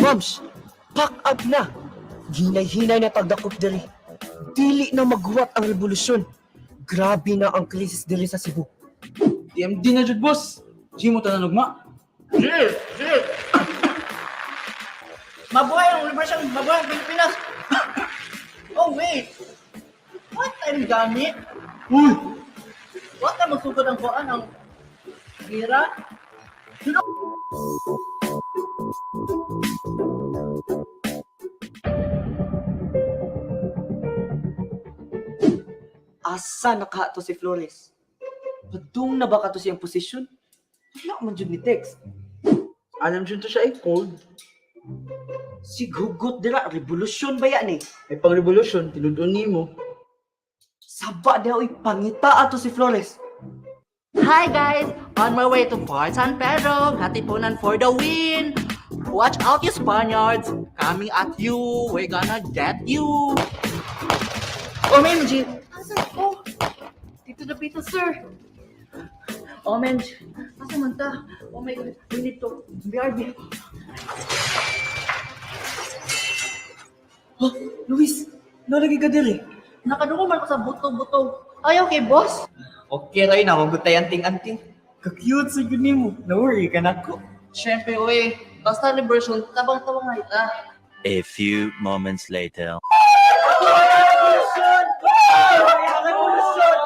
Moms, pack up na! Hinay-hinay na pagdakop diri. Dili na maghuwat ang revolusyon. Grabe na ang krisis diri sa Cebu. TMD na jud boss. Di mo tanong ma. Mabuhay ang Universal, mabuhay ang Pilipinas! Oh wait! What time gamit? Uy! What time magsugod ang kuan ang gira? Sino? Asa nakahato si Flores? Padung na ba kato siyang posisyon? Wala man jud ni text. Alam jud to siya ay cold. Sighugot dira, revolusyon ba yan eh? Ay pang revolution, tinudun nimo. Saba daw pangita ato si Flores. Hi guys! On my way to Fort San Pedro, hatipunan for the win! Watch out you Spaniards! Coming at you! We're gonna get you! Oh man, G! Asan ko? Dito na pito, sir! Oh man, asan man ta? Oh my god, we need to BRB. Oh, Luis, nalagi ka diri. Nakadungo man ko sa buto-buto. Ayaw kay boss? Okay rin na, huwag tayo anting-anting. Ka-cute sa yun mo. No-worry ka na ko. Siyempre, uy. Basta liberation, tabang-tabang na ita. A few moments later. Revolution! Revolution!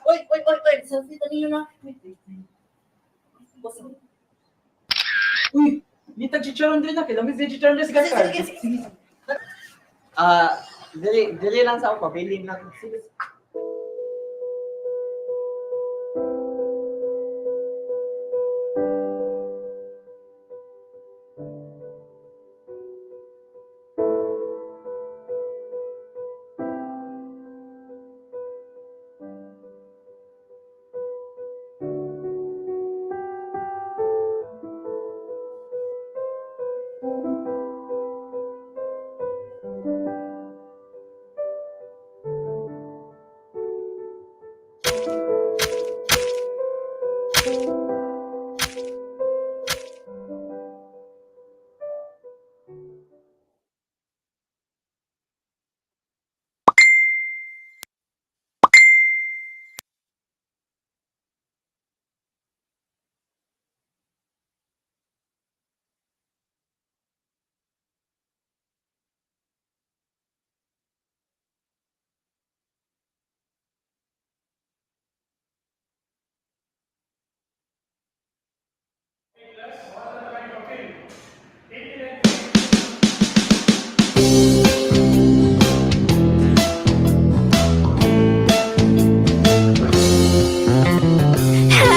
Uy! Selfie tayo na. Boss. Uy! Nitag chicharon din na. Kailangan may chicharon din si Gaspar. Sige. Dili lang sa ako, pabiling lang. Sige.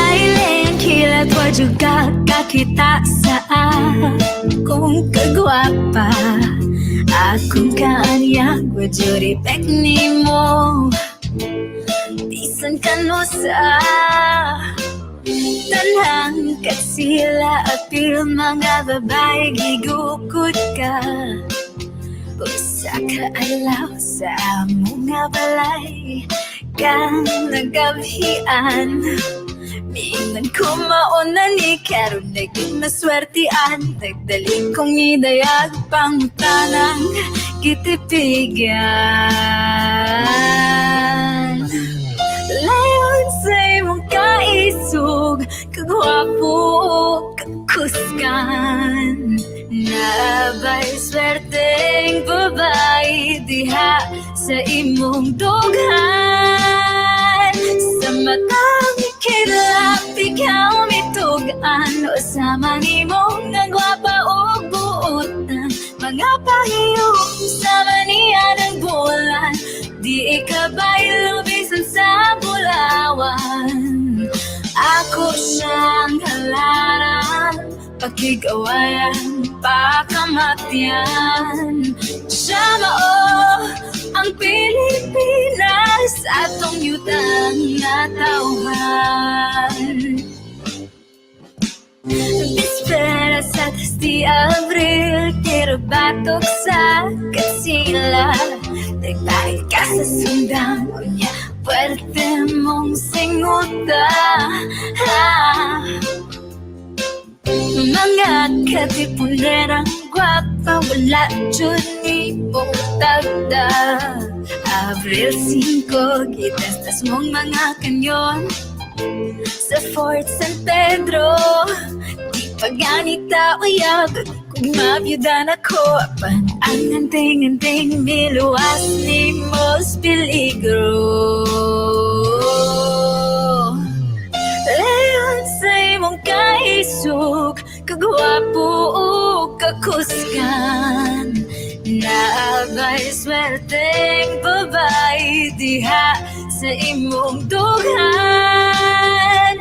Leon Kilat juga kakita sa akong kagwapa. Akong kaanyag wajuri pek nimo. Bisan kano sa tanang katsila apil mga babae gigukod ka. Usa ka alaw sa mga balay kang nagabhian. Mingan ko mauna ni karon naging maswertian. Nagdali kong idayag pang tanang kitipigan. Layon sa imong kaisog, kagwapo kakuskan. Nabay swerteng babae diha sa imong dughan. Sa matang kilap ikaw mitugan. O sa manimong nagwapa o buotan. Mga pahiyo sa maniya ng bulan. Di ikabay lubis lubisan sa Bulawan. Ako siyang halaran, pakig-awayan, pakamatian. Siya mao ang Pilipinas, atong yutang nga tauhan. Bisperas at di Abril, kirabatok sa kasila. Nagpahit ka sa sundan, kunya pwerte mong singuta. Mga katipunerang gwapa, wala dyan ni mong tagda. Abril 5, gitestas mong mga kanyon sa Fort San Pedro. Di pa ganita uyab, kung mabiyudan ako, ang anting-anting miluwas ni Mos Peligro. Leon sa imong kaisog, kagwapo o kakuskan. Naabay swerteng babae diha sa imong dughan.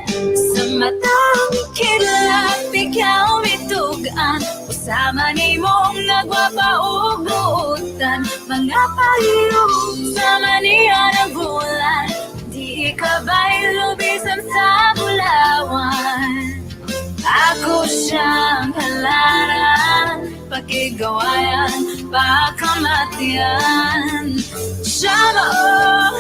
Sa matang kilat, ikaw mitugan, usama ni mong nagwapa o buutan. Mga pahiyong sama niya ng bulan, di ka ba'y lubisan sa Bulawan. Ako siyang halaran, pakigawayan, pakamatian. Siya mao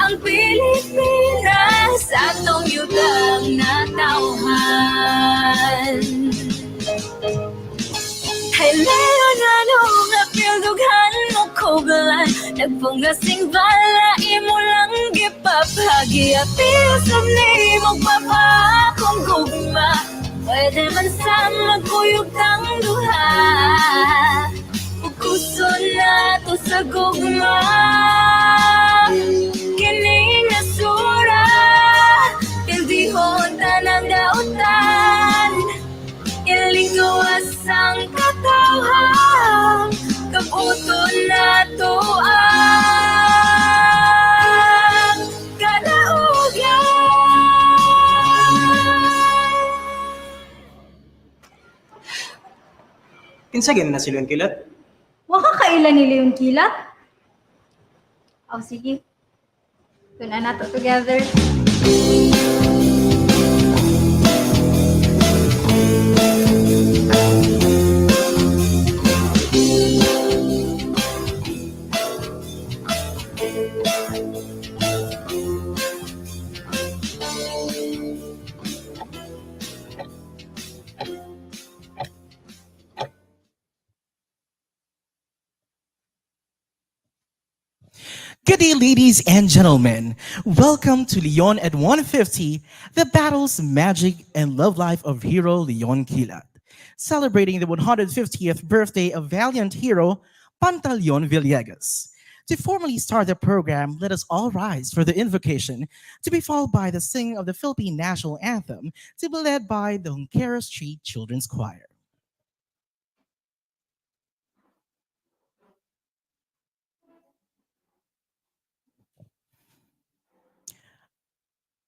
ang Pilipinas, atong yutang na tauhan. Hey Leon, anong apildughan mo koblan? Nagpungasing bala, imo lang gipaphagi. Apisam ni magpapa kong gugma, pwede man sa magkuyog tang duha. Pukuson na to sa gugma, kining nasura. Pildihon tanang dautan, ilinggawas ang katawhan. Kabuton na to ang kadaugan. Kinsa gani na si Leon Kilat? Waka kailan ni Leon Kilat? Oh, sige. Tuna na to together. Good day, ladies and gentlemen. Welcome to Leon at 150, the battles, magic, and love life of hero Leon Kilat, celebrating the 150th birthday of valiant hero Pantaleon Villegas. To formally start the program, let us all rise for the invocation, to be followed by the singing of the Philippine National Anthem, to be led by the 𝗪𝗏𝘄𝗏 Children's Choir.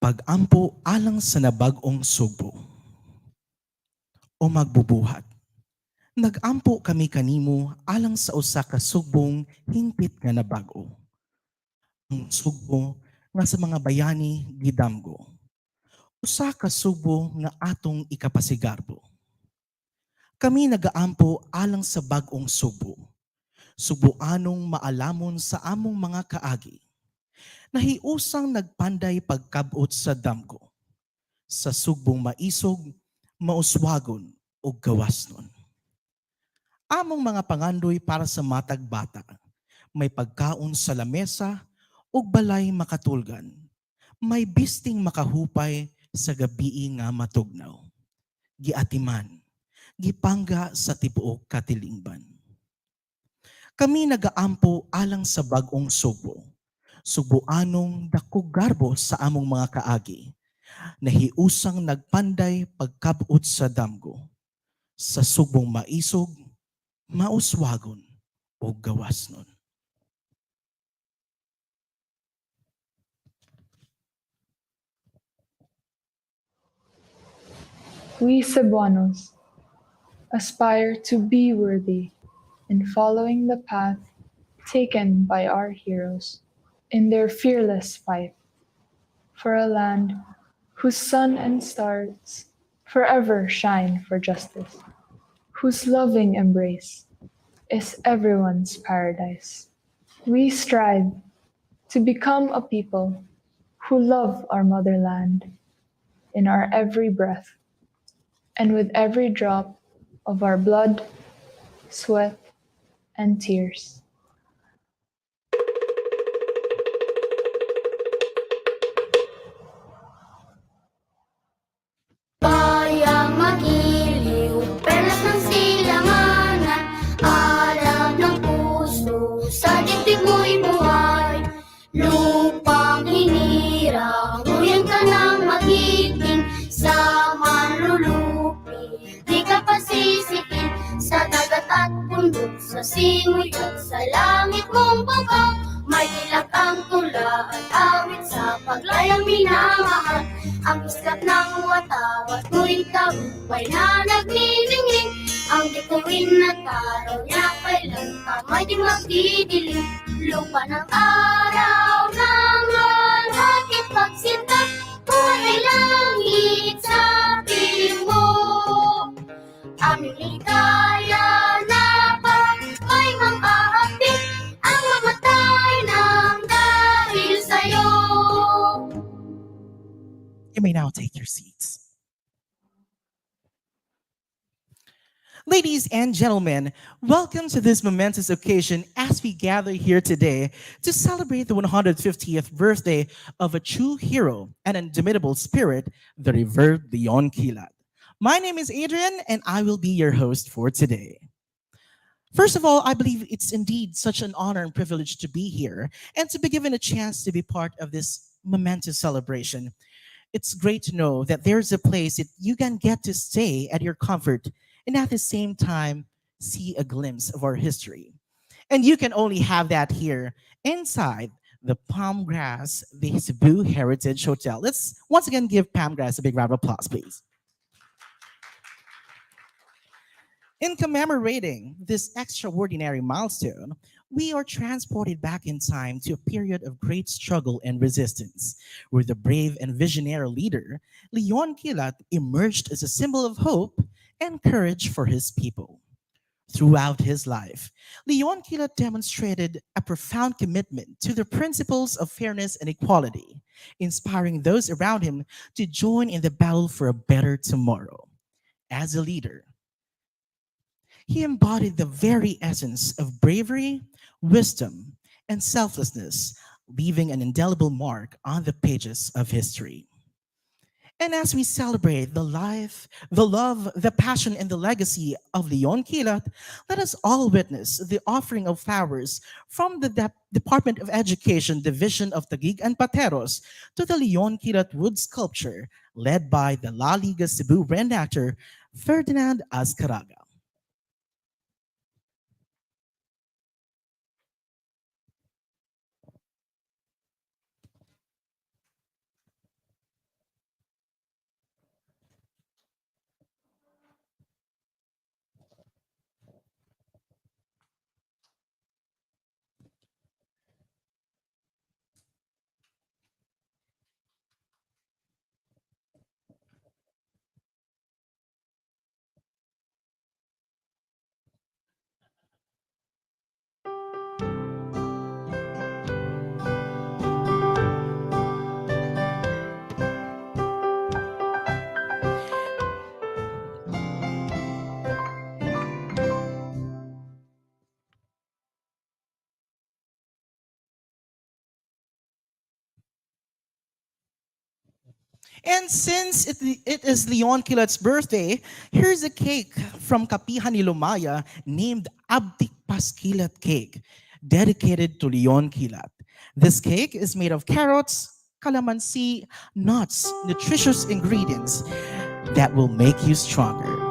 Pag-ampo alang sa nabag-ong Sugbo. O magbubuhat. Nag-ampo kami kanimo alang sa usa ka sugbong hingpit nga nabag-o. Ang Sugbo nga sa mga bayani gidamgo. Usa ka Sugbo nga atong ikapasigarbo. Kami nagaampo alang sa bag-ong Sugbo. Sugboanong maalamon sa among mga kaagi. Nahiusang nagpanday pagkabot sa damgo. Sa sugbong maisog, mauswagon o gawasnon. Among mga pangandoy para sa matag bata, may pagkaon sa lamesa o balay makatulgan. May bisting makahupay sa gabii nga matugnaw. Giatiman, gipangga sa tibuok katilingban. Kami nagaampo alang sa bag-ong Sugbo. Sugboanong dakog garbo sa among mga kaagi, nahiusang nagpanday pagkabot sa damgo, sa sugbong maisog, mauswagon o gawasnon. We Cebuanos aspire to be worthy in following the path taken by our heroes in their fearless fight for a land whose sun and stars forever shine for justice, whose loving embrace is everyone's paradise. We strive to become a people who love our motherland in our every breath and with every drop of our blood, sweat, and tears. Bayang magiliw, perlas ng silanganan, alab ng puso, sa dibdib mo'y buhay. Lupang hinirang, huyan ka ng magiting, sa manlulupi, di ka pasisikin, sa dagat at bundok, sa simoy at sa langit mong bangkang, may ilag ang tula at awit sa paglayang minamahal. Ang iskat ng watawat mo'y tagumpay na nagniningning, ang bituin at araw niya kailan kamay di magdidilim. Lupa ng araw ng lalakit pagsinta, buhay ay langit sa piling mo. Aming ligaya na may mang-aakit, ang mamatay ng dahil sa'yo. You may now take your seats. Ladies and gentlemen, welcome to this momentous occasion as we gather here today to celebrate the 150th birthday of a true hero and indomitable spirit, the revered Leon Kilat. My name is Adrian, and I will be your host for today. First of all, I believe it's indeed such an honor and privilege to be here and to be given a chance to be part of this momentous celebration. It's great to know that there's a place that you can get to stay at your comfort and at the same time see a glimpse of our history. And you can only have that here inside the Palmgrass, the Cebu Heritage Hotel. Let's once again give Palmgrass a big round of applause, please. In commemorating this extraordinary milestone, we are transported back in time to a period of great struggle and resistance, where the brave and visionary leader, Leon Kilat, emerged as a symbol of hope and courage for his people. Throughout his life, Leon Kilat demonstrated a profound commitment to the principles of fairness and equality, inspiring those around him to join in the battle for a better tomorrow. As a leader, he embodied the very essence of bravery, wisdom, and selflessness, leaving an indelible mark on the pages of history. And as we celebrate the life, the love, the passion, and the legacy of Leon Kilat, let us all witness the offering of flowers from the Department of Education Division of Taguig and Pateros to the Leon Kilat wood sculpture led by the La Liga Cebu reenactor Ferdinand Azcaraga. And since it is Leon Kilat's birthday, here's a cake from Kapihan ni Lumaya named 𝗟𝗏𝗄𝐶 cake, dedicated to Leon Kilat. This cake is made of carrots, calamansi, nuts, nutritious ingredients that will make you stronger.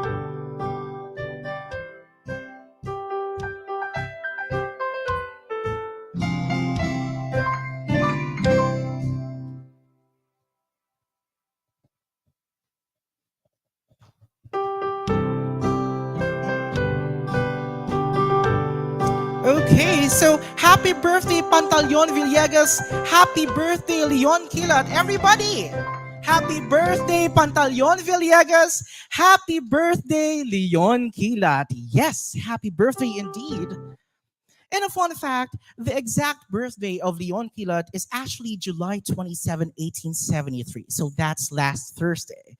Okay, so happy birthday, Pantaleon Villegas. Happy birthday, Leon Kilat. Everybody, happy birthday, Pantaleon Villegas. Happy birthday, Leon Kilat. Yes, happy birthday indeed. And a fun fact, the exact birthday of Leon Kilat is actually July 27, 1873. So that's last Thursday.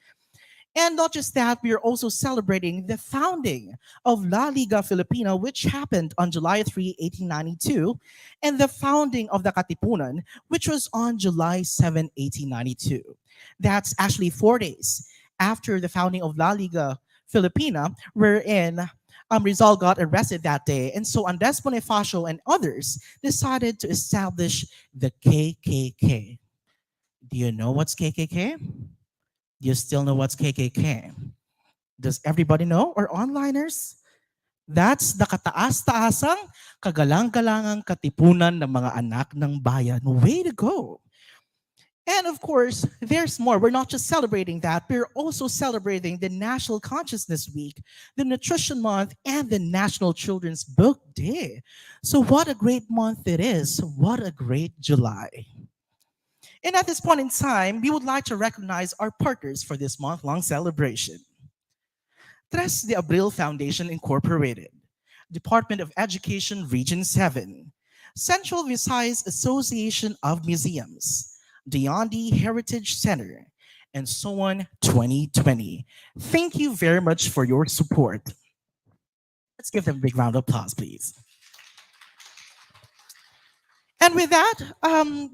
And not just that, we are also celebrating the founding of La Liga Filipina, which happened on July 3, 1892, and the founding of the Katipunan, which was on July 7, 1892. That's actually 4 days after the founding of La Liga Filipina, wherein Rizal got arrested that day. And so Andres Bonifacio and others decided to establish the KKK. Do you know what's KKK? Do you still know what's KKK? Does everybody know, or onliners? That's the kataas-taasang, kagalang-galangang katipunan ng mga anak ng bayan. Way to go! And of course, there's more. We're not just celebrating that, we're also celebrating the National Consciousness Week, the Nutrition Month, and the National Children's Book Day. So what a great month it is. What a great July. And at this point in time, we would like to recognize our partners for this month-long celebration. 𝗃𝗏𝗄𝗏 Foundation Incorporated, Department of Education Region 7, Central Visayas Association of Museums, Diyandi Heritage Center, and so on 2020. Thank you very much for your support. Let's give them a big round of applause, please. And with that,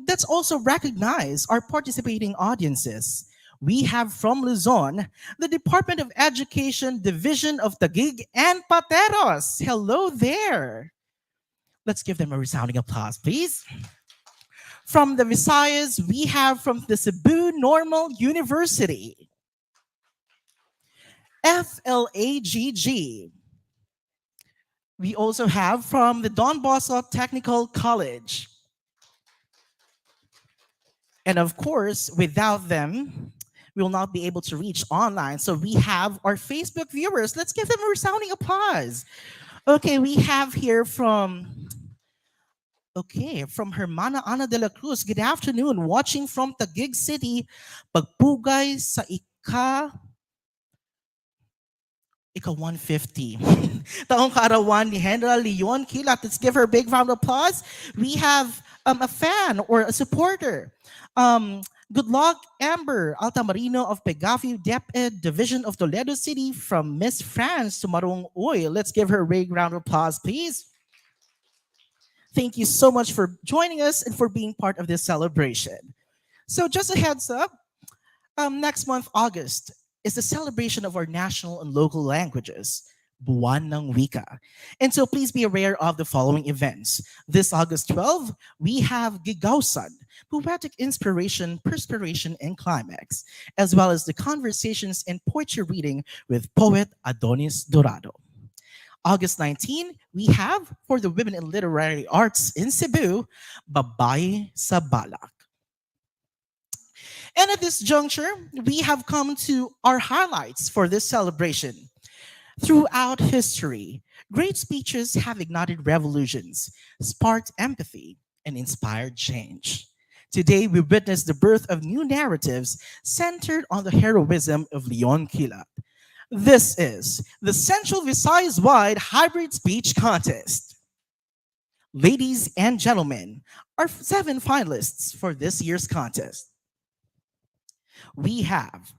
let's also recognize our participating audiences. We have from Luzon, the Department of Education Division of Taguig and Pateros. Hello there. Let's give them a resounding applause, please. From the Visayas, we have from the Cebu Normal University, FLAGG. We also have from the Don Bosco Technical College. And of course, without them, we will not be able to reach online. So we have our Facebook viewers. Let's give them a resounding applause. Okay, we have here from Hermana Ana de la Cruz. Good afternoon, watching from Taguig City. Pagpugay sa ika-150. Taong kaarawan ni General Leon Kilat. Let's give her a big round of applause. We have a fan or a supporter. Good luck, Amber Altamarino of 𝗵𝗶𝗃𝗶 DepEd Division of Toledo City from Miss France to Marong Uy. Let's give her a big round of applause, please. Thank you so much for joining us and for being part of this celebration. So just a heads up, next month, August, is the celebration of our national and local languages, Buwan ng Wika. And so please be aware of the following events. This August 12, we have Gigawsan, Poetic Inspiration, Perspiration, and Climax, as well as the conversations and poetry reading with poet Adonis Dorado. August 19, we have, for the women in literary arts in Cebu, Babae sa Balak. And at this juncture, we have come to our highlights for this celebration. Throughout history, great speeches have ignited revolutions, sparked empathy, and inspired change. Today, we witness the birth of new narratives centered on the heroism of Leon Kilat. This is the Central Visayas-wide Hybrid Speech Contest. Ladies and gentlemen, our 7 finalists for this year's contest. We have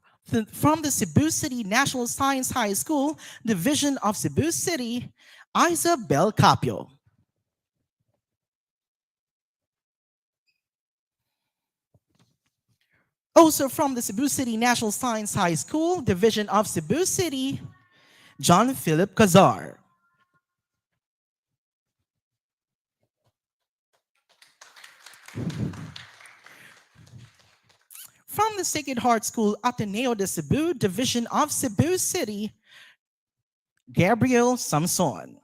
from the Cebu City National Science High School, Division of Cebu City, 𝗍𝗶𝗃𝗏𝗄𝗆. Also from the Cebu City National Science High School, Division of Cebu City, John Philip Cazar. From the Sacred Heart School, Ateneo de Cebu, Division of Cebu City, Gabriel Samson.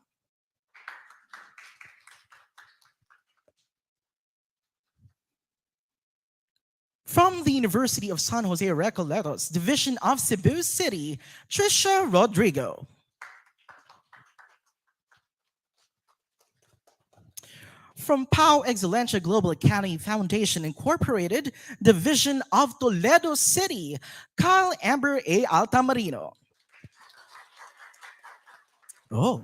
From the University of San Jose Recoletos, Division of Cebu City, Trisha Rodrigo. From 𝗵𝗃𝗁𝙁 Global Academy Foundation Incorporated, Division of Toledo City, Kyle Amber A. Altamarino. Oh.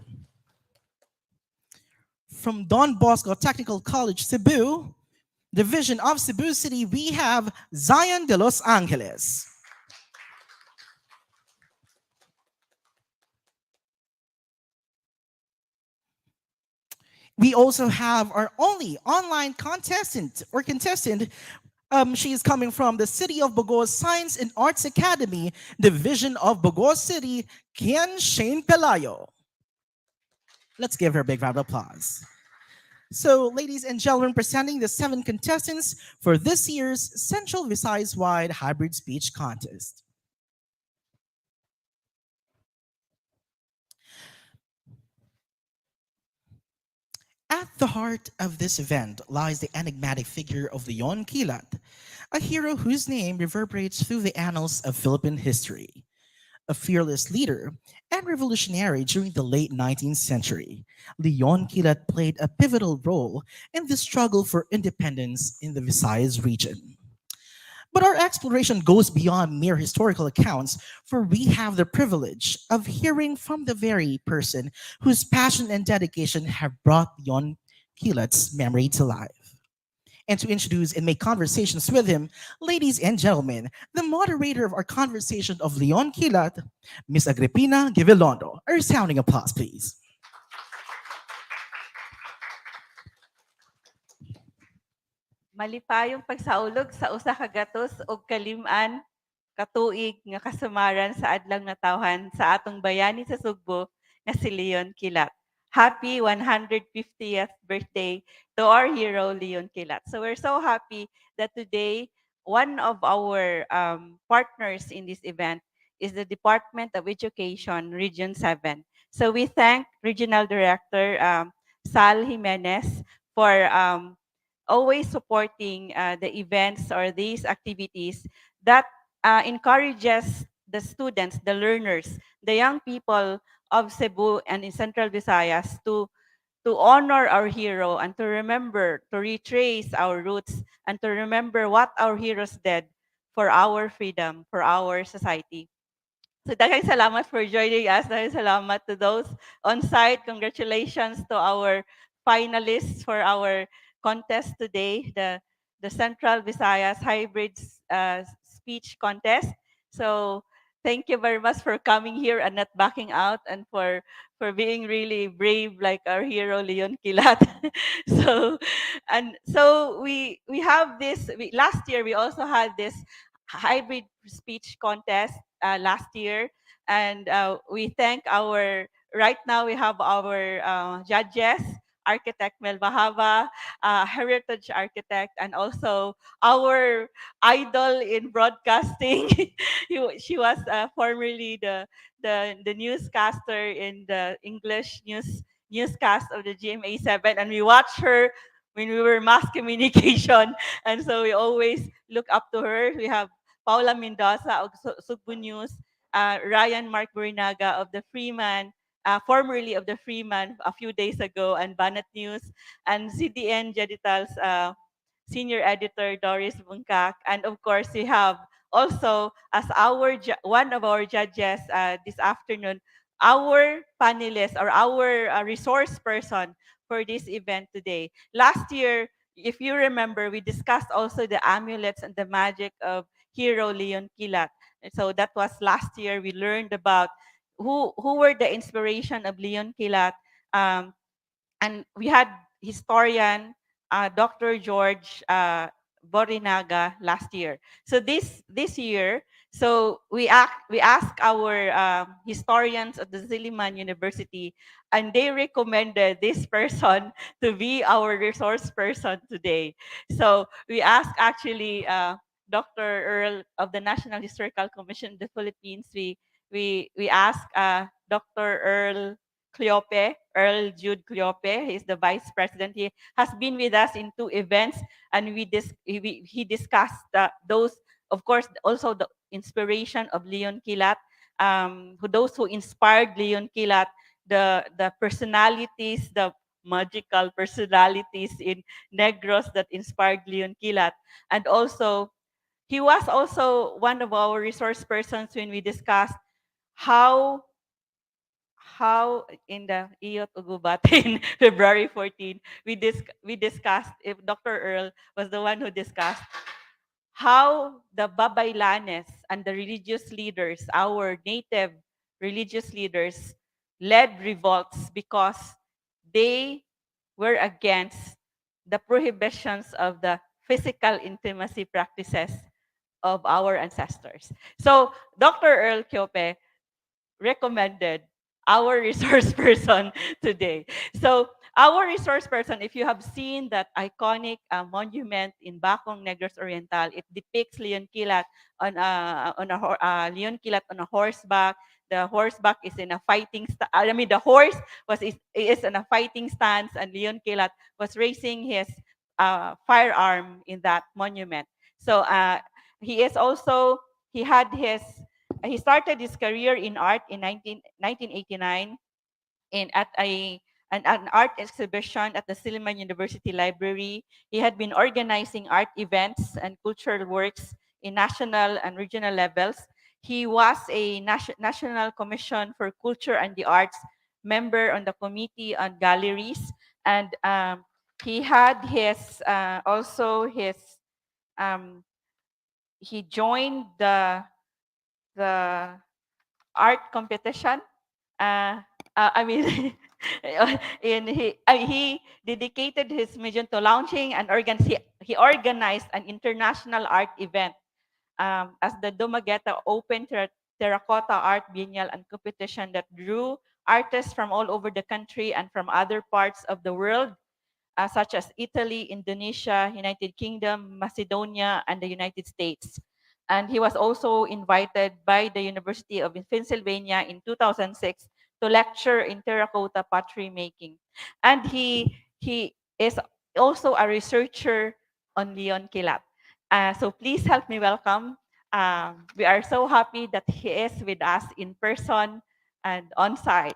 From Don Bosco Technical College, Cebu, Division of Cebu City, we have Zion de Los Angeles. We also have our only online contestant. She is coming from the City of Bago's Science and Arts Academy, Division of Bago City, Kian Shane Pelayo. Let's give her a big round of applause. So, ladies and gentlemen, presenting the 7 contestants for this year's Central Visayas-wide Hybrid Speech Contest. At the heart of this event lies the enigmatic figure of Leon Kilat, a hero whose name reverberates through the annals of Philippine history. A fearless leader and revolutionary during the late 19th century, Leon Kilat played a pivotal role in the struggle for independence in the Visayas region. But our exploration goes beyond mere historical accounts, for we have the privilege of hearing from the very person whose passion and dedication have brought Leon Kilat's memory to life. And to introduce and make conversations with him, ladies and gentlemen, the moderator of our conversation of Leon Kilat, Ms. Agripina Gabilondo. A resounding applause, please. Malipayong pagsaulog sa usa ka gatos og kalim-an katuig nga kasamaran sa adlang natawhan sa atong bayani sa Sugbo nga si Leon Kilat. Happy 150th birthday to our hero Leon Kilat. So we're so happy that today one of our partners in this event is the Department of Education Region 7. So we thank Regional Director Sal Jimenez for always supporting the events or these activities that encourages the students, the learners, the young people of Cebu and in Central Visayas to honor our hero and to remember, to retrace our roots and to remember what our heroes did for our freedom, for our society. So daghang salamat for joining us. Daghang salamat to those on site. Congratulations to our finalists for our contest today, the Central Visayas Hybrid Speech Contest. So thank you very much for coming here and not backing out and for being really brave like our hero Leon Kilat. so we have this. Last year we also had this hybrid speech contest last year, and we thank our. Right now we have our judges, architect 𝗵𝗶𝗶𝗆, heritage architect, and also our idol in broadcasting. She was formerly the newscaster in the English newscast of the GMA7, and we watched her when we were mass communication, and so we always look up to her. We have Paula Mendoza of Sugbo News, Ryan Mark Burinaga of the Freeman, formerly of the Freeman a few days ago, and Banat News, and CDN Jedital's senior editor Doris Bunkak, and of course we have also as our one of our judges this afternoon, our panelist or our resource person for this event today. Last year, if you remember, we discussed also the amulets and the magic of hero Leon Kilat. And so that was last year. We learned about who were the inspiration of Leon Kilat. And we had historian Dr. George Borinaga last year. So this year, so we asked our historians of the Ziliman University, and they recommended this person to be our resource person today. So we asked actually Dr. Earl of the National Historical Commission of the Philippines. We asked Dr. 𝗟𝗏𝗃𝗏. He's the vice president. He has been with us in 2 events, and he discussed those, of course, also the inspiration of Leon Kilat, those who inspired Leon Kilat, the personalities, the magical personalities in Negros that inspired Leon Kilat. And also, he was also one of our resource persons when we discussed how in the 𝗍𝗵𝗃𝗶𝗃 in February 14, we discussed, if Dr. Earl was the one who discussed, how the Babaylanes and the religious leaders, our native religious leaders, led revolts because they were against the prohibitions of the physical intimacy practices of our ancestors. So Dr. 𝗪𝗀𝗀𝗃𝗶 recommended our resource person today. So our resource person, if you have seen that iconic monument in Bacong, Negros Oriental, it depicts Leon Kilat on Leon Kilat on a horseback. The horseback is in a fighting. The horse is in a fighting stance, and Leon Kilat was raising his firearm in that monument. So he started his career in art in 1989 at an art exhibition at the Silliman University Library. He had been organizing art events and cultural works in national and regional levels. He was a National Commission for Culture and the Arts member on the Committee on Galleries, and he had he joined the art competition. I mean, he dedicated his mission to launching and he organized an international art event as the Dumaguete Open Terracotta Art Biennial and competition that drew artists from all over the country and from other parts of the world, such as Italy, Indonesia, United Kingdom, Macedonia, and the United States. And he was also invited by the University of Pennsylvania in 2006 to lecture in terracotta pottery making. And he is also a researcher on Leon Kilat. So please help me welcome. We are so happy that he is with us in person and on site.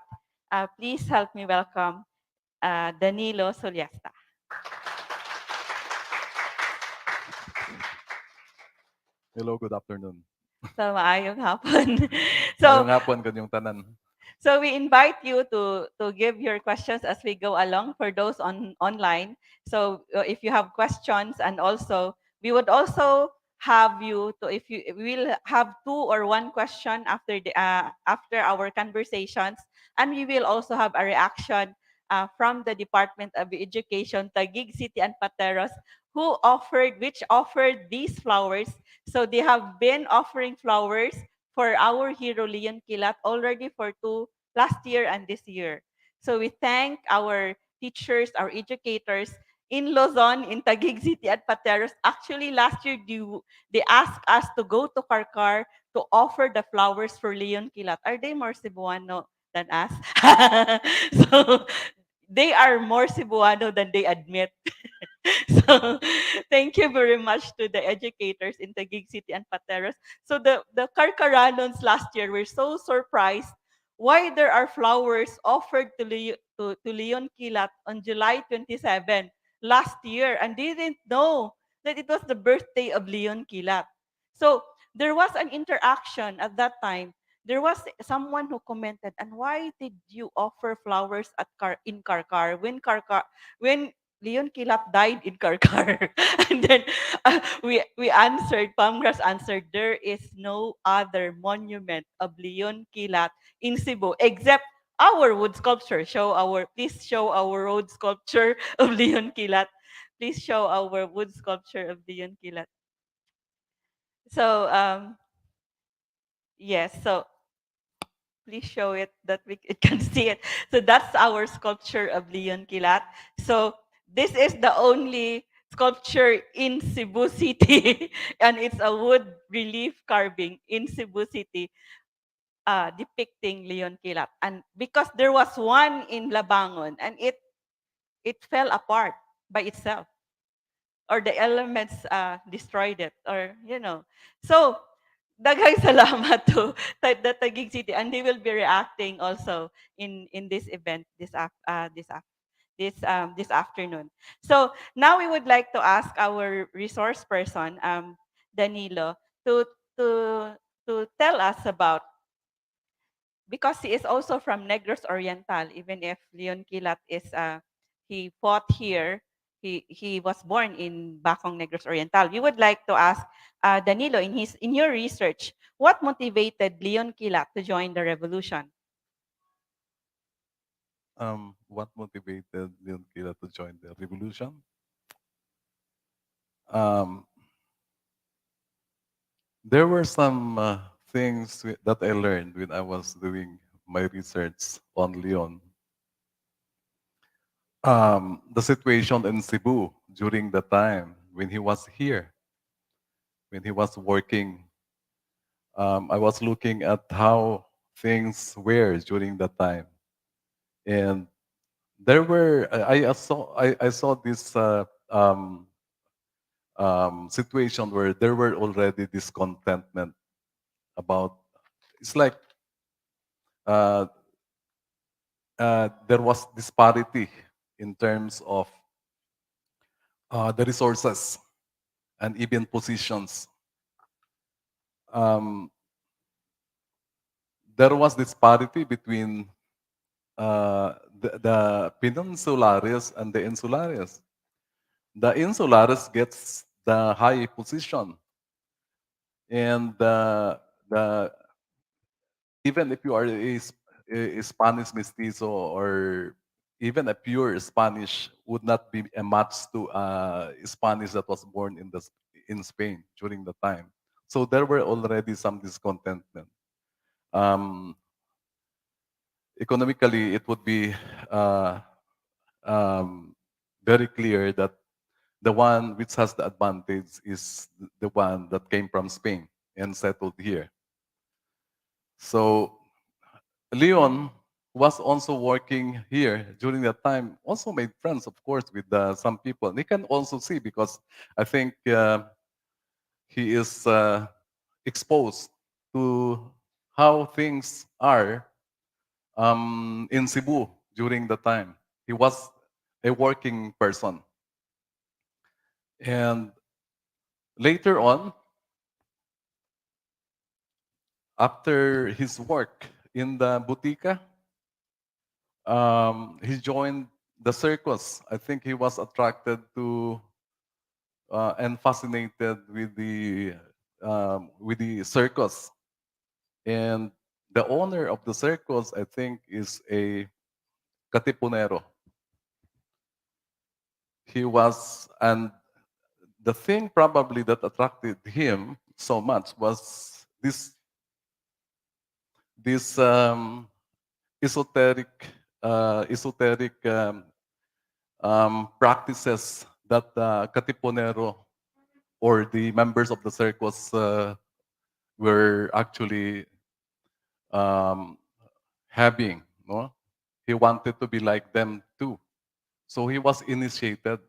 Please help me welcome Danilo Sollesta. Hello, good afternoon. So maayong hapon. Maayong hapon kanyang tanan. So we invite you to give your questions as we go along for those online. So if you have questions, and also we would also have you to, if you will have 2 or 1 question after our conversations, and we will also have a reaction from the Department of Education, Taguig City and Pateros, which offered these flowers. So they have been offering flowers for our hero Leon Kilat already for last year and this year. So we thank our teachers, our educators in Luzon, in Taguig City at Pateros. Actually, last year they asked us to go to Karkar to offer the flowers for Leon Kilat. Are they more Cebuano than us? So they are more Cebuano than they admit. So thank you very much to the educators in Taguig City and Pateros. So the Karkaranons last year were so surprised why there are flowers offered to Leon Kilat on July 27 last year, and they didn't know that it was the birthday of Leon Kilat. So there was an interaction at that time. There was someone who commented, and why did you offer flowers in Karkar when Leon Kilat died in Karkar? And then we answered, Pamgras answered, there is no other monument of Leon Kilat in Cebu except our wood sculpture. Please show our wood sculpture of Leon Kilat. Please show our wood sculpture of Leon Kilat. So yes, so please show it that we can see it. So that's our sculpture of Leon Kilat. So this is the only sculpture in Cebu City, and it's a wood relief carving in Cebu City depicting Leon Kilat. And because there was one in Labangon, and it fell apart by itself, or the elements destroyed it, or So daghang salamat to the Taguig City, and they will be reacting also in this event this afternoon. this afternoon. So now we would like to ask our resource person, Danilo, to to to tell us about, because he is also from Negros Oriental, even if Leon Kilat is he fought here, he was born in Bacong, Negros Oriental. We would like to ask Danilo, in your research, what motivated Leon Kilat to join the revolution? What motivated Leon Kilat to join the revolution? There were some things that I learned when I was doing my research on Leon. The situation in Cebu during the time when he was here, when he was working, I was looking at how things were during that time, and there were I saw this situation where there were already discontentment about. It's like there was disparity in terms of the resources and even positions. There was disparity between the Peninsulares and the Insulares. The Insulares gets the high position, and even if you are a Spanish mestizo or even a pure Spanish would not be a match to Spanish that was born in Spain during the time. So there were already some discontentment. Economically, it would be very clear that the one which has the advantage is the one that came from Spain and settled here. So Leon was also working here during that time, also made friends, of course, with some people. And he can also see, because I think he is exposed to how things are in Cebu during the time. He was a working person. And later on, after his work in the Butika, he joined the circus. I think he was attracted to and fascinated with the circus. And the owner of the circus, I think, is a Katipunero. He was, and the thing probably that attracted him so much was this esoteric practices that Katipunero or the members of the circus were actually having. No? He wanted to be like them too. So he was initiated.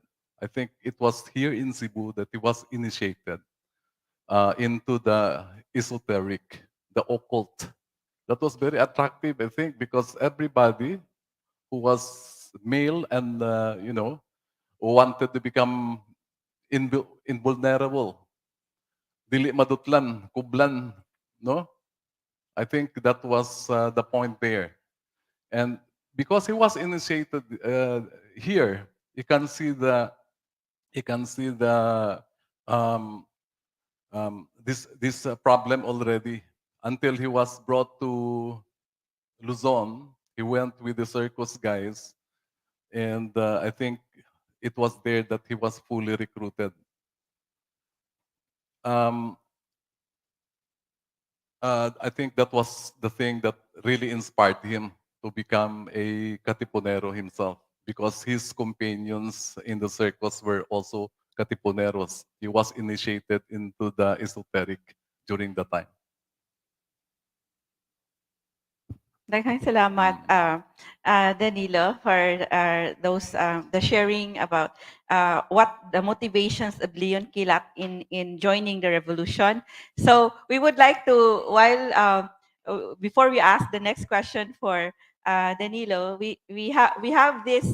I think it was here in Cebu that he was initiated into the esoteric, the occult. That was very attractive, I think, because everybody who was male and, wanted to become invulnerable, dili madutlan, kublan, no? I think that was the point there. And because he was initiated here, you can see this problem already. Until he was brought to Luzon, he went with the circus guys, and I think it was there that he was fully recruited. I think that was the thing that really inspired him to become a Katipunero himself, because his companions in the circus were also Katipuneros. He was initiated into the esoteric during the time. Daghang salamat, Danilo, for the sharing about what the motivations of Leon Kilat in joining the revolution. So we would like to, before we ask the next question for Danilo, we have this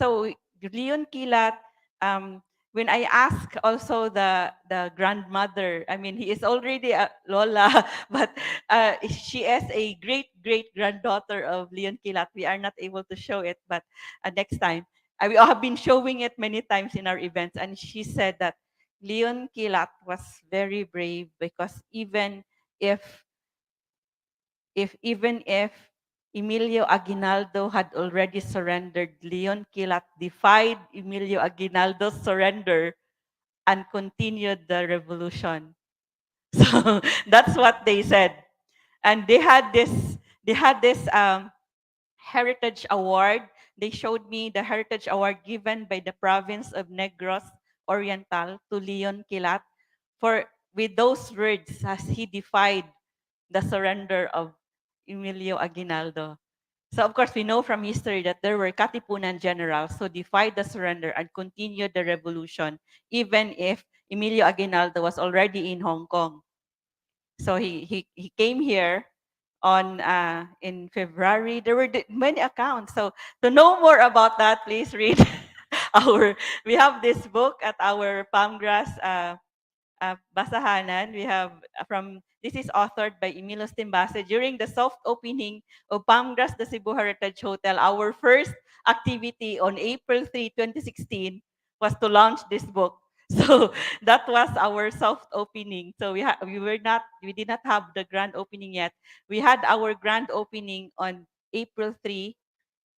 so Leon Kilat, when I ask also the grandmother, I mean, he is already a Lola, but she is a great granddaughter of Leon Kilat. We are not able to show it, but next time. We have been showing it many times in our events, and she said that Leon Kilat was very brave because if even if Emilio Aguinaldo had already surrendered, Leon Kilat defied Emilio Aguinaldo's surrender and continued the revolution. So that's what they said. And they had this heritage award. They showed me the heritage award given by the province of Negros Oriental to Leon Kilat for with those words as he defied the surrender of Emilio Aguinaldo. So of course we know from history that there were Katipunan generals who defied the surrender and continued the revolution even if Emilio Aguinaldo was already in Hong Kong. So he came here on in February. There were many accounts. So to know more about that, please read we have this book at our Palmgrass basahanan. We have this is authored by 𝗵𝗆𝘆𝘆 during the soft opening of Palmgrass the Cebu Heritage Hotel. Our first activity on April 3, 2016 was to launch this book. So that was our soft opening. So we did not have the grand opening yet. We had our grand opening on April 3,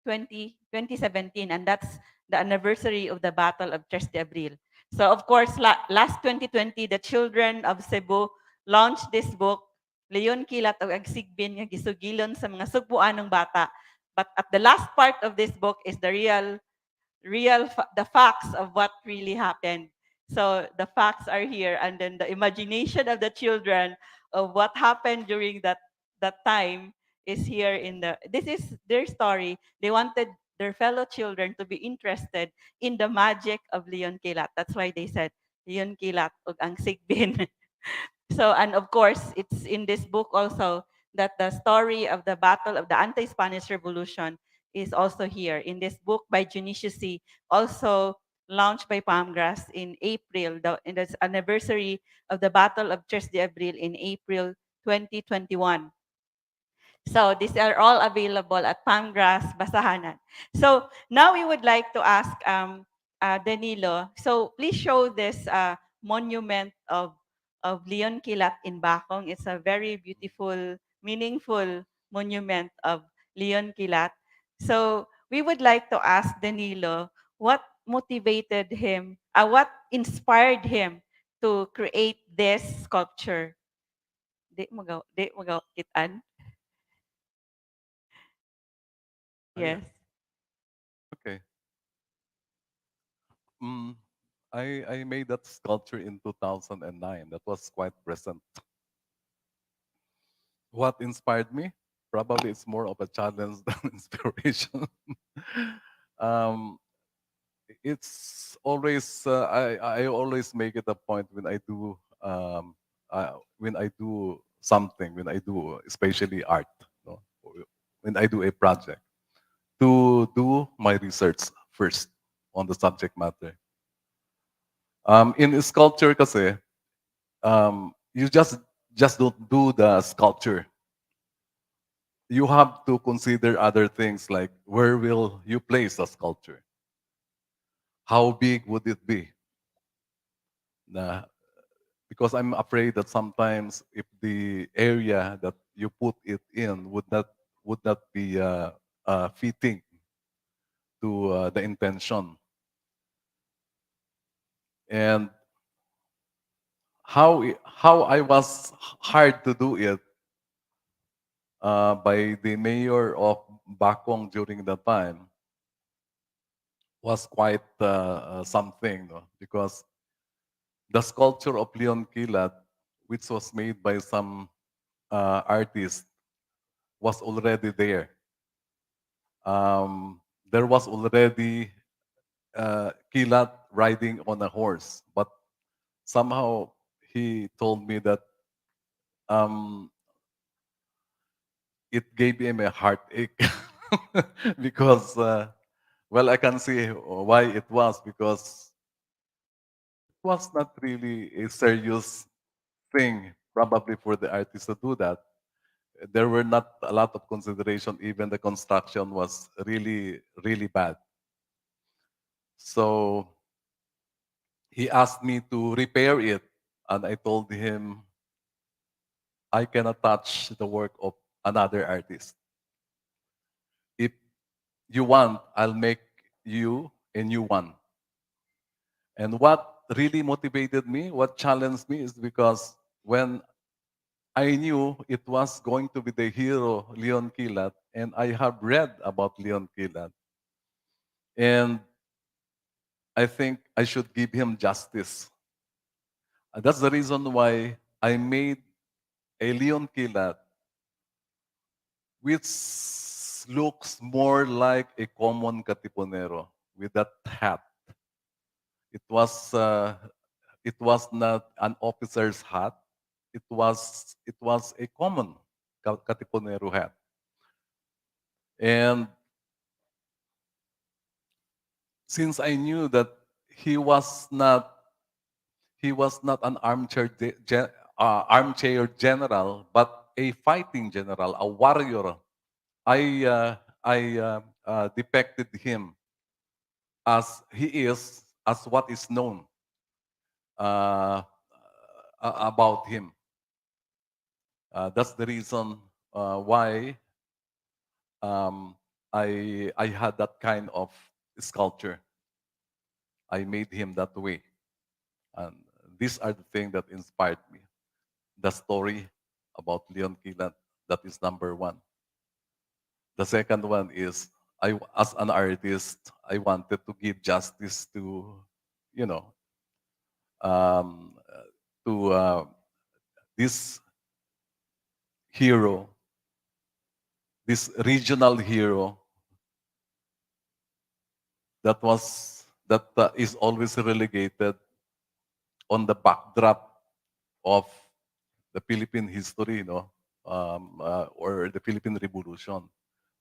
2017, and that's the anniversary of the Battle of 𝗪𝗪𝙗. So of course, last 2020, the children of Cebu launched this book, Leon Kilat og Agsigbin nga gisugilon sa mga Sugboanong bata. But at the last part of this book is the the facts of what really happened. So the facts are here, and then the imagination of the children of what happened during that time is here this is their story. They wanted their fellow children to be interested in the magic of Leon Kilat. That's why they said Leon Kilat og ang sigbin. So, and of course, it's in this book also that the story of the battle of the anti-Spanish Revolution is also here. In this book by 𝗪𝗎𝙗, also launched by Palmgrass in April, in the anniversary of the Battle of 𝗪𝗪𝙗 in April 2021. So these are all available at Palmgrass Basahanan. So now we would like to ask Danilo. So please show this monument of Leon Kilat in Bacong. It's a very beautiful meaningful monument of Leon Kilat. So we would like to ask Danilo what motivated him, what inspired him to create this sculpture. Di mo kitaan? Yeah. Yes. Okay. Mm, I made that sculpture in 2009. That was quite recent. What inspired me? Probably it's more of a challenge than inspiration. um, it's always I always make it a point when I do something, when I do especially art, no, or when I do a project, to do my research first on the subject matter. In sculpture kasi, you just don't do the sculpture. You have to consider other things like where will you place the sculpture? How big would it be? Na, because I'm afraid that sometimes if the area that you put it in would not be fitting to the intention, and how I was hired to do it by the mayor of Bacong during that time was quite something, no? Because the sculpture of Leon Kilat, which was made by some artist, was already there. There was already Kilat riding on a horse, but somehow he told me that um, it gave him a heartache because, well, I can see why it was, because it was not really a serious thing, probably for the artist to do that. There were not a lot of consideration. Even the construction was really, really bad. So he asked me to repair it, and I told him I cannot touch the work of another artist. If you want, I'll make you a new one. And what really motivated me, what challenged me, is because when I knew it was going to be the hero, Leon Kilat, and I have read about Leon Kilat, and I think I should give him justice. And that's the reason why I made a Leon Kilat which looks more like a common Katipunero with that hat. It was uh, it was not an officer's hat. It was a common Katipunero hat. And since I knew that he was not an armchair general, but a fighting general, a warrior, I depicted him as he is, as what is known uh, about him. That's the reason why um, I had that kind of sculpture. I made him that way. And these are the things that inspired me. The story about Leon Kilat, that is number one. The second one is, as an artist, I wanted to give justice to, you know, um, to this hero, this regional hero that is always relegated on the backdrop of the Philippine history, or the Philippine Revolution.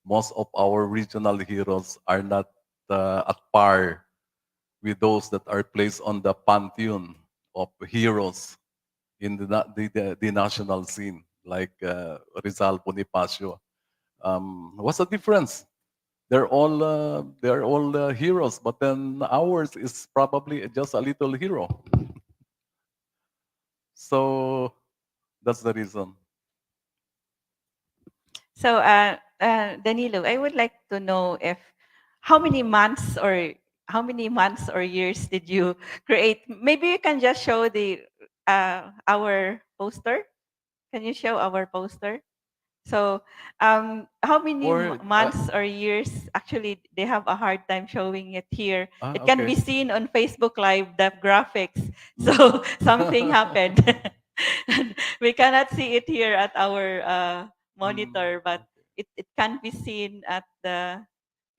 Most of our regional heroes are not at par with those that are placed on the pantheon of heroes in the national scene, like Rizal, Bonifacio. What's the difference? They're all heroes, but then ours is probably just a little hero. So that's the reason. So, Danilo, I would like to know if how many months or years did you create? Maybe you can just show the our poster. Can you show our poster? So, how many Or months or years? Actually, they have a hard time showing it here. It can be okay. seen on Facebook Live, the graphics. Mm. So something happened. We cannot see it here at our monitor, but Okay. it can be seen at the.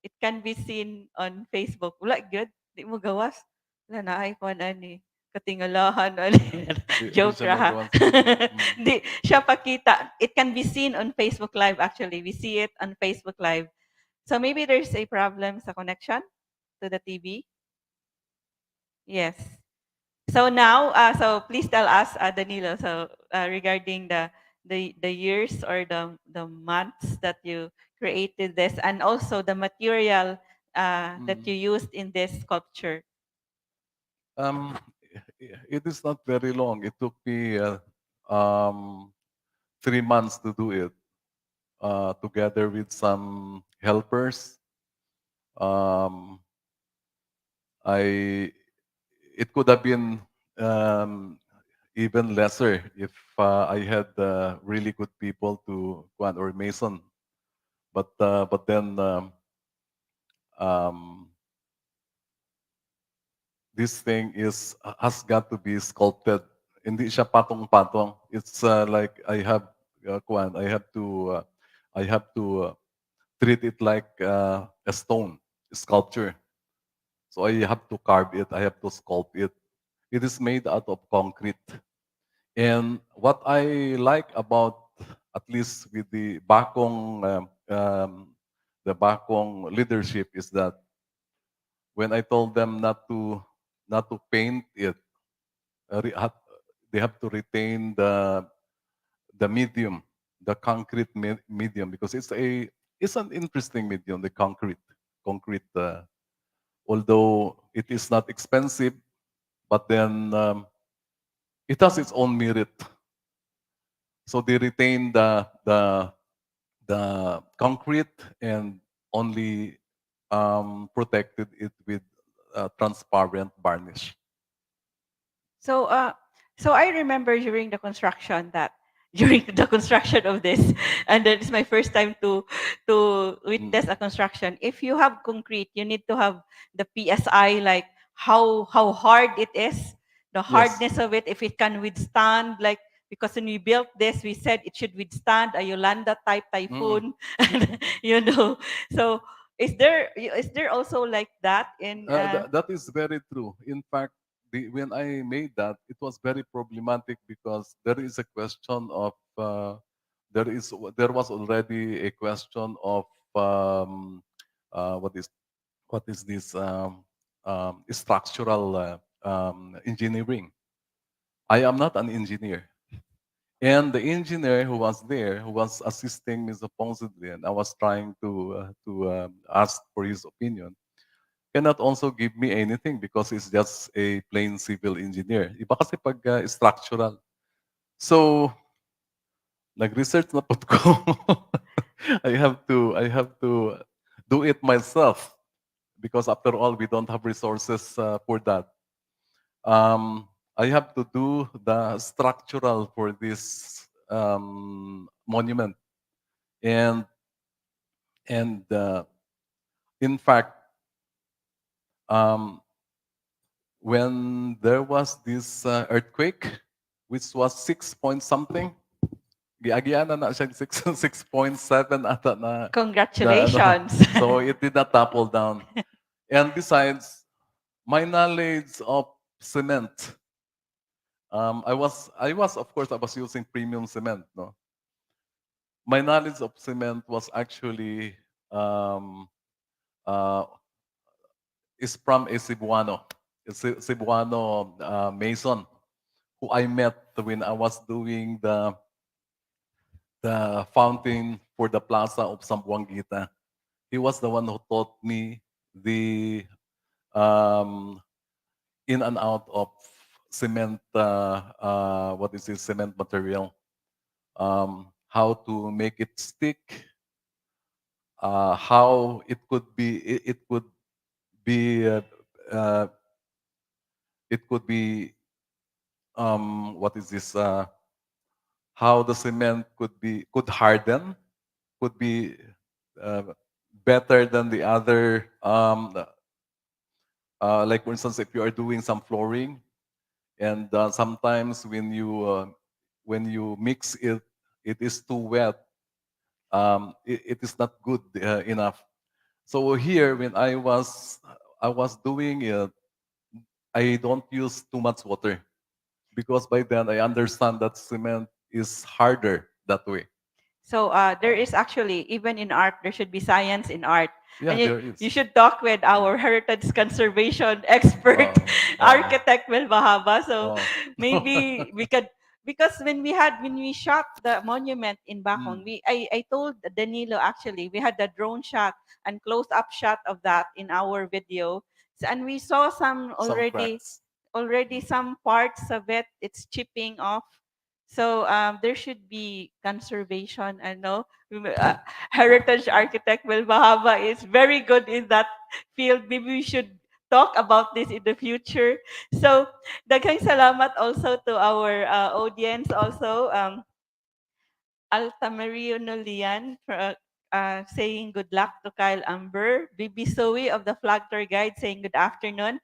It can be seen on Facebook. Wala good. Di mo gawas. Wala na ay kung ani. Katingalahan ani. Di Joke siya ra ha. magawa. Mm. Di siya pakita. It can be seen on Facebook Live actually. We see it on Facebook Live. So maybe there's a problem sa connection to the TV. Yes. So now, so please tell us, Danilo, so regarding the years or the months that you created this, and also the material that Mm. you used in this sculpture. Um, it is not very long. It took me um, 3 months to do it, together with some helpers. Um, I it could have been um, even lesser if I had really good people to or mason. But then um, this thing has got to be sculpted. Hindi siya patong-patong. It's like I have to treat it like a stone a sculpture. So I have to carve it. I have to sculpt it. It is made out of concrete. And what I like about, at least with the Bacong leadership, is that when I told them not to paint it, they have to retain the medium, the concrete medium, because it's an interesting medium, the concrete. Although it is not expensive, but then it has its own merit. So they retain the concrete and only protected it with transparent varnish. So, so I remember during the construction that during the construction of this, and then it's my first time to witness a construction. If you have concrete, you need to have the PSI, like how hard it is, the Yes. hardness of it, if it can withstand, like because when we built this, we said it should withstand a Yolanda type Mm-mm. typhoon, and, you know. So is there also like that in? That is very true. In fact, when I made that, it was very problematic because there is a question of there was already a question of um, uh, what is what is this structural engineering. I am not an engineer. And the engineer who was there, who was assisting Mr. Ponce, and I was trying to ask for his opinion, cannot also give me anything because he's just a plain civil engineer. Iba kasi pag structural. So, nag-research na po ko. I have to do it myself because after all, we don't have resources for that. I have to do the structural for this monument, and and in fact, um, when there was this earthquake, which was 6 point something, giagian na siya 6.7 ata na ano. Congratulations. So it did not topple down. And besides, my knowledge of cement, of course, I was using premium cement, no? My knowledge of cement was actually uh, is from a Cebuano mason who I met when I was doing the fountain for the plaza of Sambuanguita. He was the one who taught me the um, in and out of cement. What is this cement material? How to make it stick, how it could be, uh, it could be, what is this? How the cement could harden, could be uh, better than the other. Like for instance, if you are doing some flooring, and sometimes when you mix it, it is too wet. It is not good enough. So here, when I was doing it, I don't use too much water because by then I understand that cement is harder that way. So there is actually, even in art, there should be science in art. Yeah, And there is. you should talk with our heritage conservation expert, architect 𝗵𝗶𝗃𝗶. So maybe we could, because when we shot the monument in Bacong, I told Danilo, actually, we had the drone shot and close-up shot of that in our video. So, and we saw some cracks. already some parts of it, it's chipping off. So there should be conservation. I know heritage architect 𝗵𝗶𝗃𝗶 is very good in that field. Maybe we should talk about this in the future. So daghang salamat also to our audience also. 𝗟𝗏𝘅 for saying good luck to 𝗘𝗲𝗄𝗶𝗆 of the Flag Tour Guide saying good afternoon.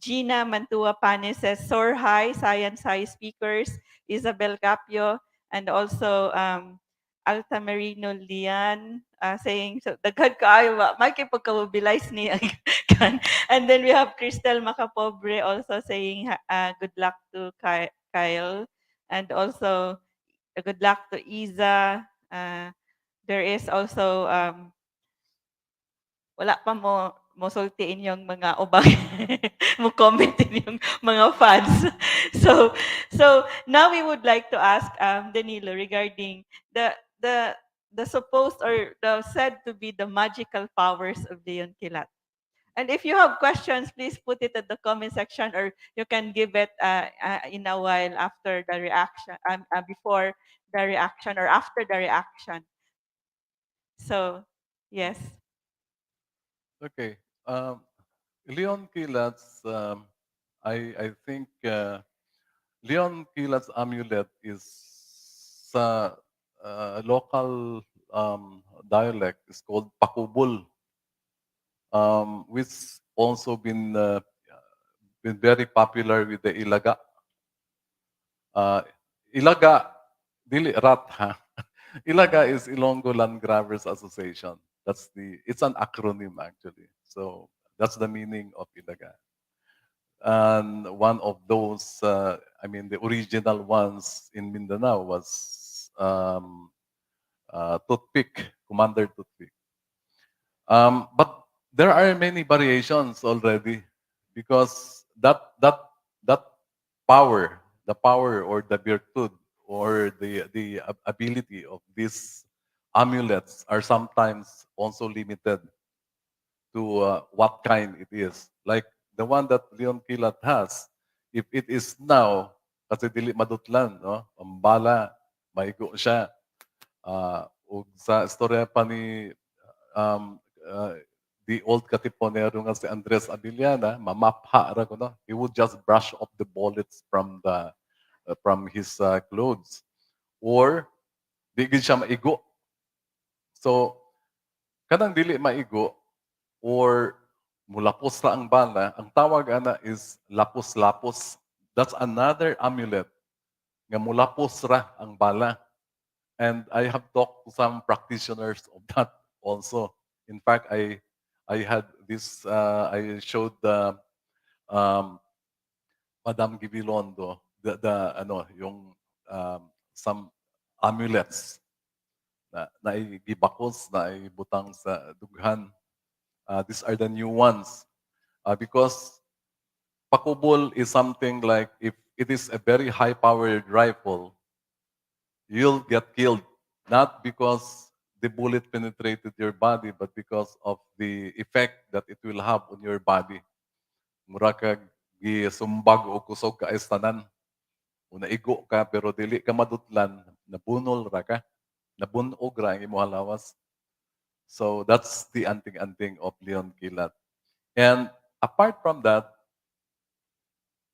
Gina Mantua-Panes says soar high, science high speakers, 𝗧𝗵𝗀𝗀𝗀𝗃, and also 𝗟𝗏𝘅 saying so daghan kaayo makipagkawabilay ni kan. And then we have Cristel Makapobre also saying good luck to Kyle, and also good luck to Iza. There is also wala pa mo sultiin yung mga ubang mo comment yung mga fans. So now we would like to ask Danilo regarding the supposed or the said to be the magical powers of Leon Kilat. And if you have questions, please put it at the comment section, or you can give it in a while after the reaction, before the reaction or after the reaction. So, yes. Okay. Leon Kilat's, I think Leon Kilat's amulet is local dialect. It's called Pakubul, which also been very popular with the Ilaga. Ilaga, dili rat ha. Ilaga is Ilonggo Land Grabbers Association. It's an acronym actually. So that's the meaning of Ilaga. And one of those, the original ones in Mindanao was toothpick, Commander Toothpick. But there are many variations already because that power, the power or the virtud or the ability of these amulets are sometimes also limited to what kind it is. Like the one that Leon Kilat has, if it is now, kasi dili madutlan, no? Ang bala, maigo siya. Ug sa istorya pa ni the old katiponero nga si Andres Abiliana, mamapha ra ko, no? He would just brush off the bullets from his clothes. Or, di gid siya maigo. So, kanang dili maigo, or mulapos ra ang bala, ang tawag ana is lapos-lapos. That's another amulet nga mulapos ra ang bala. And I have talked to some practitioners of that also. In fact, I had this, I showed the Madam Gibilondo, some amulets na gibakos, na ibutang sa dughan. These are the new ones. Because pakubol is something like, if it is a very high-powered rifle, you'll get killed. Not because the bullet penetrated your body, but because of the effect that it will have on your body. Mura kag gisumbag o kusog ka estanan. Unaigo ka, pero dili ka madutlan, nabunol ra ka. Nabunog ra ang imong lawas. So that's the anting-anting of Leon Kilat. And apart from that,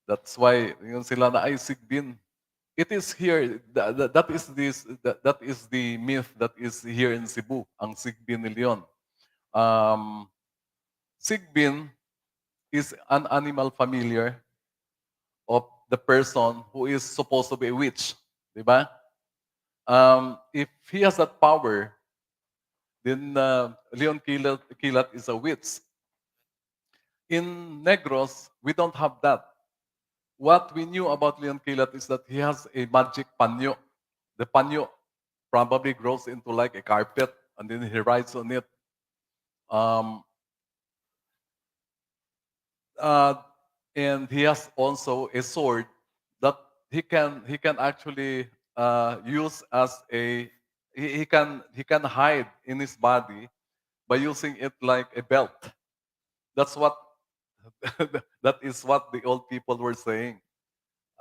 that's why yung sila na ay sigbin. It is here, that is the myth that is here in Cebu, ang sigbin ni Leon. Sigbin is an animal familiar of the person who is supposed to be a witch. Diba? If he has that power, then Leon Kilat is a witch. In Negros, we don't have that. What we knew about Leon Kilat is that he has a magic panyo. The panyo probably grows into like a carpet, and then he rides on it. And he has also a sword that he can actually use as a he can hide in his body by using it like a belt. That's what that is what the old people were saying.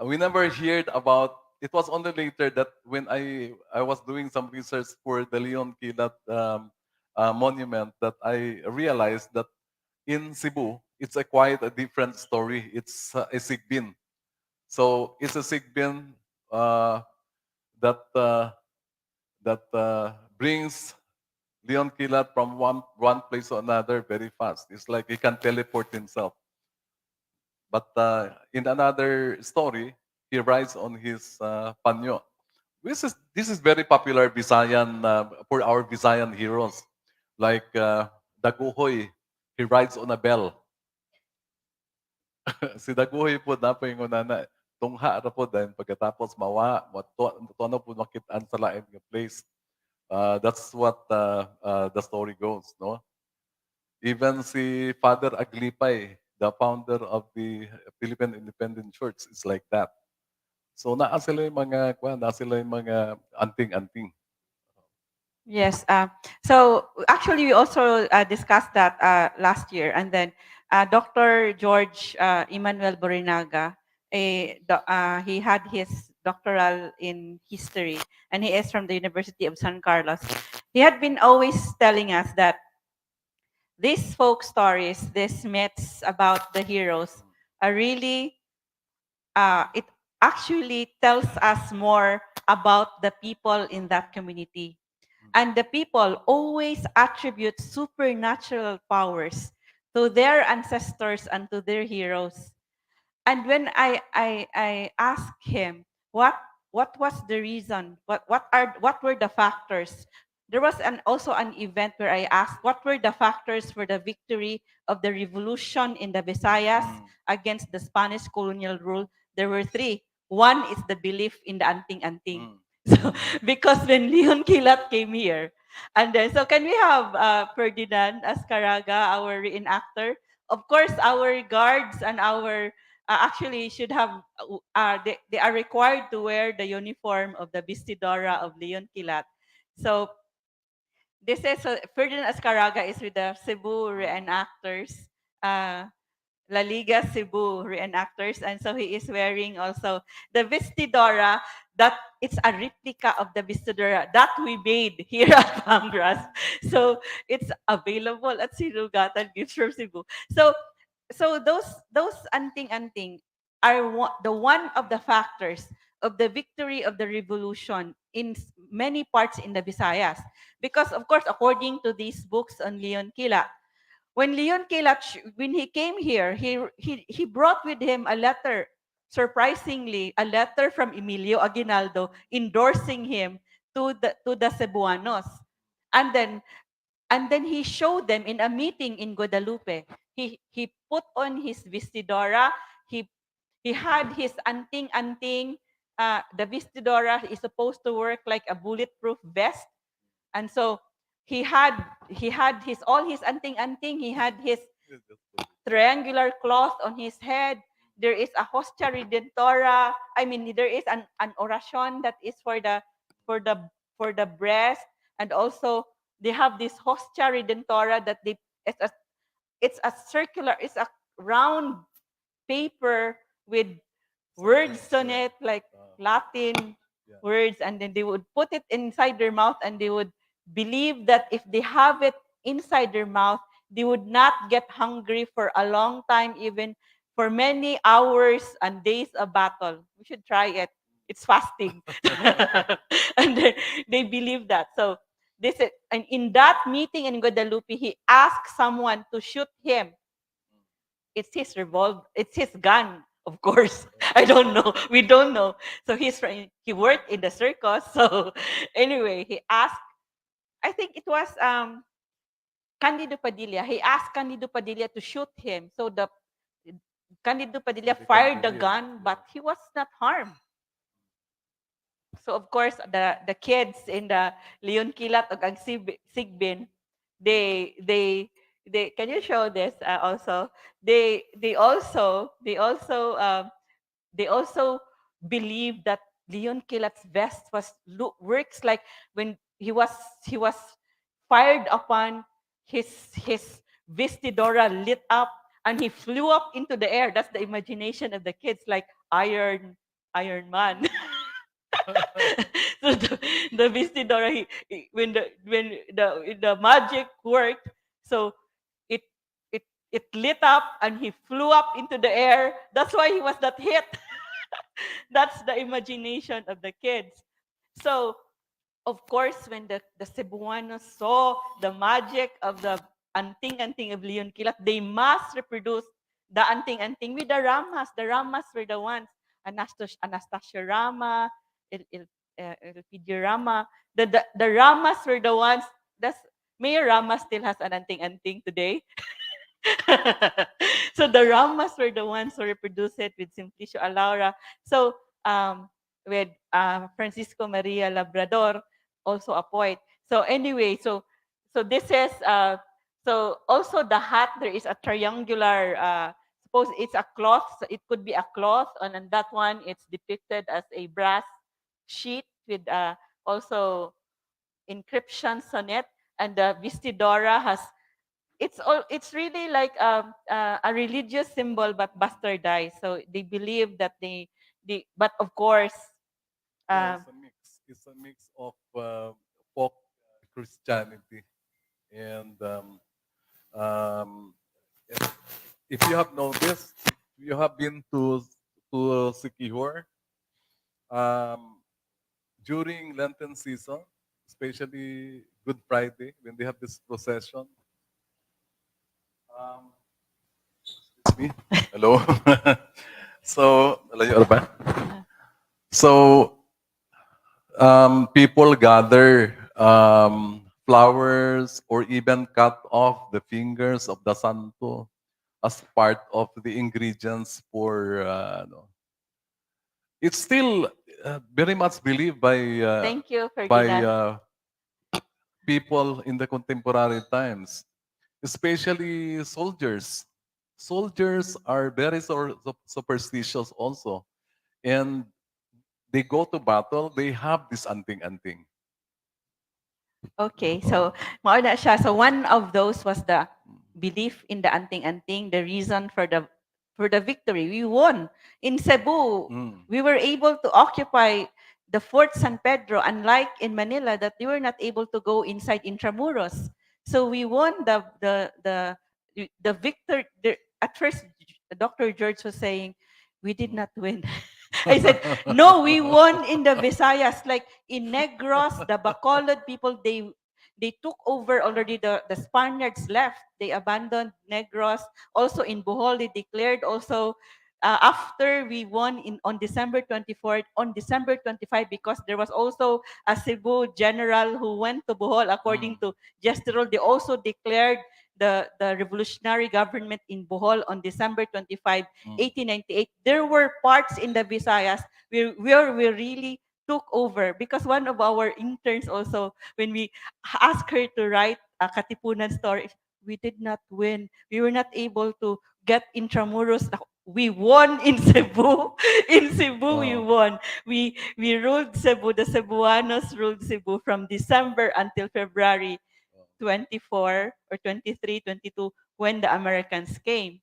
We never heard about. It was only later that when I was doing some research for the Leon Kilat monument that I realized that in Cebu, it's quite a different story. It's a sigbin. So it's a sigbin that brings Leon Kilat from one place to another very fast. It's like he can teleport himself. But in another story, he rides on his panyo. This is very popular Visayan for our Visayan heroes, like 𝗍𝗶𝘃𝗶. He rides on a bell. Si 𝗍𝗶𝘃 po na po yung una tungha ra po dahil pagkatapos mawa mo po makitaan sa lain nga place. That's what the story goes, no? Even si Father Aglipay, the founder of the Philippine Independent Church, is like that. So naa sila yung mga anting-anting. Yes. So actually, we also discussed that last year, and then Dr. George Emmanuel Borinaga, he had his doctoral in history, and he is from the University of San Carlos. He had been always telling us that these folk stories, these myths about the heroes, are really, it actually tells us more about the people in that community. And the people always attribute supernatural powers to their ancestors and to their heroes. And when I asked him what was the reason, what were the factors, there was also an event where I asked what were the factors for the victory of the revolution in the Visayas against the Spanish colonial rule. There were three. One is the belief in the anting-anting. So, because when Leon Kilat came here, and then, so can we have Ferdinand Azcárraga, our reenactor? Of course, our guards and our actually should have, they are required to wear the uniform of the Vestidora of Leon Kilat. So this is, Ferdinand Azcárraga is with the Cebu reenactors. La Liga Cebu reenactors, and so he is wearing also the Vestidora, that it's a replica of the Vestidora that we made here at Pangras. So it's available at Sirugatan Gifts from Cebu. So those anting-anting are one of the factors of the victory of the revolution in many parts in the Visayas. Because of course, according to these books on Leon Kilat, when Leon Kilat, when he came here, he brought with him a letter, surprisingly, a letter from Emilio Aguinaldo endorsing him to the Cebuanos. And then he showed them in a meeting in Guadalupe. He put on his vestidora. He had his anting-anting. The vestidora is supposed to work like a bulletproof vest, and so he had his all his anting-anting. He had his triangular cloth on his head. There is a hostia redentora. I mean, there is an oracion that is for the breast, and also they have this hostia redentora that it's a circular, it's a round paper with words on it, like Latin words, and then they would put it inside their mouth, and they would believe that if they have it inside their mouth. They would not get hungry for a long time, even for many hours and days of battle. We should try it. It's fasting. And they believe that. So this is, and in that meeting in Guadalupe, he asked someone to shoot him. It's his revolver. It's his gun, of course. I don't know. We don't know. So he worked in the circus. So anyway, he asked. I think it was Candido Padilla. He asked Candido Padilla to shoot him. So the Candido Padilla fired the gun, but he was not harmed. So of course, the kids in the Leon Kilat o 𝗟𝗲𝙁𝙁 Sigbin, they can you show this also? They also believe that Leon Kilat's vest works like when he was fired upon, his vestidora lit up and he flew up into the air. That's the imagination of the kids, like Iron Man. So the vestidora, when the magic worked, so it lit up and he flew up into the air. That's why he was not hit. That's the imagination of the kids. So, of course, when the Cebuanos saw the magic of the anting-anting of Leon Kilat, they must reproduce the anting-anting with the ramas. The ramas were the ones. Anastasia Rama, 𝗵𝗶𝗃𝗃𝗃 Rama. The ramas were the ones. Mayor Rama still has an anting-anting today. So the ramas were the ones who reproduced it with Simplicio Alaura. So with Francisco Maria Labrador, also a poet. So anyway, so this is so also the hat. There is a triangular. Suppose it's a cloth. So it could be a cloth, and on that one, it's depicted as a brass sheet with also inscription sonnet, and the vestidora has. It's really like a religious symbol, but bastardized. So they believe that but of course, it's a mix of folk Christianity and if you have noticed, you have been to Siquijor during Lenten season, especially Good Friday when they have this procession. Excuse me. Hello. So, people gather flowers or even cut off the fingers of the santo as part of the ingredients for. It's still very much believed by thank you, Ferdinand. People in the contemporary times, especially soldiers. Soldiers are very superstitious also. And they go to battle, they have this anting-anting. Okay, so mauna siya. So one of those was the belief in the anting-anting, the reason for the victory. We won in Cebu. We were able to occupy the Fort San Pedro, unlike in Manila that they were not able to go inside Intramuros. So we won the victory. At first, Dr. George was saying, we did not win. I said, no, we won in the Visayas. Like in Negros, the Bacolod people, they took over already. The Spaniards left. They abandoned Negros. Also in Bohol, they declared also after we won on December 24th, on December 25, because there was also a Cebu general who went to Bohol, according to Gesterol, they also declared the revolutionary government in Bohol on December 25, 1898. There were parts in the Visayas where we really took over, because one of our interns also, when we asked her to write a Katipunan story, we did not win. We were not able to get Intramuros. We won in Cebu. In Cebu, we won. We ruled Cebu. The Cebuanos ruled Cebu from December until February 24 or 23, 22, when the Americans came.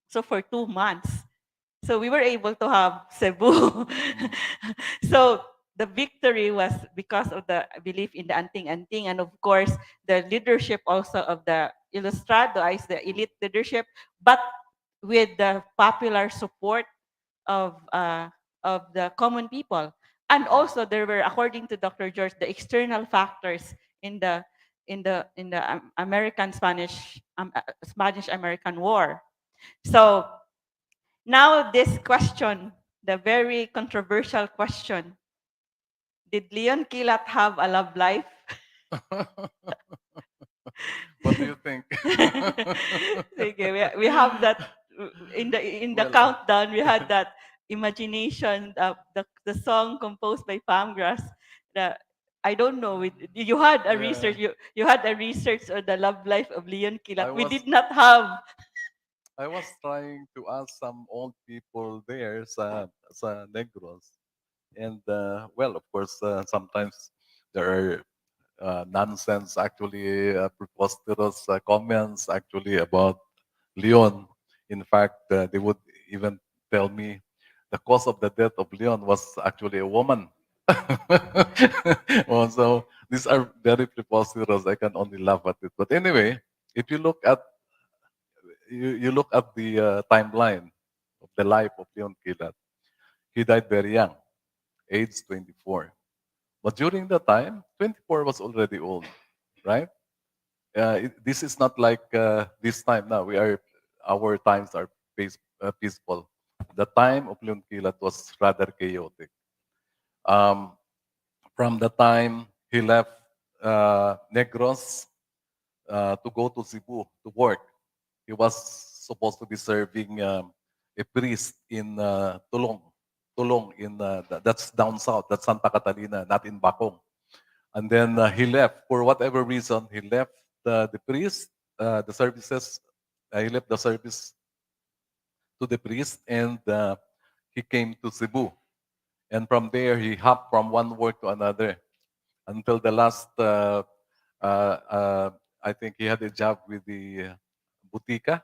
So for 2 months. So we were able to have Cebu. So the victory was because of the belief in the anting-anting, and of course, the leadership also of the Ilustrado is the elite leadership, but with the popular support of the common people. And also there were, according to Dr. George, the external factors in the American Spanish American War. So now this question, the very controversial question: did Leon Kilat have a love life? What do you think? Okay, we have that in the Well, countdown. We had that imagination, the song composed by Pamgrass. The I don't know. You had a yeah, research. You had a research on the love life of Leon I Kilat. We was did not have. I was trying to ask some old people there sa Negros. And well, of course, sometimes there are nonsense, actually, preposterous comments actually about Leon. In fact, they would even tell me the cause of the death of Leon was actually a woman. Well, so these are very preposterous. I can only laugh at it. But anyway, if you look at you look at the timeline of the life of Leon Kilat, he died very young, age 24. But during that time, 24 was already old, right? This is not like this time now. Our times are peaceful. The time of Leon Kilat was rather chaotic. Um, from the time he left Negros to go to Cebu to work, he was supposed to be serving a priest in Tulong. Tulong that's down south. That's Santa Catalina, not in Bacong. And then he left for whatever reason. He left the priest, the services. He left the service to the priest, and he came to Cebu. And from there, he hopped from one work to another until the last. I think he had a job with the Butika,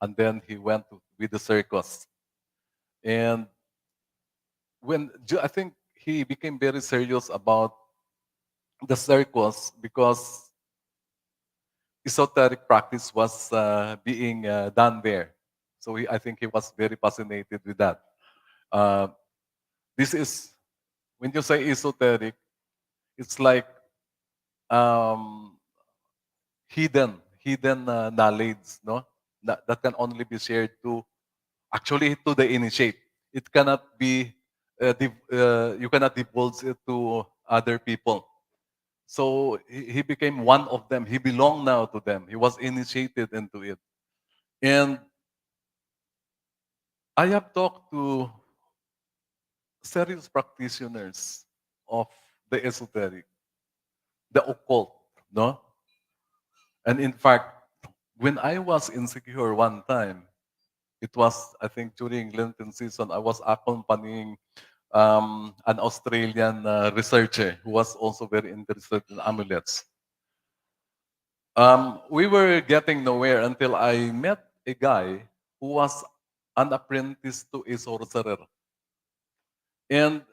and then he went with the circus. And I think he became very serious about the circus because esoteric practice was being done there. So I think he was very fascinated with that. Uh, this is, when you say esoteric, it's like um, hidden knowledge, no? That can only be shared actually to the initiate. It cannot be, you cannot divulge it to other people. So he became one of them. He belonged now to them. He was initiated into it. And I have talked to serious practitioners of the esoteric, the occult, no? And in fact, when I was insecure one time, it was, I think, during Lenten season, I was accompanying an Australian researcher who was also very interested in amulets. We were getting nowhere until I met a guy who was an apprentice to a sorcerer. And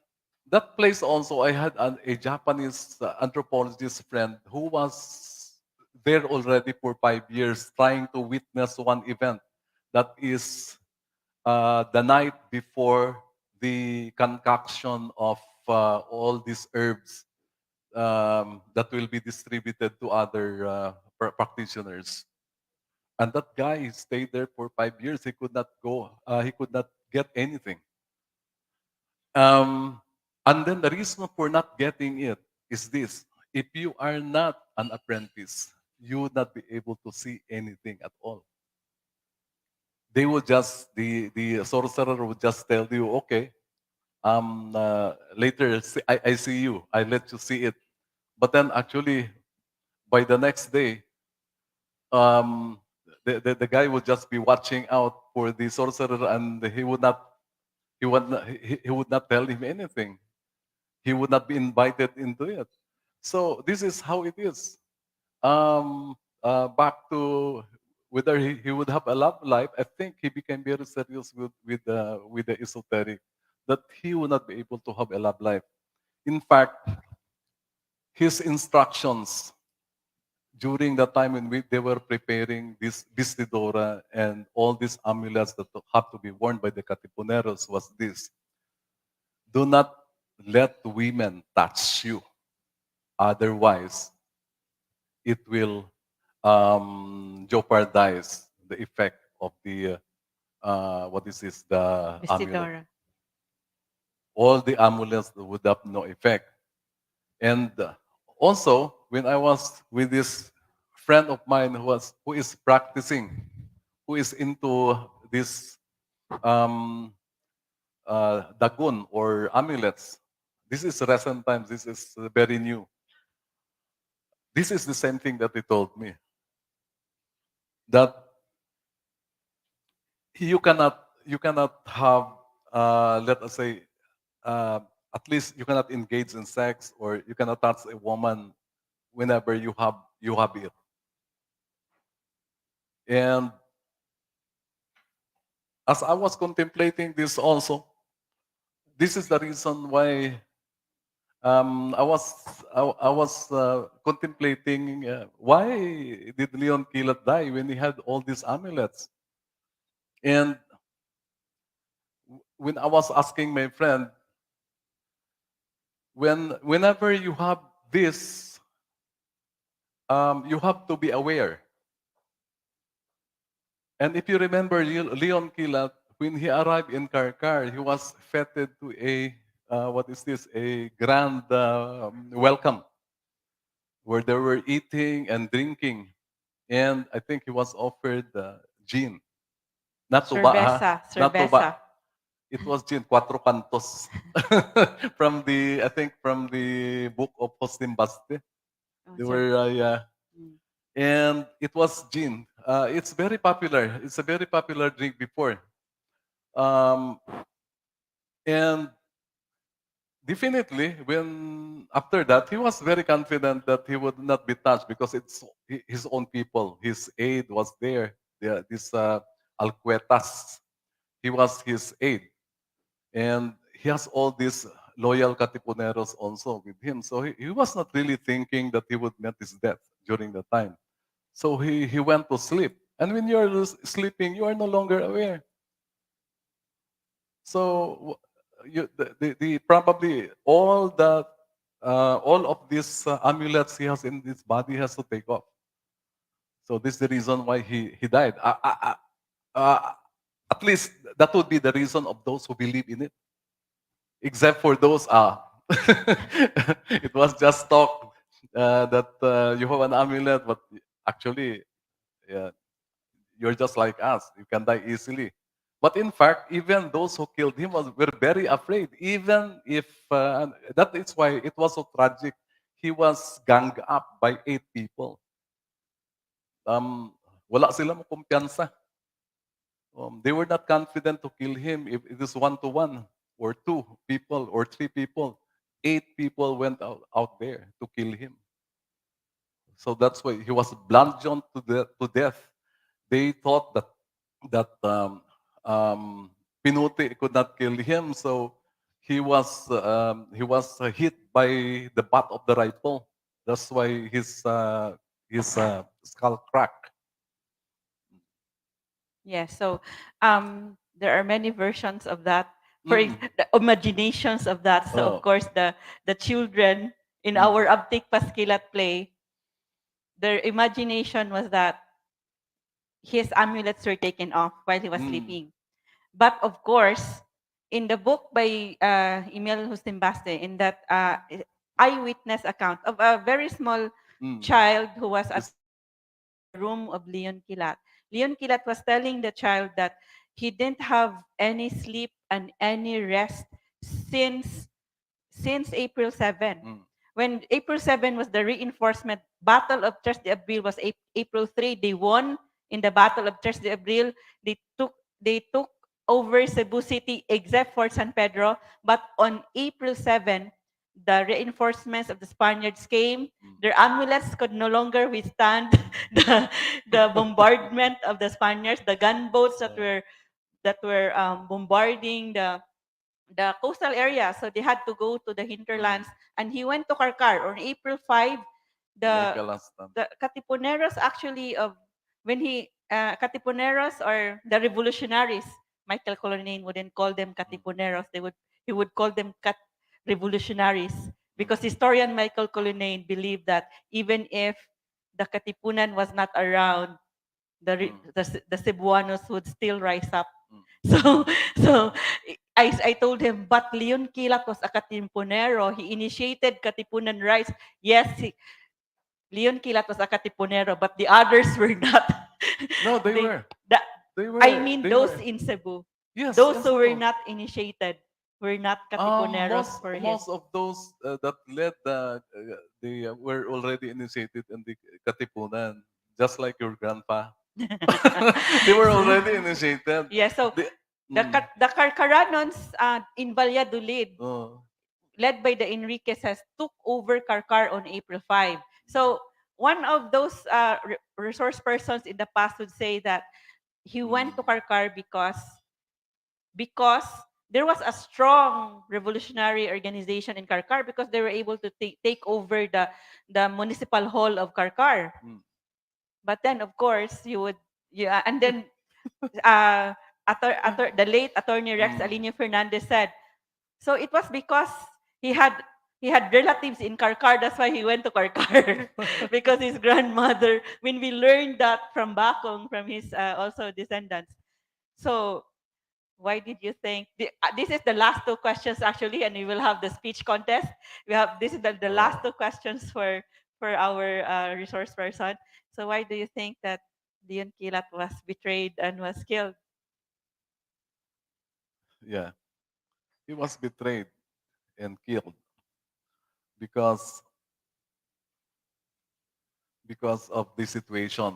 that place also, I had a Japanese anthropologist friend who was there already for 5 years trying to witness one event. That is the night before the concoction of all these herbs that will be distributed to other practitioners. And that guy stayed there for 5 years. He could not go. He could not get anything. And then the reason for not getting it is this: if you are not an apprentice, you would not be able to see anything at all. They would just the sorcerer would just tell you, okay, later I see you. I let you see it. But then actually, by the next day, the guy would just be watching out for the sorcerer, and he would not tell him anything. He would not be invited into it. So this is how it is. Back to whether he would have a love life, I think he became very serious with the esoteric, that he would not be able to have a love life. In fact, his instructions during the time when they were preparing this vestidora and all these amulets that have to be worn by the Katipuneros was this: do not let women touch you, otherwise it will jeopardize the effect of the what is this, the amulet. Vestidora. All the amulets would have no effect. And also, when I was with this friend of mine who is practicing, who is into this dagon or amulets, this is recent times. This is very new. This is the same thing that he told me, that you cannot have let us say at least you cannot engage in sex, or you cannot touch a woman whenever you have it. And as I was contemplating this also, this is the reason why I was contemplating why did Leon Kilat die when he had all these amulets. And when I was asking my friend, whenever you have this, you have to be aware. And if you remember Leon Kilat, when he arrived in Karkar, he was feted to a what is this? A grand welcome, where they were eating and drinking, and I think he was offered gin, not tuba, ha? Not tuba. It was gin, cuatro cantos, from the from the book of 𝗵𝗶𝗃𝗵𝗃. They were and it was gin. It's very popular. It's a very popular drink before. And definitely, when after that, he was very confident that he would not be touched because it's his own people. His aide was there. This 𝗪𝗏𝗏𝗏, he was his aide, and he has all these loyal Katipuneros also with him. So he was not really thinking that he would meet his death during the time. So he went to sleep. And when you're sleeping, you are no longer aware. So probably all of these amulets he has in his body has to take off. So this is the reason why he died. At least that would be the reason of those who believe in it. Except for those, it was just talk that you have an amulet, but actually, you're just like us. You can die easily. But in fact, even those who killed him were very afraid. Even if, that is why it was so tragic. He was ganged up by 8 people. Wala sila mo kumpiyansa. They were not confident to kill him if it is 1-to-1 or 2 people or 3 people. 8 people went out there to kill him. So that's why he was bludgeoned to death. They thought that 𝗵𝗏𝗏 could not kill him, so he was hit by the butt of the rifle. That's why his skull cracked. Yes, so there are many versions of that, the imaginations of that. So of course the children in our 𝗪𝗶𝘃𝗵𝗃 play, their imagination was that his amulets were taken off while he was sleeping. But of course, in the book by 𝗍𝗏𝘅 in that eyewitness account of a very small child who was at the room of Leon Kilat. Leon Kilat was telling the child that he didn't have any sleep and any rest since April 7. When April 7 was the reinforcement, Battle of 𝗪𝗏𝗪 was April 3. They won in the Battle of 𝗪𝗏𝗪. They took over Cebu City except for San Pedro. But on April 7, the reinforcements of the Spaniards came. Their amulets could no longer withstand the bombardment of the Spaniards. The gunboats that were bombarding the the coastal area, so they had to go to the hinterlands, and he went to Karkar on April 5. Like The a last time. Katipuneros actually when he Katipuneros, or the revolutionaries, Michael Colonnane wouldn't call them Katipuneros. He would call them revolutionaries, because historian Michael Colonnane believed that even if the Katipunan was not around, the Cebuanos would still rise up. So so I told him, but Leon Kilat was a Katipunero. He initiated Katipunan rise. Yes, Leon Kilat was a Katipunero, but the others were not. No, they were. the- They were. I mean, they those were. in Cebu. Yes, Those yes, who were no. not initiated were not Katipuneros for him. Most of those that led they were already initiated in the Katipunan, just like your grandpa. They were already initiated. Yeah, so the Karkaranons in Valladolid, led by the Enriquezes, took over Karkar on April 5. So one of those resource persons in the past would say that he went to Karkar because there was a strong revolutionary organization in Karkar, because they were able to take over the municipal hall of Karkar. But then, of course, and then the late Attorney Rex Alinio Fernandez said, so it was because he had relatives in Karkar, that's why he went to Karkar. Because his grandmother, when we learned that from Bacong, from his also descendants. So why did you think this is the last two questions actually, and we will have the speech contest. This is the last two questions for our resource person. So why do you think that Leon Kilat was betrayed and was killed? Yeah, he was betrayed and killed because of the situation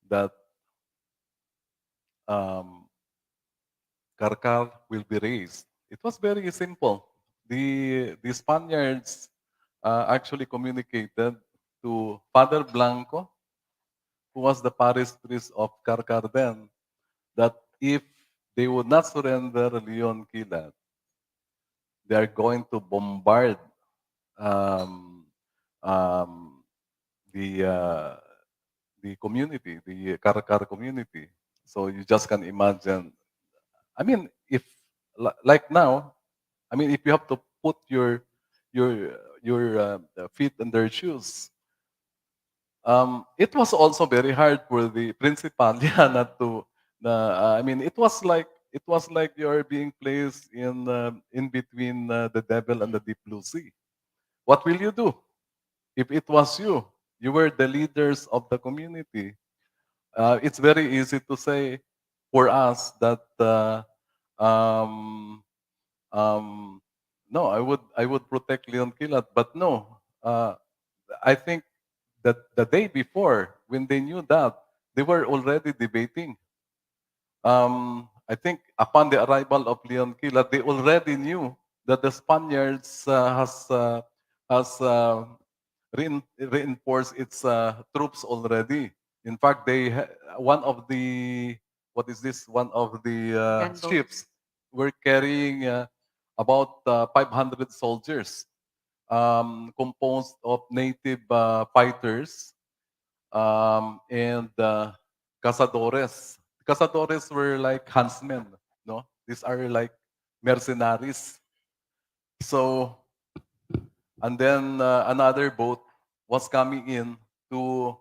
that Karkar will be raised. It was very simple. The Spaniards actually communicated to Father Blanco, who was the parish priest of Karkar then, that if they would not surrender Leon Kilat, they are going to bombard um, um, the community, the Karkar community. So you just can imagine. I mean, if like now, I mean, if you have to put your feet in their shoes, it was also very hard for the principalia not to. I mean, it was like you're being placed in between the devil and the deep blue sea. What will you do if it was you? You were the leaders of the community. It's very easy to say for us that um, um, no, I would protect Leon Kilat, but no, I think that the day before, when they knew that, they were already debating. I think upon the arrival of Leon Kilat, they already knew that the Spaniards has reinforced its troops already. In fact, one of the what is this? One of the Gunboats. ships were carrying about 500 soldiers, composed of native fighters and cazadores. Cazadores were like huntsmen, no? These are like mercenaries. So, and then another boat was coming in to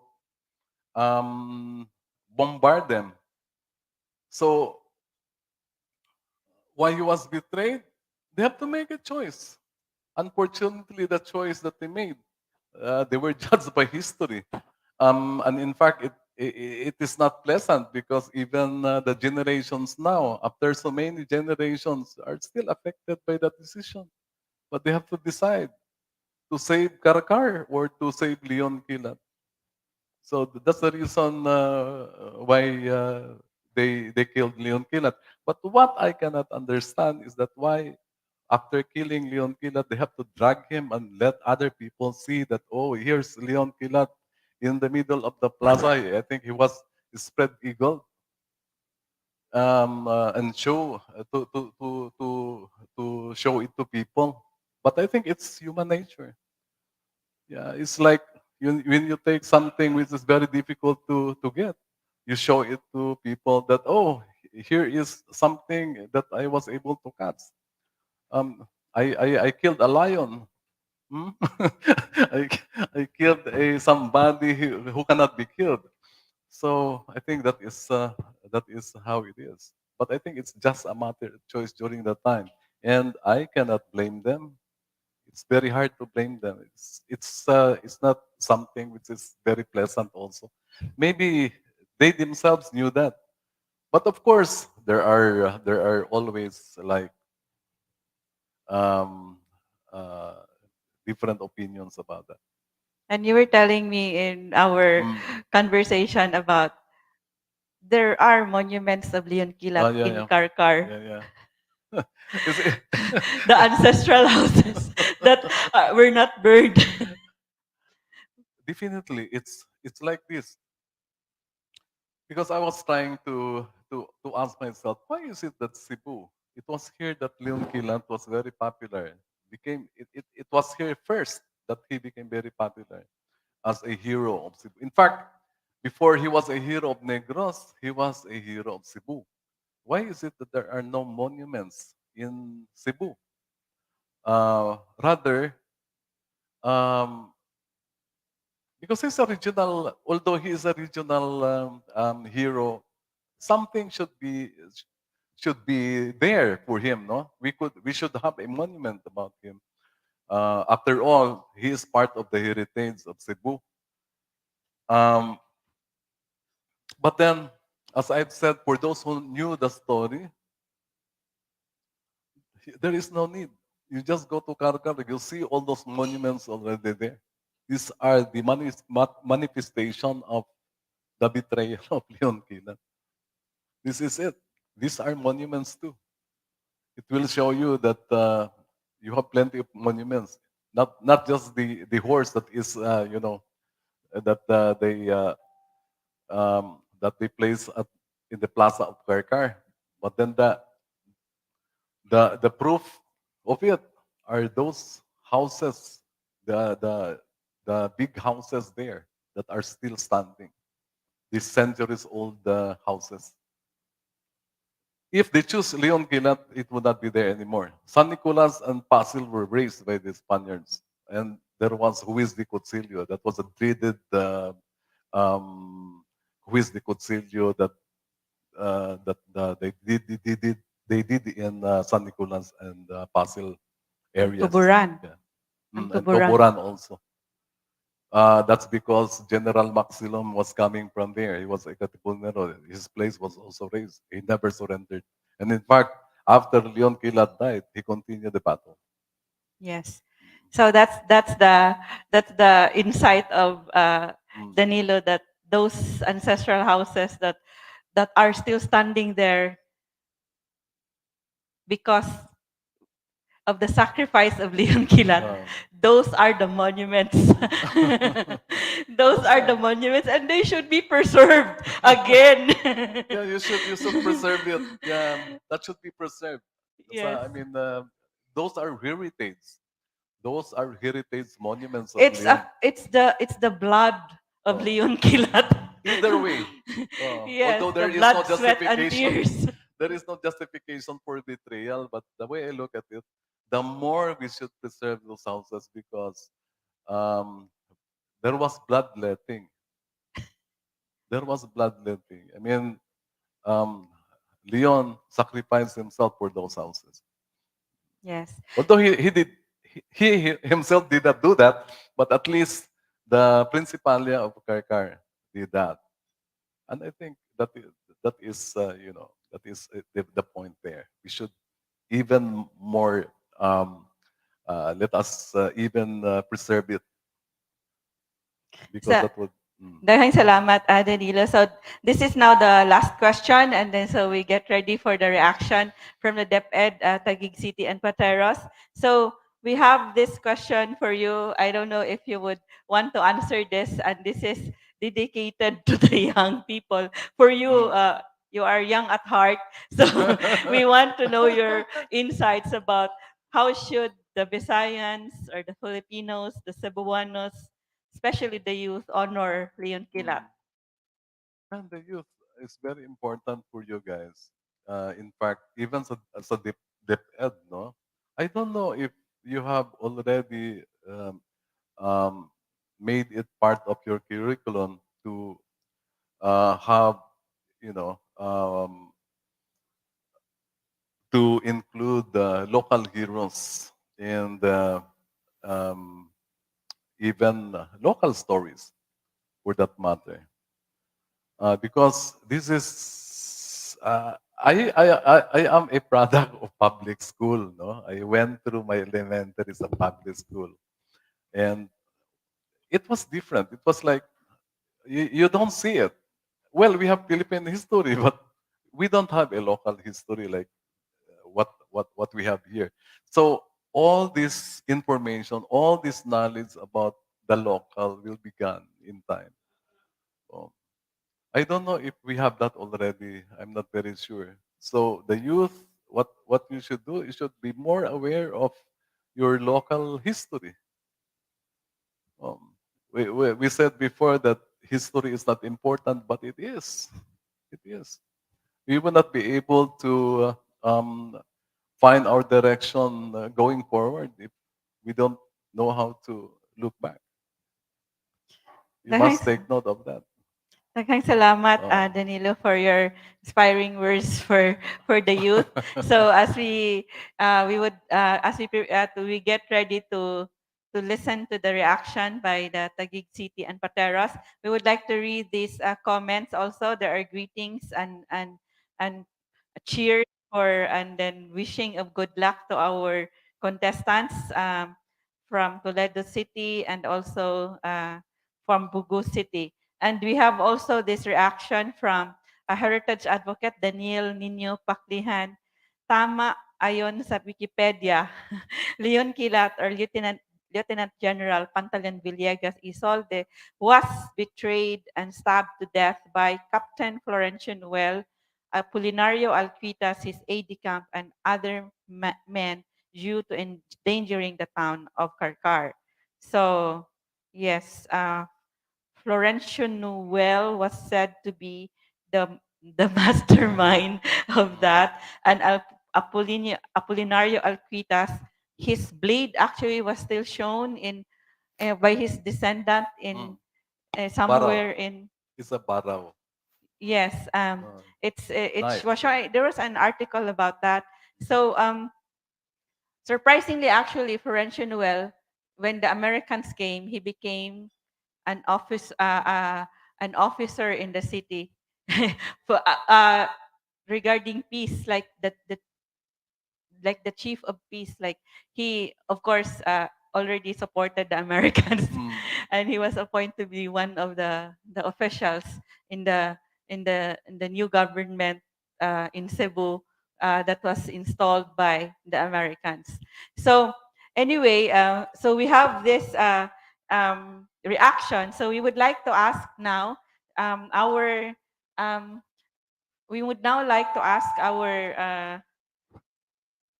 bombard them. So, why he was betrayed? They have to make a choice. Unfortunately, the choice that they made, they were judged by history. And in fact, it is not pleasant because even the generations now, after so many generations, are still affected by that decision. But they have to decide to save Karakar or to save Leon Kilat. So that's the reason why they killed Leon Kilat. But what I cannot understand is that why after killing Leon Kilat, they have to drag him and let other people see that, oh, here's Leon Kilat in the middle of the plaza. I think he was spread eagle. and show to show it to people. But I think it's human nature. Yeah, it's like when you take something which is very difficult to get, you show it to people that, oh, here is something that I was able to catch. I killed a lion. Hmm? I, I killed somebody who cannot be killed. So I think that is how it is. But I think it's just a matter of choice during that time, and I cannot blame them. It's very hard to blame them. It's not something which is very pleasant. Also, maybe they themselves knew that. But of course, there are always like um, uh, different opinions about that. And you were telling me in our conversation about there are monuments of Leon Kilat Yeah, in yeah. Karkar. Yeah, yeah. Is it- The ancestral houses that were not burned. Definitely, it's like this. Because I was trying to ask myself, why is it that Cebu? It was here that Leon Kilat was very popular. It was here first that he became very popular as a hero of Cebu. In fact, before he was a hero of Negros, he was a hero of Cebu. Why is it that there are no monuments in Cebu? Rather, um, because he's a regional, although he is a regional hero, something should be there for him, no? We should have a monument about him. After all, he is part of the heritage of Cebu. Um, but then, as I've said, for those who knew the story, there is no need. You just go to Karkar, you'll see all those monuments already there. These are the manifestation of the betrayal of Leon Kilat. This is it. These are monuments too. It will show you that you have plenty of monuments, not just the horse that is that they place in the plaza of Karkar, but then the proof of it are those houses, the big houses there that are still standing. These centuries old houses. If they choose Leon Kilat, it would not be there anymore. San Nicolas and 𝗵𝗃 were raised by the Spaniards, and there was 𝗍𝗶𝘃𝗃, that was a dreaded 𝗍𝗶𝘃𝗃 they did in San Nicolas and 𝗵𝗃 areas. Tuburan. Yeah. And And Tuburan. Tuburan also. That's because General Maxilom was coming from there. He was a Katipunero. His place was also raised. He never surrendered. And in fact, after Leon Kilat died, he continued the battle. Yes. So that's the insight of Danilo, that those ancestral houses that are still standing there because of the sacrifice of Leon Kilat. Wow. Those are the monuments. Those are the monuments, and they should be preserved again. Yeah, you should preserve it. Yeah, that should be preserved. Yes. I mean, those are heritage. Those are heritage monuments of It's Leon. it's the blood of Leon Kilat. Either way, Yes, although there the is no blood, sweat, and justification, tears. there is no justification for betrayal. But the way I look at it, the more we should preserve those houses, because um, there was bloodletting. There was bloodletting. I mean, um, Leon sacrificed himself for those houses. Yes. Although he himself did not do that, but at least the Principalia of Karkar did that. And I think that is the point there. We should even more let us even preserve it, because So, that would. Daghang salamat, Danilo. So this is now the last question, and then so we get ready for the reaction from the DepEd, Taguig City and Pateros. So we have this question for you. I don't know if you would want to answer this, and this is dedicated to the young people. For you, you are young at heart. So we want to know your insights about how should the Visayans or the Filipinos, the Cebuanos, especially the youth, honor Leon Kilat. And the youth is very important for you guys. In fact, even as a DepEd, no? I don't know if you have already um, made it part of your curriculum to have, you know, to include local heroes and even local stories for that matter. Because this is, I am a product of public school. No, I went through my elementary as a public school, and it was different. It was like you don't see it. Well, we have Philippine history, but we don't have a local history like what we have here. So all this information, all this knowledge about the local will be gone in time. So, I don't know if we have that already. I'm not very sure. So the youth, what you should do, you should be more aware of your local history. We said before that history is not important, but it is. It is. We will not be able to find our direction going forward if we don't know how to look back. You must take note of that. Daghang salamat, Oh. Danilo, for your inspiring words for the youth. So as we get ready to listen to the reaction by the Taguig City and Pateros, we would like to read these comments. Also, there are greetings and cheers for and then wishing of good luck to our contestants from Toledo City and also from Bugu City. And we have also this reaction from a heritage advocate, Daniel Nino Paclihan. Tama ayon sa Wikipedia, Leon Kilat or Lieutenant General Pantaleon Villegas Isolde was betrayed and stabbed to death by Captain 𝗵𝗵𝙏 𝗵𝗵𝗆𝗃𝗏, his aide-de-camp, and other men due to endangering the town of Karkar. So, yes, 𝗵𝗵𝗏𝗏 was said to be the mastermind of that, and 𝗵𝗵𝗆𝗃𝗏, his blade actually was still shown in by his descendant in somewhere in. It's a baraw. Yes, it's Nice. was shown, there was an article about that. So surprisingly, actually, 𝗵𝗵𝗏𝗏, when the Americans came, he became an officer in the city for regarding peace, like the chief of peace. Like he, of course, already supported the Americans, and he was appointed to be one of the officials in the new government in Cebu that was installed by the Americans. So anyway, so we have this reaction. So we would like to ask now we would now like to ask our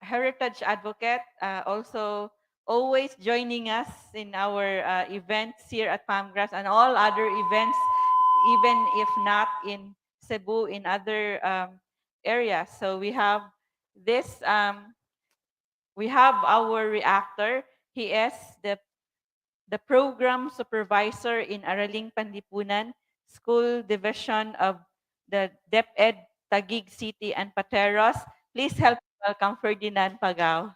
heritage advocate, also always joining us in our events here at Palmgrass and all other events, even if not in Cebu, in other areas. So we have this, we have our reactor. He is the program supervisor in Araling Panlipunan School Division of the DepEd Taguig City and Pateros. Please help welcome Ferdinand Pagao.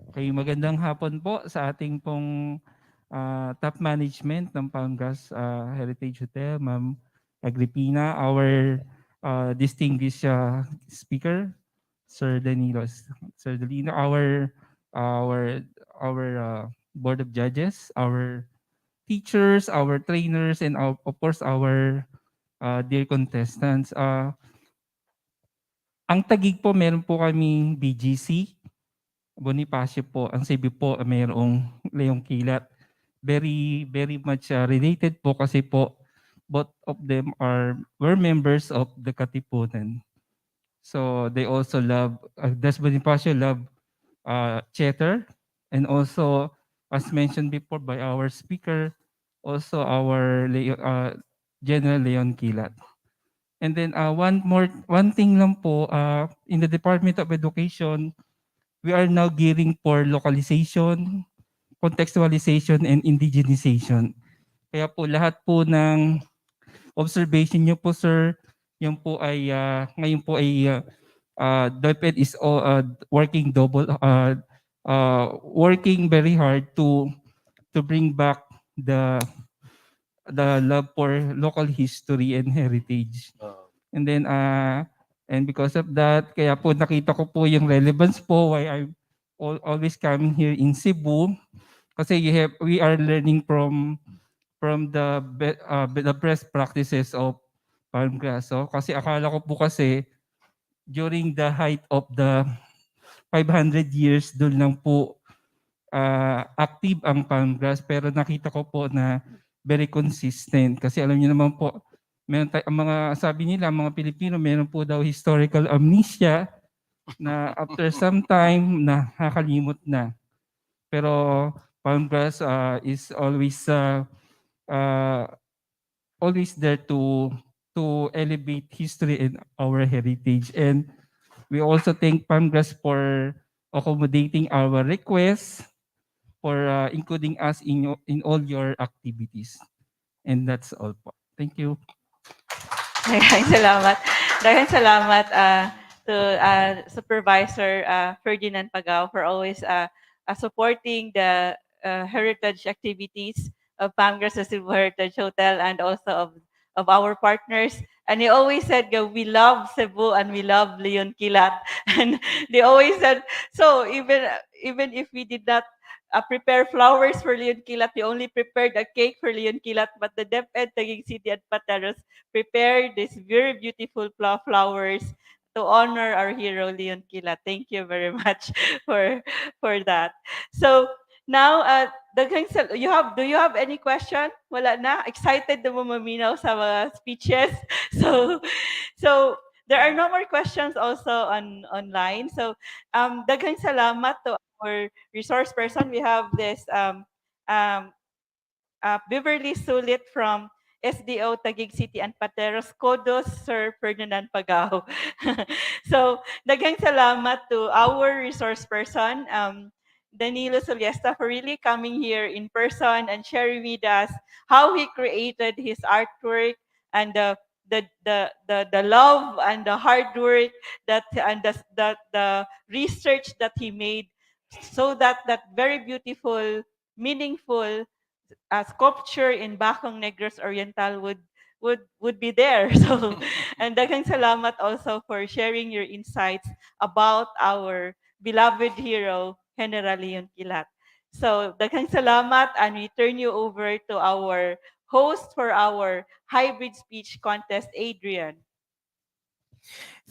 Okay, magandang hapon po sa ating pong top management ng Palmgrass Heritage Hotel, Ma'am Agripina, our distinguished speaker, Sir Danilo, our board of judges, our teachers, our trainers, and of course our dear contestants. Ang Taguig po, meron po kaming BGC, Bonifacio po. Ang Cebu po, mayroong Leon Kilat. Very, very much related po kasi po, both of them were members of the Katipunan. So they also love, Bonifacio love theater, and also, as mentioned before by our speaker, also our General Leon Kilat. And then one thing lang po, in the Department of Education, we are now gearing for localization, contextualization, and indigenization. Kaya po lahat po ng observation niyo po, sir, yung po ay ngayon po ay DepEd is working working very hard to bring back the love for local history and heritage. And then and because of that, kaya po nakita ko po yung relevance po why I'm always coming here in Cebu, kasi we are learning from the best practices of palmgrass. So kasi akala ko po kasi during the height of the 500 years doon lang po active ang palmgrass, pero nakita ko po na very consistent. Kasi alam niyo naman po, meron ang mga sabi nila, mga Pilipino, meron po daw historical amnesia na after some time nakakalimot na. Pero palmgrass is always there to elevate history and our heritage. And we also thank palmgrass for accommodating our requests, for including us in all your activities. And that's all po. Thank you. Daghang salamat. Daghang salamat to Supervisor Ferdinand Pagao for always supporting the heritage activities of Palmgrass Cebu Heritage Hotel and also of our partners. And he always said, we love Cebu and we love Leon Kilat. And they always said, so even if we did not prepare flowers for Leon Kilat, we only prepared a cake for Leon Kilat, but the DepEd Taguig City and Pateros prepared these very beautiful flowers to honor our hero Leon Kilat. Thank you very much for that. So now, do you have any question? Wala na? Excited na mo maminaw sa mga speeches. So there are no more questions also online. So daghang salamat to our resource person. We have this Beverly Sulit from SDO Taguig City and Pateros, Kodos, Sir Ferdinand Pagao. So, daghang salamat to our resource person, Danilo Sollesta, for really coming here in person and sharing with us how he created his artwork and the love and the hard work and the research that he made, so that very beautiful, meaningful sculpture in Bacong Negros Oriental would be there. So, and daghang salamat also for sharing your insights about our beloved hero, General Leon Kilat. So, daghang salamat, and we turn you over to our host for our hybrid speech contest, Adrian.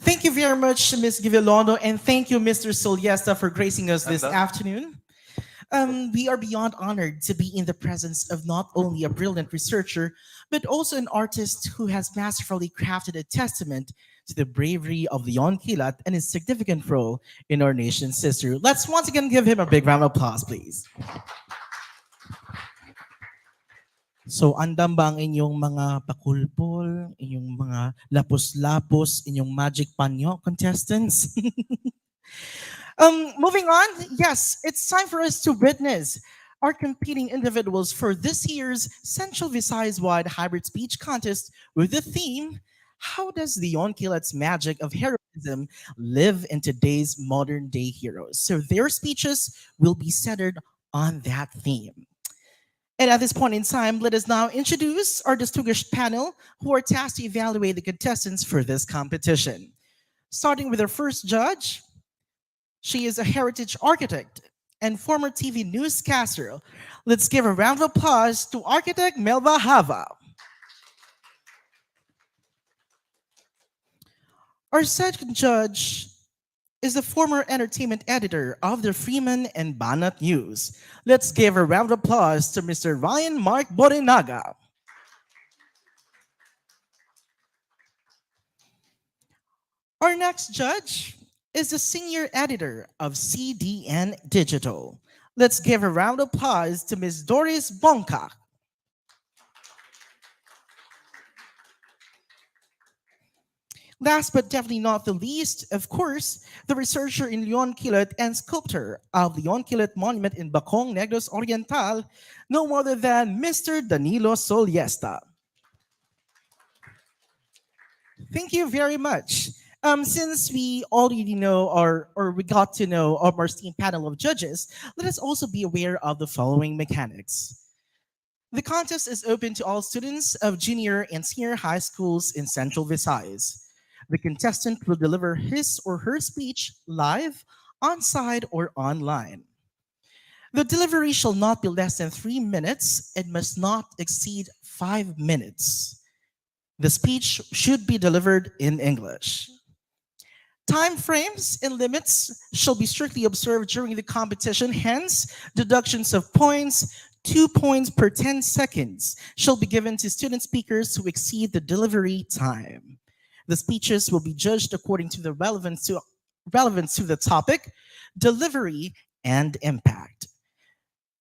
Thank you very much, Ms. Gavilondo, and thank you, Mr. Sollesta, for gracing us this afternoon. We are beyond honored to be in the presence of not only a brilliant researcher, but also an artist who has masterfully crafted a testament to the bravery of Leon Kilat and his significant role in our nation's history. Let's once again give him a big round of applause, please. So, andam ba ang inyong mga pakulpol, inyong mga lapos-lapos, inyong magic panyo, contestants? Moving on, yes, it's time for us to witness our competing individuals for this year's Central Visayas-wide Hybrid Speech Contest with the theme, how does Leon Kilat's magic of heroism live in today's modern-day heroes? So their speeches will be centered on that theme. And at this point in time, let us now introduce our distinguished panel who are tasked to evaluate the contestants for this competition. Starting with our first judge, she is a heritage architect and former TV newscaster. Let's give a round of applause to architect 𝗵𝗶𝗀𝗶. Our second judge is the former entertainment editor of the Freeman and Banat News. Let's give a round of applause to Mr. Ryan Mark Borinaga. Our next judge is the senior editor of CDN Digital. Let's give a round of applause to Ms. Doris Bongka. Last but definitely not the least, of course, the researcher in Leon Kilat and sculptor of the Leon Kilat Monument in Bacong, Negros Oriental, no other than Mr. Danilo Sollesta. Thank you very much. Since we already know or we got to know our esteemed panel of judges, let us also be aware of the following mechanics. The contest is open to all students of junior and senior high schools in Central Visayas. The contestant will deliver his or her speech live, on-site, or online. The delivery shall not be less than 3 minutes and must not exceed 5 minutes. The speech should be delivered in English. Time frames and limits shall be strictly observed during the competition, hence, deductions of points, 2 points per 10 seconds, shall be given to student speakers who exceed the delivery time. The speeches will be judged according to the relevance to the topic, delivery, and impact.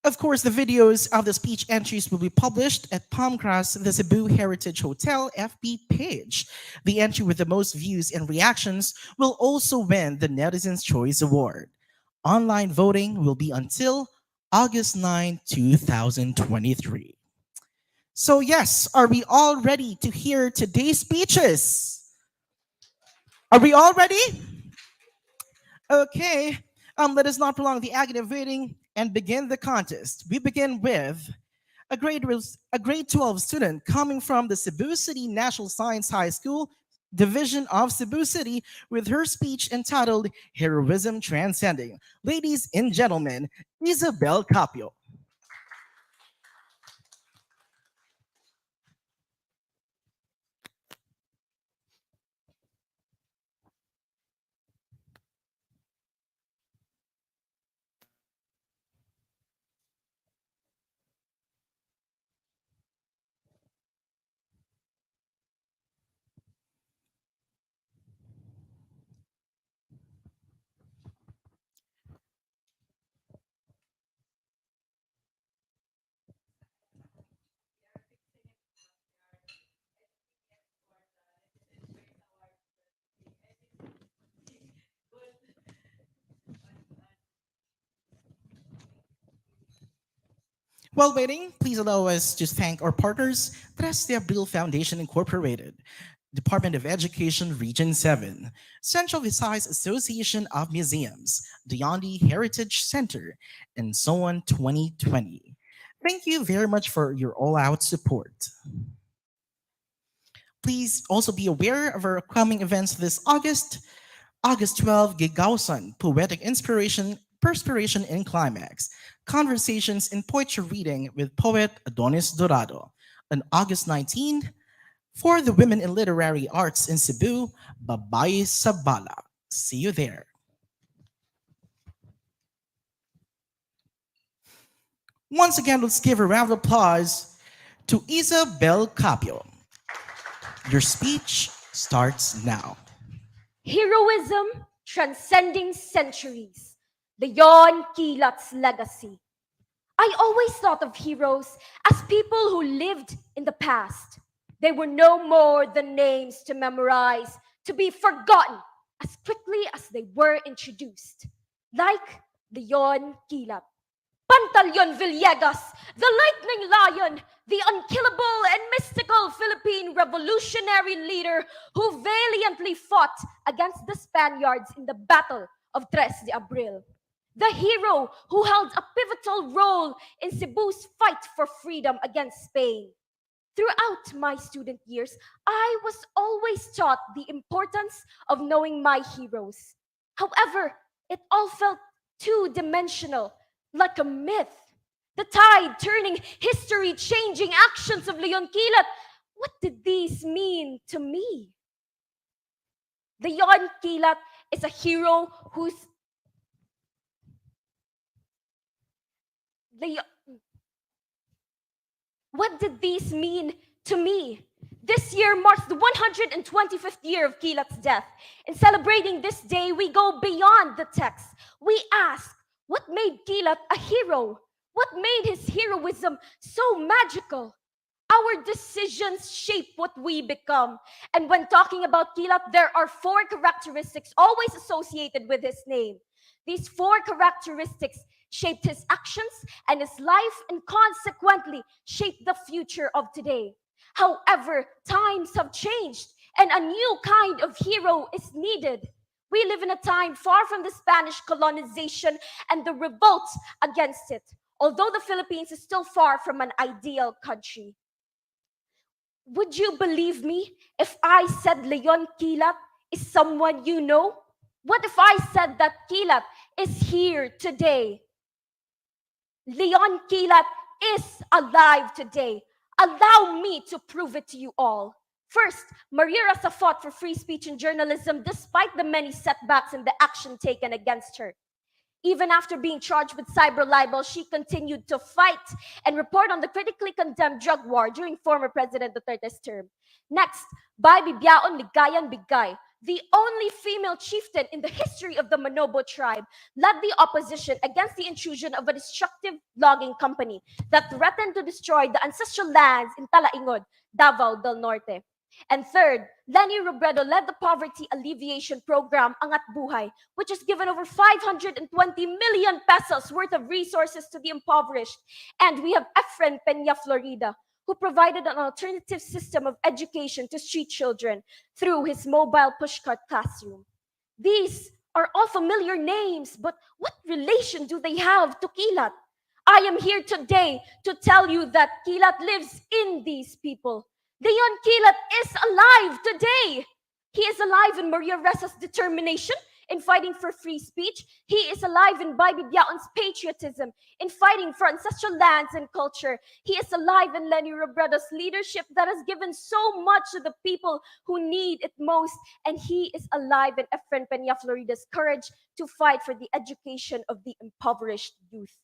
Of course, the videos of the speech entries will be published at 𝗵𝗃𝗄𝗆, the 𝗵𝗶𝘃𝗆 Hotel FB page. The entry with the most views and reactions will also win the Netizens' Choice Award. Online voting will be until August 9, 2023. So yes, are we all ready to hear today's speeches? Are we all ready? Okay, let us not prolong the agony of waiting and begin the contest. We begin with a grade 12 student coming from the Cebu City National Science High School, Division of Cebu City, with her speech entitled Heroism Transcending. Ladies and gentlemen, 𝗍𝗶𝗃𝗶𝗃. While waiting, please allow us to thank our partners, 𝗃𝗃 Foundation Incorporated, Department of Education Region 7, Central Visayas Association of Museums, Diyandi Heritage Center, and so on 2020. Thank you very much for your all-out support. Please also be aware of our upcoming events this August 12, 𝗍𝗃𝗀𝘆, Poetic Inspiration, Perspiration in Climax, Conversations in Poetry Reading with poet Adonis Dorado. On August 19, for the Women in Literary Arts in Cebu, Babae sa Bala. See you there. Once again, let's give a round of applause to 𝗍𝗶𝗃𝗀𝗆. Your speech starts now. Heroism transcending centuries. Leon Kilat's legacy. I always thought of heroes as people who lived in the past. They were no more than names to memorize, to be forgotten as quickly as they were introduced. Like Leon Kilat. Pantaleon Villegas, the lightning lion, the unkillable and mystical Philippine revolutionary leader who valiantly fought against the Spaniards in the Battle of 13 de Abril. The hero who held a pivotal role in Cebu's fight for freedom against Spain. Throughout my student years, I was always taught the importance of knowing my heroes. However, it all felt two-dimensional, like a myth. The tide-turning, history-changing actions of Leon Kilat. What did these mean to me? Leon Kilat is a hero who's What did these mean to me? This year marks the 125th year of Kilat's death. In celebrating this day, we go beyond the text. We ask, what made Kilat a hero? What made his heroism so magical? Our decisions shape what we become. And when talking about Kilat, there are 4 characteristics always associated with his name. These 4 characteristics shaped his actions and his life, and consequently shaped the future of today. However, times have changed and a new kind of hero is needed. We live in a time far from the Spanish colonization and the revolts against it, although the Philippines is still far from an ideal country. Would you believe me if I said Leon Kilat is someone you know? What if I said that Kilat is here today? Leon Kilat is alive today. Allow me to prove it to you all. First, Maria Ressa fought for free speech and journalism despite the many setbacks and the action taken against her. Even after being charged with cyber libel, she continued to fight and report on the critically condemned drug war during former President Duterte's term. Next, 𝗵𝗶𝗃𝗶𝗃, the only female chieftain in the history of the Manobo tribe, led the opposition against the intrusion of a destructive logging company that threatened to destroy the ancestral lands in Talaingod, Davao del Norte. And third, Leni Robredo led the poverty alleviation program Angat Buhay, which has given over 520 million pesos worth of resources to the impoverished. And we have 𝗵𝗏𝗀𝗆, who provided an alternative system of education to street children through his mobile pushcart classroom. These are all familiar names, but what relation do they have to Kilat? I am here today to tell you that Kilat lives in these people. Leon Kilat is alive today. He is alive in Maria Ressa's determination in fighting for free speech. He is alive in 𝗵𝗏𝗀𝗆𝗀's patriotism in fighting for ancestral lands and culture. He is alive in Leni Robredo's leadership that has given so much to the people who need it most. And he is alive in 𝗵𝗏𝗀𝗆𝗆's courage to fight for the education of the impoverished youth.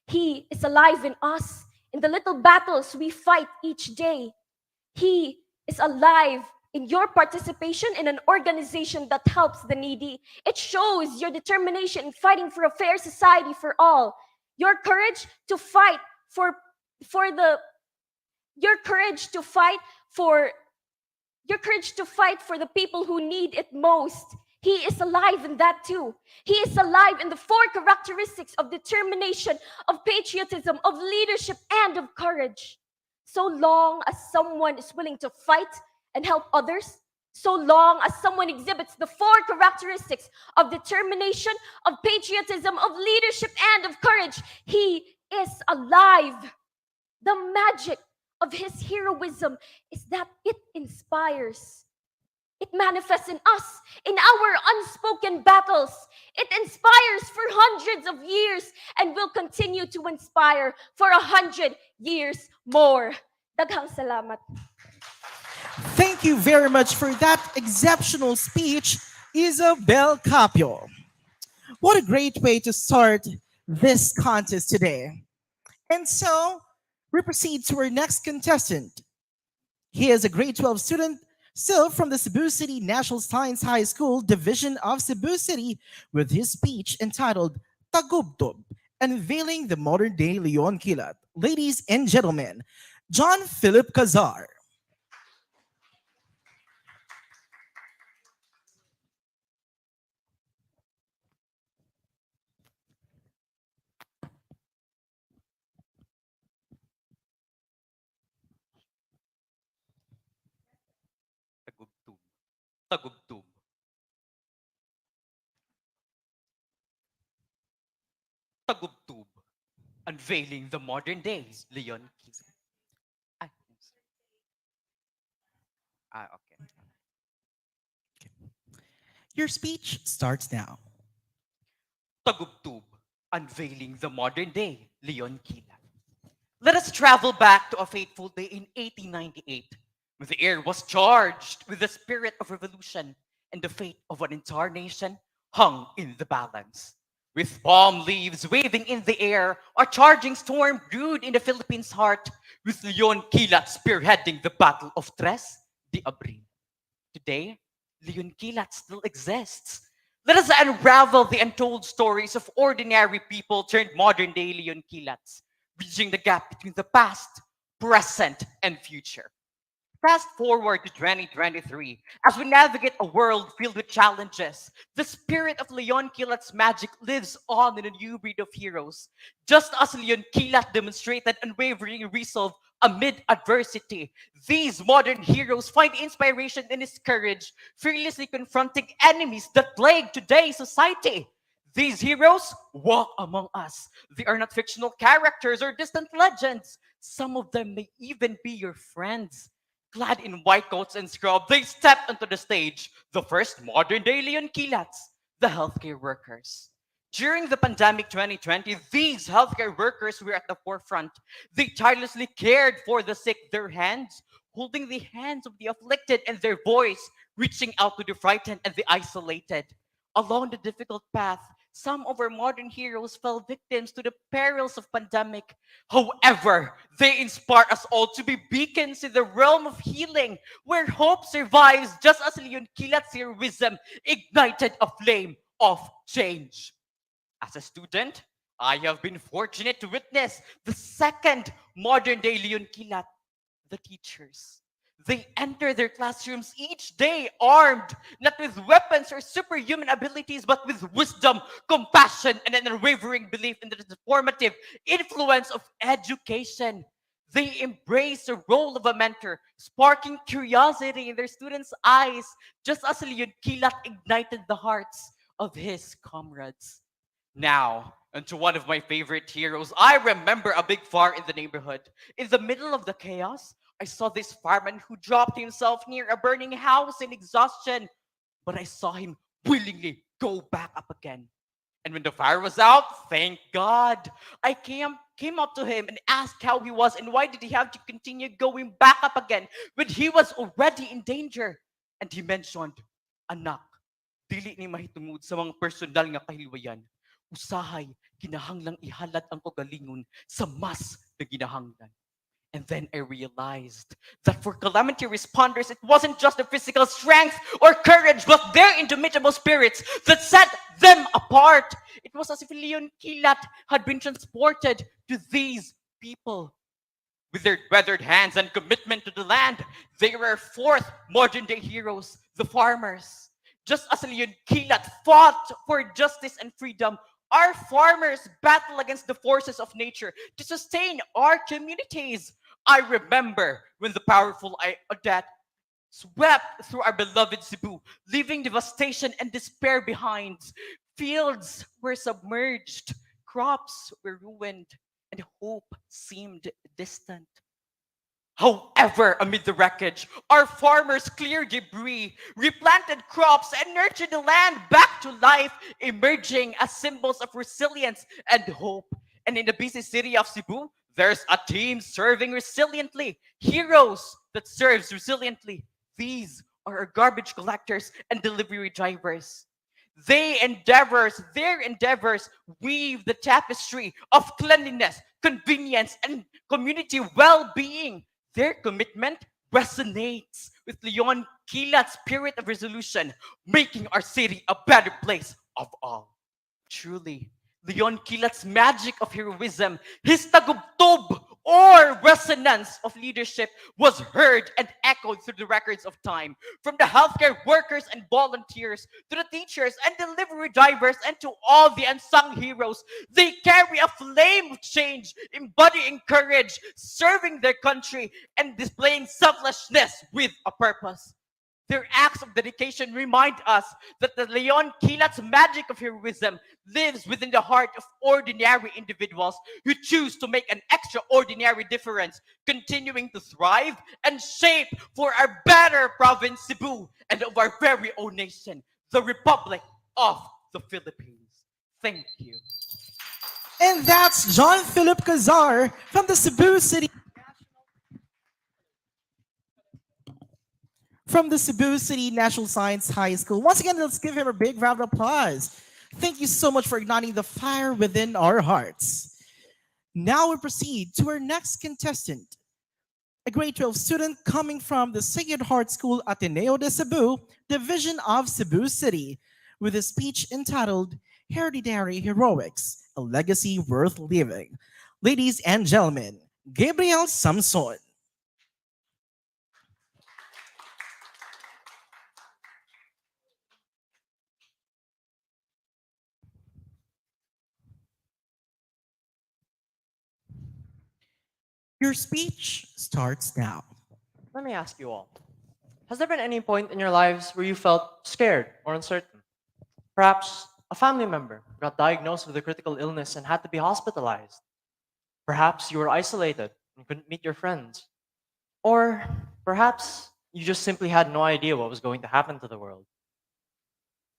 He is alive in us, in the little battles we fight each day. He is alive in your participation in an organization that helps the needy. It shows your determination in fighting for a fair society for all. Your courage to fight for the people who need it most. He is alive in that too. He is alive in the 4 characteristics of determination, of patriotism, of leadership, and of courage. So long as someone is willing to fight and help others, so long as someone exhibits the 4 characteristics of determination, of patriotism, of leadership, and of courage, he is alive. The magic of his heroism is that it inspires. It manifests in us, in our unspoken battles. It inspires for hundreds of years and will continue to inspire for 100 years more. Daghang salamat. Thank you very much for that exceptional speech, 𝗍𝗶𝗃𝗶𝗃. What a great way to start this contest today. And so, we proceed to our next contestant. He is a grade 12 student, still from the Cebu City National Science High School Division of Cebu City, with his speech entitled 𝗪𝗏𝗪, Unveiling the Modern Day Leon Kilat. Ladies and gentlemen, John Philip Cazar. 𝗪𝗏𝗪. 𝗪𝗏𝗪, Unveiling the Modern Day Leon Kilat. Okay. Your speech starts now. 𝗪𝗏𝗪, Unveiling the Modern Day Leon Kilat. Let us travel back to a fateful day in 1898, when the air was charged with the spirit of revolution and the fate of an entire nation hung in the balance. With palm leaves waving in the air, a charging storm brewed in the Philippines' heart, with Leon Kilat spearheading the Battle of 𝗪𝗏. Today, Leon Kilat still exists. Let us unravel the untold stories of ordinary people turned modern-day Leon Kilats, bridging the gap between the past, present, and future. Fast forward to 2023, as we navigate a world filled with challenges, the spirit of Leon Kilat's magic lives on in a new breed of heroes. Just as Leon Kilat demonstrated unwavering resolve amid adversity, these modern heroes find inspiration in his courage, fearlessly confronting enemies that plague today's society. These heroes walk among us. They are not fictional characters or distant legends. Some of them may even be your friends. Clad in white coats and scrubs, they stepped onto the stage, the first modern-day Leon Kilats, the healthcare workers. During the pandemic 2020, these healthcare workers were at the forefront. They tirelessly cared for the sick, their hands holding the hands of the afflicted and their voice reaching out to the frightened and the isolated. Along the difficult path, some of our modern heroes fell victims to the perils of pandemic. However, they inspire us all to be beacons in the realm of healing, where hope survives, just as Leon Kilat's heroism ignited a flame of change. As a student, I have been fortunate to witness the second modern-day Leon Kilat, the teachers. They enter their classrooms each day armed, not with weapons or superhuman abilities, but with wisdom, compassion, and an unwavering belief in the transformative influence of education. They embrace the role of a mentor, sparking curiosity in their students' eyes, just as Leon Kilat ignited the hearts of his comrades. Now, onto one of my favorite heroes. I remember a big fire in the neighborhood. In the middle of the chaos, I saw this fireman who dropped himself near a burning house in exhaustion, but I saw him willingly go back up again. And when the fire was out, thank God, I came up to him and asked how he was and why did he have to continue going back up again when he was already in danger. And he mentioned, "Anak, dili ni mahitungod sa mga personal nga kahilwayan. Usahay, kinahanglang ihalad ang kagalingon sa mas na ginahanglan." And then I realized that for calamity responders, it wasn't just the physical strength or courage, but their indomitable spirits that set them apart. It was as if Leon Kilat had been transported to these people. With their weathered hands and commitment to the land, they were fourth modern-day heroes, the farmers. Just as Leon Kilat fought for justice and freedom, our farmers battle against the forces of nature to sustain our communities. I remember when the powerful Odette swept through our beloved Cebu, leaving devastation and despair behind. Fields were submerged, crops were ruined, and hope seemed distant. However, amid the wreckage, our farmers cleared debris, replanted crops, and nurtured the land back to life, emerging as symbols of resilience and hope. And in the busy city of Cebu, there's a team serving resiliently, heroes that serves resiliently. These are our garbage collectors and delivery drivers. Their endeavors weave the tapestry of cleanliness, convenience, and community well-being. Their commitment resonates with Leon Kilat's spirit of resolution, making our city a better place of all. Truly, Leon Kilat's magic of heroism, his tagubtob or resonance of leadership was heard and echoed through the records of time. From the healthcare workers and volunteers to the teachers and delivery drivers and to all the unsung heroes, they carry a flame of change, embodying courage, serving their country, and displaying selflessness with a purpose. Their acts of dedication remind us that the Leon Kilat's magic of heroism lives within the heart of ordinary individuals who choose to make an extraordinary difference, continuing to thrive and shape for our better province, Cebu, and of our very own nation, the Republic of the Philippines. Thank you. And that's 𝗪𝗏𝘃𝗶𝗃 from the Cebu City. from the Cebu City National Science High School. Once again, let's give him a big round of applause. Thank you so much for igniting the fire within our hearts. Now we proceed to our next contestant, a grade 12 student coming from the Sacred Heart School Ateneo de Cebu, Division of Cebu City, with a speech entitled Hereditary Heroics, a Legacy Worth Living. Ladies and gentlemen, Gabriel Samson. Your speech starts now. Let me ask you all, has there been any point in your lives where you felt scared or uncertain? Perhaps a family member got diagnosed with a critical illness and had to be hospitalized. Perhaps you were isolated and couldn't meet your friends. Or perhaps you just simply had no idea what was going to happen to the world.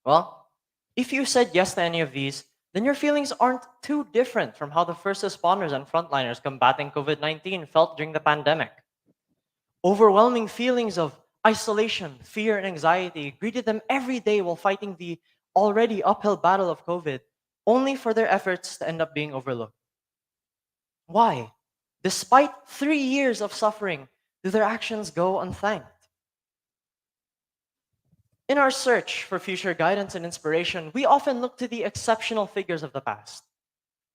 Well, if you said yes to any of these, then your feelings aren't too different from how the first responders and frontliners combating COVID-19 felt during the pandemic. Overwhelming feelings of isolation, fear, and anxiety greeted them every day while fighting the already uphill battle of COVID, only for their efforts to end up being overlooked. Why? Despite 3 years of suffering, do their actions go unthanked? In our search for future guidance and inspiration, we often look to the exceptional figures of the past.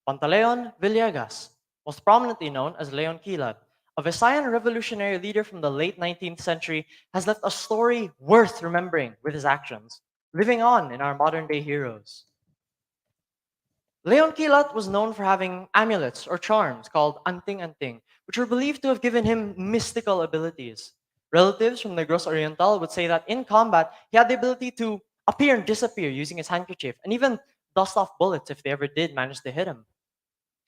Pantaleon Villegas, most prominently known as Leon Kilat, a Visayan revolutionary leader from the late 19th century, has left a story worth remembering with his actions, living on in our modern-day heroes. Leon Kilat was known for having amulets or charms called anting-anting, which were believed to have given him mystical abilities. Relatives from Negros Oriental would say that in combat, he had the ability to appear and disappear using his handkerchief, and even dust off bullets if they ever did manage to hit him.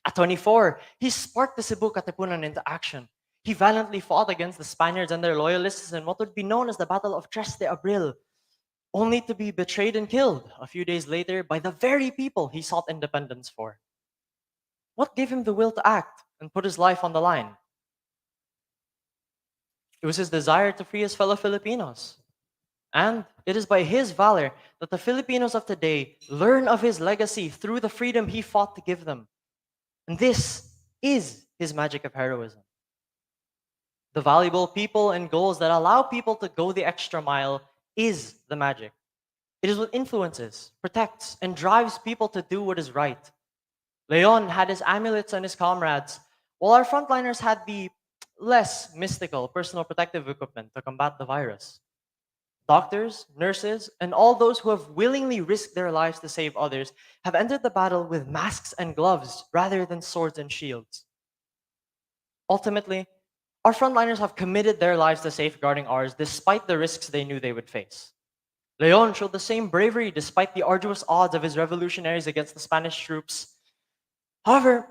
At 24, he sparked the Cebu Katipunan into action. He valiantly fought against the Spaniards and their loyalists in what would be known as the Battle of 3 de Abril, only to be betrayed and killed a few days later by the very people he sought independence for. What gave him the will to act and put his life on the line? It was his desire to free his fellow Filipinos. And it is by his valor that the Filipinos of today learn of his legacy through the freedom he fought to give them. And this is his magic of heroism. The valuable people and goals that allow people to go the extra mile is the magic. It is what influences, protects, and drives people to do what is right. Leon had his amulets and his comrades, while our frontliners had the less mystical personal protective equipment to combat the virus. Doctors, nurses, and all those who have willingly risked their lives to save others have entered the battle with masks and gloves rather than swords and shields. Ultimately, our frontliners have committed their lives to safeguarding ours despite the risks they knew they would face. Leon showed the same bravery despite the arduous odds of his revolutionaries against the Spanish troops. However,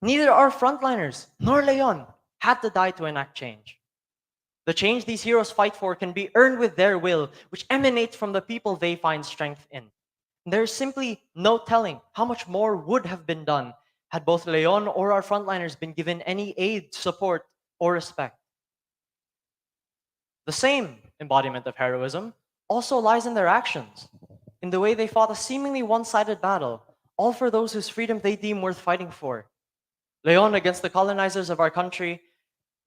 neither our frontliners nor Leon had to die to enact change. The change these heroes fight for can be earned with their will, which emanates from the people they find strength in. There is simply no telling how much more would have been done had both Leon or our frontliners been given any aid, support, or respect. The same embodiment of heroism also lies in their actions, in the way they fought a seemingly one-sided battle, all for those whose freedom they deem worth fighting for. Leon against the colonizers of our country,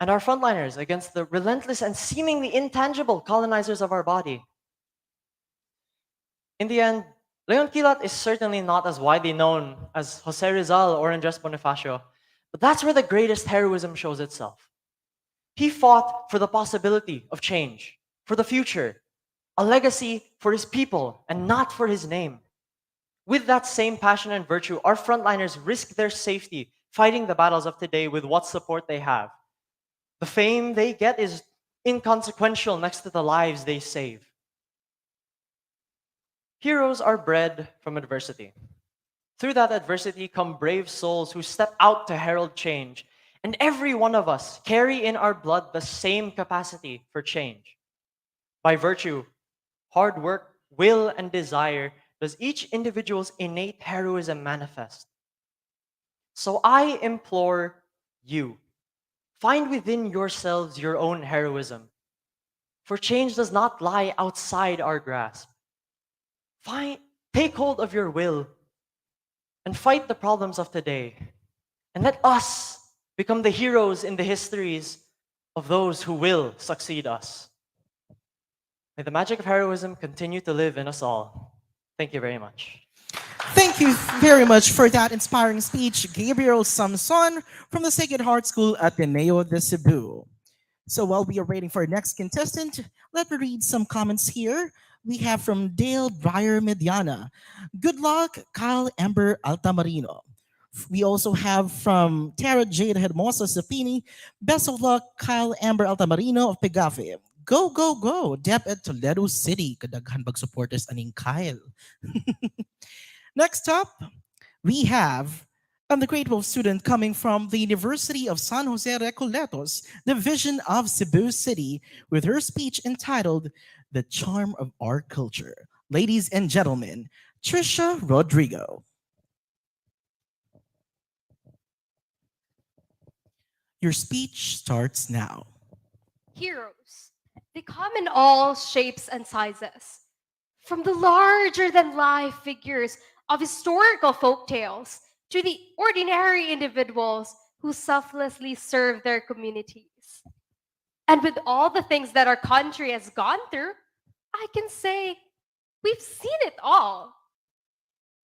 and our frontliners against the relentless and seemingly intangible colonizers of our body. In the end, Leon Kilat is certainly not as widely known as Jose Rizal or Andres Bonifacio, but that's where the greatest heroism shows itself. He fought for the possibility of change, for the future, a legacy for his people and not for his name. With that same passion and virtue, our frontliners risk their safety fighting the battles of today with what support they have. The fame they get is inconsequential next to the lives they save. Heroes are bred from adversity. Through that adversity come brave souls who step out to herald change. And every one of us carry in our blood the same capacity for change. By virtue, hard work, will, and desire does each individual's innate heroism manifest. So I implore you, find within yourselves your own heroism. For change does not lie outside our grasp. Take hold of your will and fight the problems of today. And let us become the heroes in the histories of those who will succeed us. May the magic of heroism continue to live in us all. Thank you very much. Thank you very much for that inspiring speech, Gabriel Samson from the Sacred Heart School at Ateneo de Cebu. So while we are waiting for our next contestant, let me read some comments here. We have from Dale Breyer Mediana. Good luck, Kyle Amber Altamarino. We also have from Tara Jade Hermosa Sapini. Best of luck, Kyle Amber Altamarino of 𝗵𝗃𝗃𝗄𝗶𝗃. Go, go, go! 𝗵𝗃𝗀𝗃 Toledo City. Kadaghan bag supporters aning Kyle. Next up, we have the grade 12 student coming from the University of San Jose Recoletos, Division of Cebu City, with her speech entitled The Charm of Our Culture. Ladies and gentlemen, Trisha Rodrigo. Your speech starts now. Heroes. They come in all shapes and sizes. From the larger-than-life figures of historical folktales to the ordinary individuals who selflessly serve their communities. And with all the things that our country has gone through, I can say we've seen it all.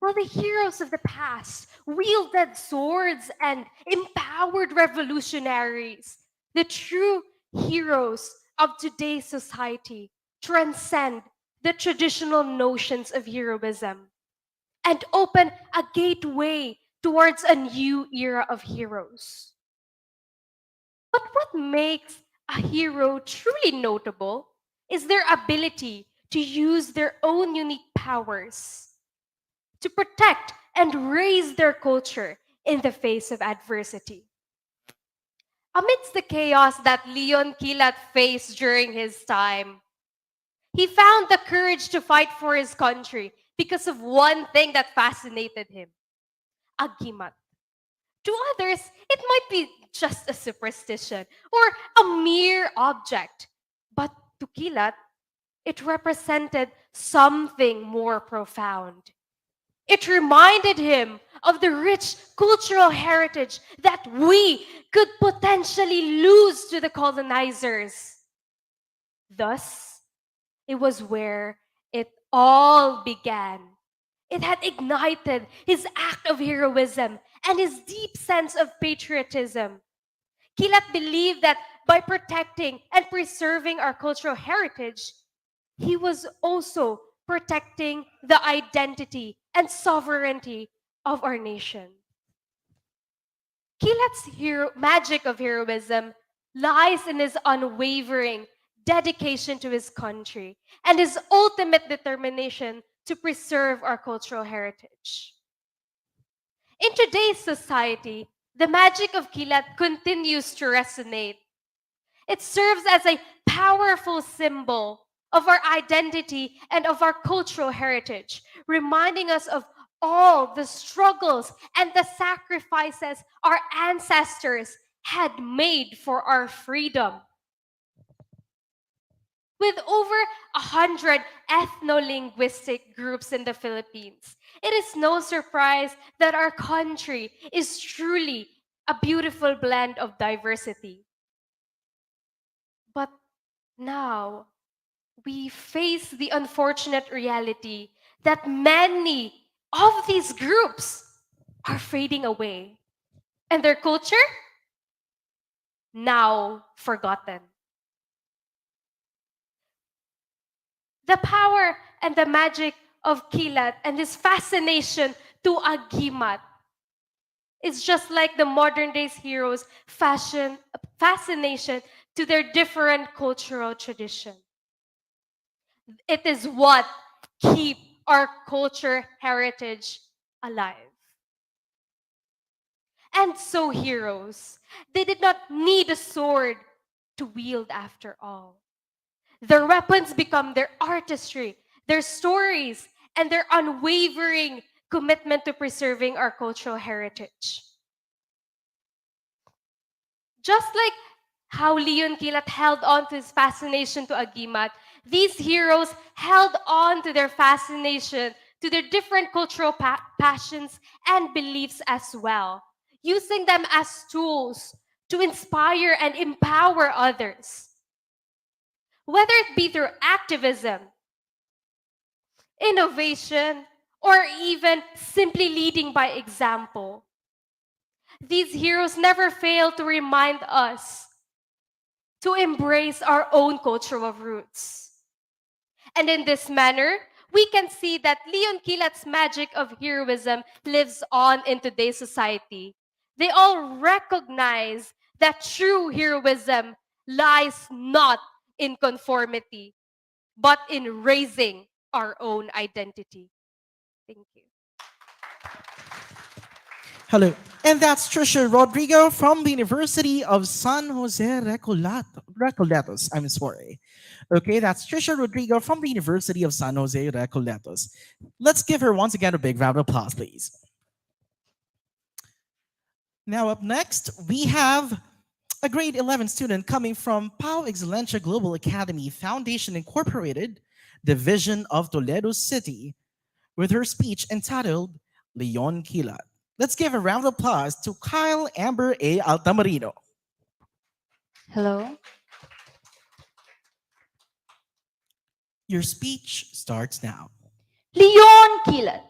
While the heroes of the past wielded swords and empowered revolutionaries, the true heroes of today's society transcend the traditional notions of heroism and open a gateway towards a new era of heroes. But what makes a hero truly notable is their ability to use their own unique powers to protect and raise their culture in the face of adversity. Amidst the chaos that Leon Kilat faced during his time, he found the courage to fight for his country because of one thing that fascinated him: agimat. To others, it might be just a superstition or a mere object. But to Kilat, it represented something more profound. It reminded him of the rich cultural heritage that we could potentially lose to the colonizers. Thus, it was where it all began. It had ignited his act of heroism and his deep sense of patriotism. Kilat believed that by protecting and preserving our cultural heritage, he was also protecting the identity and sovereignty of our nation. Kilat's magic of heroism lies in his unwavering dedication to his country and his ultimate determination to preserve our cultural heritage. In today's society, the magic of Kilat continues to resonate. It serves as a powerful symbol of our identity and of our cultural heritage, reminding us of all the struggles and the sacrifices our ancestors had made for our freedom. With over 100 ethno-linguistic groups in the Philippines, it is no surprise that our country is truly a beautiful blend of diversity. But now, we face the unfortunate reality that many of these groups are fading away, and their culture now forgotten. The power and the magic of Kilat and his fascination to agimat is just like the modern days heroes' fascination to their different cultural tradition. It is what keeps our culture heritage alive. And so heroes, they did not need a sword to wield after all. Their weapons become their artistry, their stories, and their unwavering commitment to preserving our cultural heritage. Just like how Leon Kilat held on to his fascination to agimat, these heroes held on to their fascination to their different cultural passions and beliefs as well, using them as tools to inspire and empower others. Whether it be through activism, innovation, or even simply leading by example. These heroes never fail to remind us to embrace our own cultural roots. And in this manner, we can see that Leon Kilat's magic of heroism lives on in today's society. They all recognize that true heroism lies not in conformity, but in raising our own identity. Thank you. Hello, and that's Trisha Rodrigo from the University of San Jose Recoletos. I'm sorry. Okay, that's Trisha Rodrigo from the University of San Jose Recoletos. Let's give her once again a big round of applause, please. Now up next, we have a grade 11 student coming from 𝗶𝗃𝗁𝐺 Global Academy Foundation Incorporated, Division of Toledo City, with her speech entitled Leon Kilat. Let's give a round of applause to Kyle Amber A. Altamarino. Hello. Your speech starts now. Leon Kilat.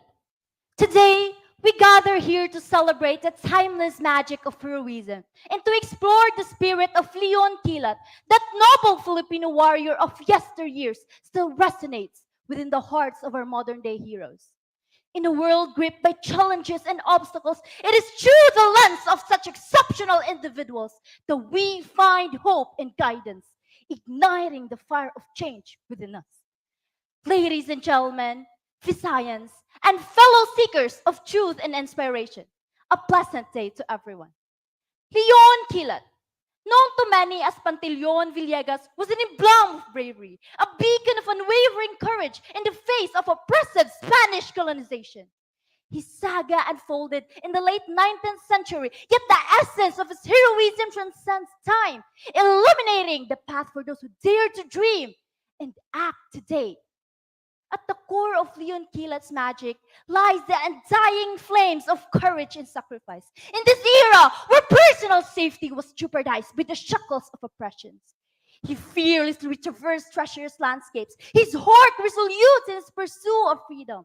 Today, we gather here to celebrate the timeless magic of heroism and to explore the spirit of Leon Kilat, that noble Filipino warrior of yesteryears still resonates within the hearts of our modern-day heroes. In a world gripped by challenges and obstacles, it is through the lens of such exceptional individuals that we find hope and guidance, igniting the fire of change within us. Ladies and gentlemen, Visayans, and fellow seekers of truth and inspiration, a pleasant day to everyone. Leon Kilat, known to many as 𝗵𝗿𝗄𝗆, was an emblem of bravery, a beacon of unwavering courage in the face of oppressive Spanish colonization. His saga unfolded in the late 19th century, yet the essence of his heroism transcends time, illuminating the path for those who dare to dream and act today. At the core of Leon Kilat's magic lies the undying flames of courage and sacrifice. In this era where personal safety was jeopardized by the shackles of oppressions, he fearlessly traversed treacherous landscapes, his heart resolute in his pursuit of freedom.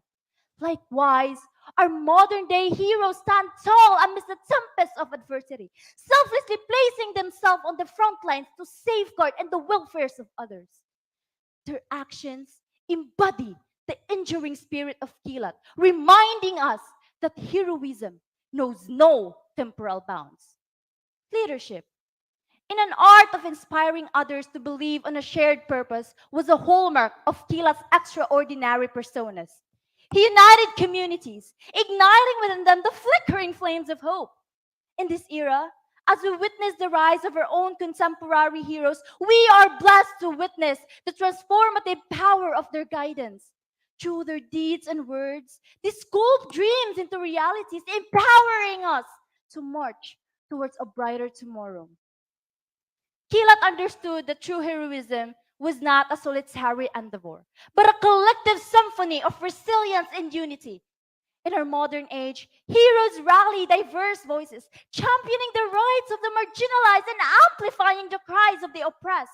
Likewise, our modern-day heroes stand tall amidst the tempest of adversity, selflessly placing themselves on the front lines to safeguard and the welfare of others. Their actions embody the enduring spirit of Kilat, reminding us that heroism knows no temporal bounds. Leadership, in an art of inspiring others to believe in a shared purpose, was a hallmark of Kilat's extraordinary personas. He united communities, igniting within them the flickering flames of hope. In this era, as we witness the rise of our own contemporary heroes, we are blessed to witness the transformative power of their guidance. Through their deeds and words, they sculpt dreams into realities, empowering us to march towards a brighter tomorrow. Kilat understood that true heroism was not a solitary endeavor, but a collective symphony of resilience and unity. In our modern age, heroes rally diverse voices, championing the rights of the marginalized and amplifying the cries of the oppressed.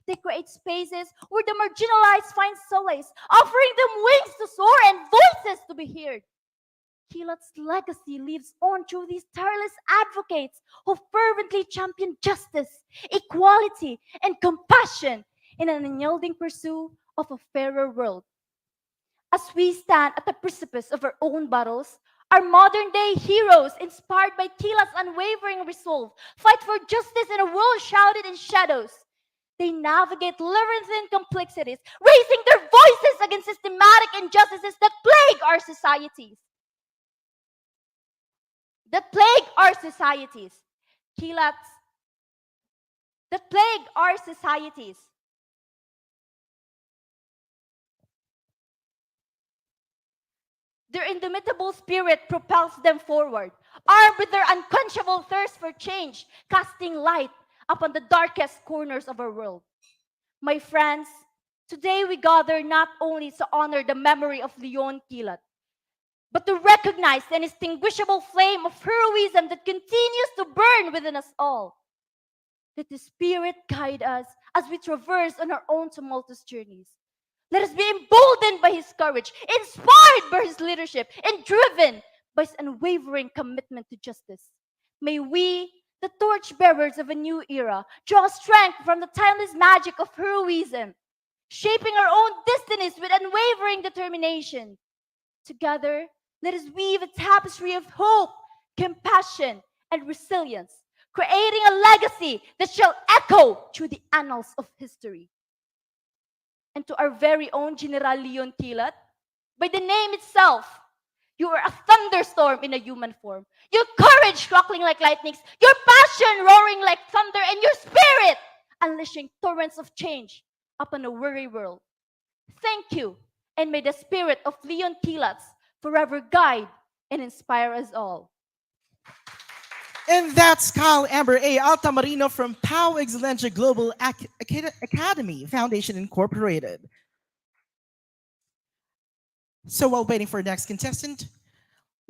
They create spaces where the marginalized find solace, offering them wings to soar and voices to be heard. Kilat's legacy lives on through these tireless advocates who fervently champion justice, equality, and compassion in an unyielding pursuit of a fairer world. As we stand at the precipice of our own battles, our modern-day heroes, inspired by Kilat's unwavering resolve, fight for justice in a world shrouded in shadows. They navigate labyrinthine complexities, raising their voices against systematic injustices that plague our societies. Their indomitable spirit propels them forward, armed with their unquenchable thirst for change, casting light upon the darkest corners of our world. My friends, today we gather not only to honor the memory of Leon Kilat, but to recognize the inextinguishable flame of heroism that continues to burn within us all. Let the Spirit guide us as we traverse on our own tumultuous journeys. Let us be emboldened by his courage, inspired by his leadership, and driven by his unwavering commitment to justice. May we, the torchbearers of a new era, draw strength from the timeless magic of heroism, shaping our own destinies with unwavering determination. Together, let us weave a tapestry of hope, compassion, and resilience, creating a legacy that shall echo through the annals of history. And to our very own General Leon Kilat, by the name itself, you are a thunderstorm in a human form. Your courage crackling like lightnings, your passion roaring like thunder, and your spirit unleashing torrents of change upon a weary world. Thank you, and may the spirit of Leon Kilat forever guide and inspire us all. And that's 𝗟𝗶𝗃𝗍 from 𝗵𝗨 Global Academy Foundation Incorporated. So while waiting for the next contestant,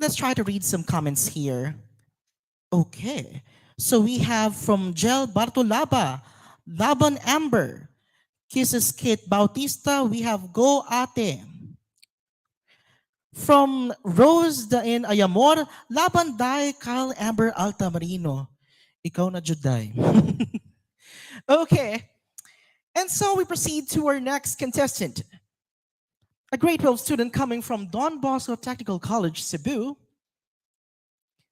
let's try to read some comments here. Okay, so we have from 𝗪𝗏𝘅 Laban Amber, Kisses Kate Bautista, we have Go Ate. From Rose Dain Ayamor, Laban Day Carl Amber Altamarino. Ikaw na Juday. Okay, and so we proceed to our next contestant. A grade 12 student coming from Don Bosco Technical College, Cebu.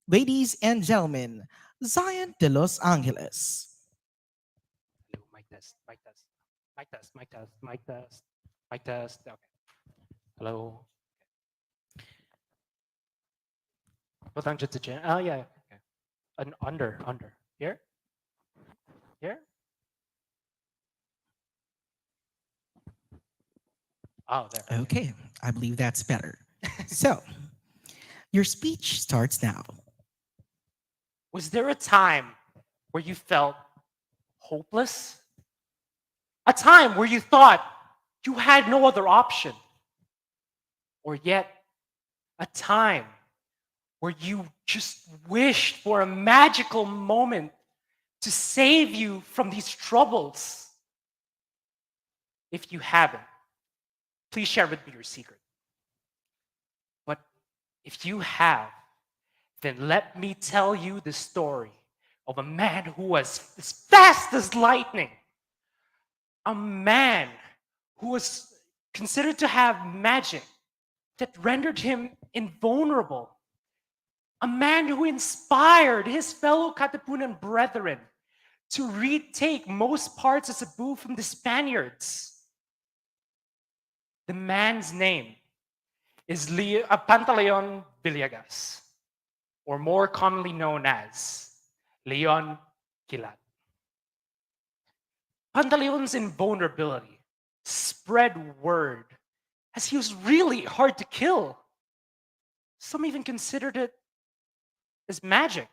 Ladies and gentlemen, Zion de Los Angeles. Hello, mic test, mic test, mic test, mic test, mic test, mic test. Okay. Hello. What ang jitsu? Oh yeah. Okay. Under. Here. Here. Oh, there. Okay, I believe that's better. So, your speech starts now. Was there a time where you felt hopeless? A time where you thought you had no other option? Or yet, a time where you just wished for a magical moment to save you from these troubles? If you haven't, please share with me your secret. But if you have, then let me tell you the story of a man who was as fast as lightning. A man who was considered to have magic that rendered him invulnerable. A man who inspired his fellow Katipunan brethren to retake most parts of Cebu from the Spaniards. The man's name is Pantaleon Villegas, or more commonly known as Leon Kilat. Pantaleon's invulnerability spread word as he was really hard to kill. Some even considered it as magic.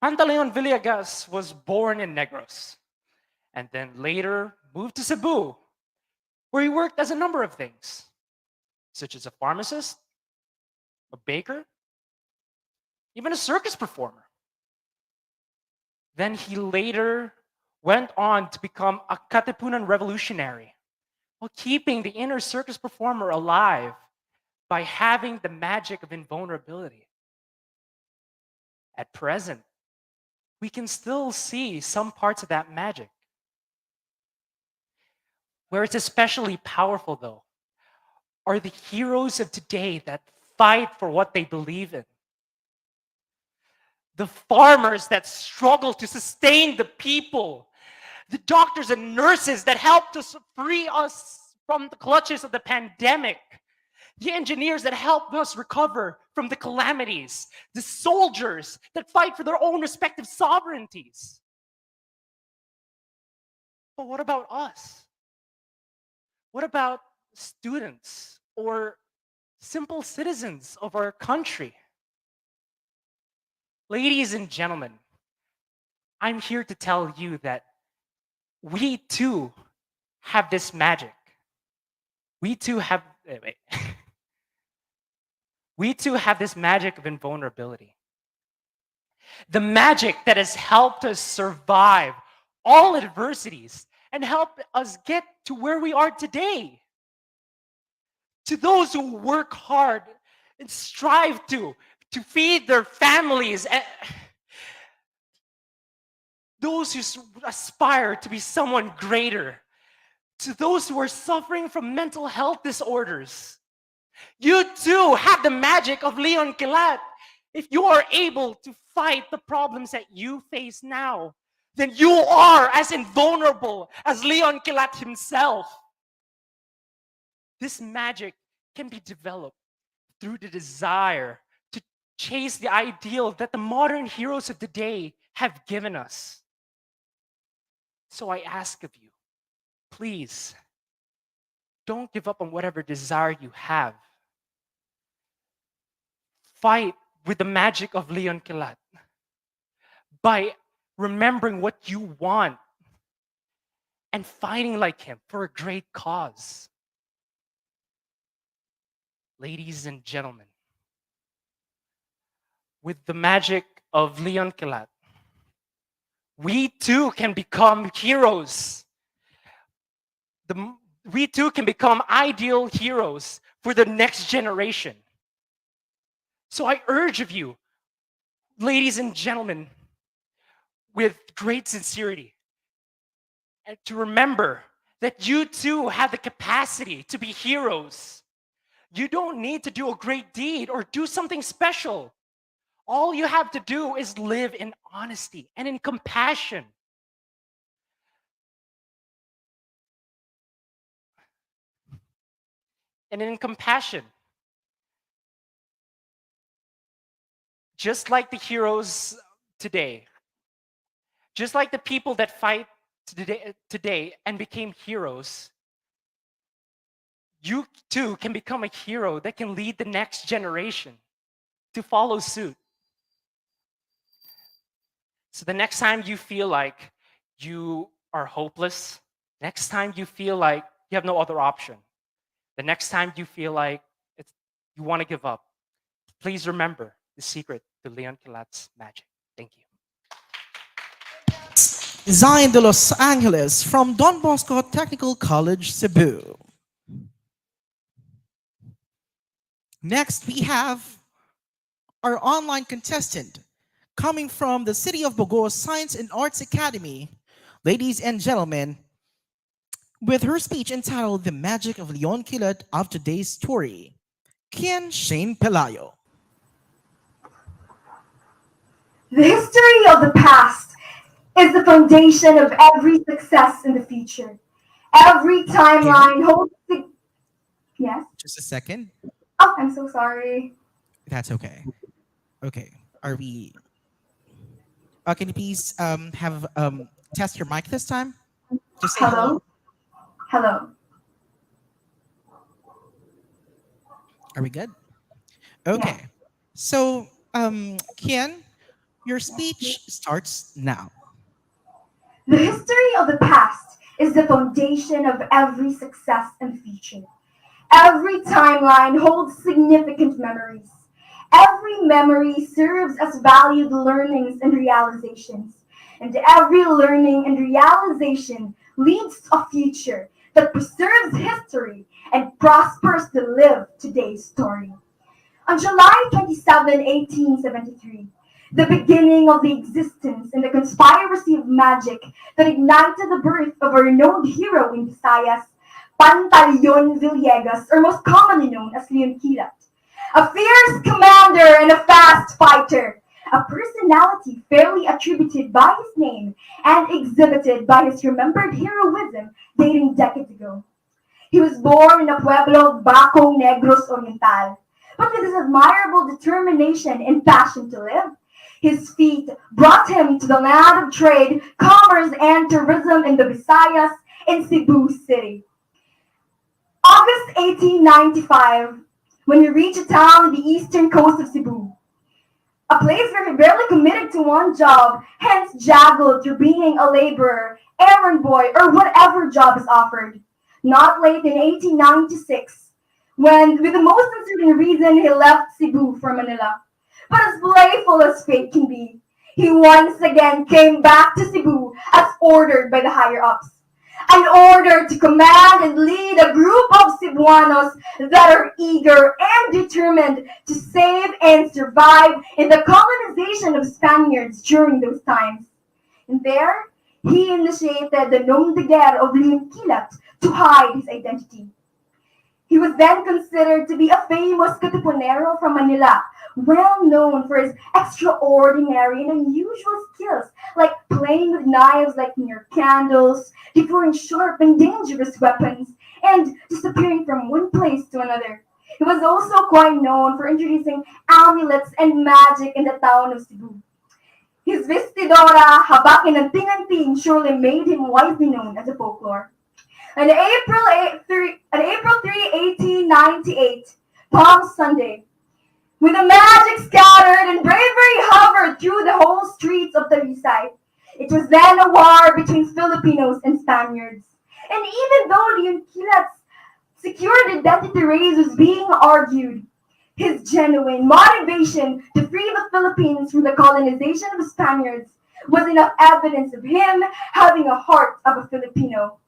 Pantaleon Villegas was born in Negros and then later moved to Cebu, where he worked as a number of things, such as a pharmacist, a baker, even a circus performer. Then he later went on to become a Katipunan revolutionary, while keeping the inner circus performer alive by having the magic of invulnerability. At present, we can still see some parts of that magic. Where it's especially powerful, though, are the heroes of today that fight for what they believe in. The farmers that struggle to sustain the people. The doctors and nurses that helped us free us from the clutches of the pandemic. The engineers that helped us recover from the calamities. The soldiers that fight for their own respective sovereignties. But what about us? What about students or simple citizens of our country? Ladies and gentlemen, I'm here to tell you that we too have this magic. We too have, wait. We too have this magic of invulnerability. The magic that has helped us survive all adversities and helped us get to where we are today. To those who work hard and strive to feed their families, and those who aspire to be someone greater, to those who are suffering from mental health disorders, you too have the magic of Leon Kilat. If you are able to fight the problems that you face now, then you are as invulnerable as Leon Kilat himself. This magic can be developed through the desire to chase the ideal that the modern heroes of the day have given us. So I ask of you, please, don't give up on whatever desire you have. Fight with the magic of Leon Kilat by remembering what you want and fighting like him for a great cause. Ladies and gentlemen, with the magic of Leon Kilat, we too can become heroes. We too can become ideal heroes for the next generation. So I urge of you, ladies and gentlemen, with great sincerity, and to remember that you too have the capacity to be heroes. You don't need to do a great deed or do something special. All you have to do is live in honesty and in compassion. And in compassion. Just like the heroes today, just like the people that fight today and became heroes, you too can become a hero that can lead the next generation to follow suit. So the next time you feel like you are hopeless, next time you feel like you have no other option, the next time you feel like you want to give up, please remember the secret to Leon Kilat's magic. Thank you. Zion de Los Angeles from Don Bosco Technical College, Cebu. Next, we have our online contestant coming from the City of Baguio Science and Arts Academy. Ladies and gentlemen, with her speech entitled The Magic of Leon Kilat of Today's Story, Kian Shane Pelayo. The history of the past is the foundation of every success in the future. Every timeline holds the... Yes? Just a second. Oh, I'm so sorry. That's okay. Okay. Are we... can you please have test your mic this time? Just say hello. Hello. Are we good? Okay. Yeah. So, Kian, your speech starts now. The history of the past is the foundation of every success and future. Every timeline holds significant memories. Every memory serves as valued learnings and realizations. And every learning and realization leads to a future that preserves history and prospers to live today's story. On July 27, 1873, the beginning of the existence and the conspiracy of magic that ignited the birth of a renowned hero in Visayas, 𝗵𝗵𝗆𝗆, or most commonly known as Leon Kilat. A fierce commander and a fast fighter, a personality fairly attributed by his name and exhibited by his remembered heroism dating decades ago. He was born in a pueblo of Bacong, Negros Oriental, but with his admirable determination and passion to live, his feat brought him to the land of trade, commerce, and tourism in the Visayas in Cebu City. August 1895, when he reached a town on the eastern coast of Cebu, a place where he barely committed to one job, hence juggled through being a laborer, errand boy, or whatever job is offered. Not late in 1896, when, with the most uncertain reason, he left Cebu for Manila. But as playful as fate can be, he once again came back to Cebu as ordered by the higher-ups. An order to command and lead a group of Cebuanos that are eager and determined to save and survive in the colonization of Spaniards during those times. And there, he initiated the nom de guerre of Leon Kilat to hide his identity. He was then considered to be a famous katipunero from Manila, well known for his extraordinary and unusual skills, like playing with knives like near candles, decoring sharp and dangerous weapons, and disappearing from one place to another. He was also quite known for introducing amulets and magic in the town of Cebu. His vestidora, habak and anting-anting, surely made him widely known as a folklore. On April 3, 1898, Palm Sunday, with the magic scattered and bravery hovered through the whole streets of 𝗪𝗟ć. It was then a war between Filipinos and Spaniards. And even though Leon Kilat's secured identity race was being argued, his genuine motivation to free the Philippines from the colonization of Spaniards was enough evidence of him having a heart of a Filipino.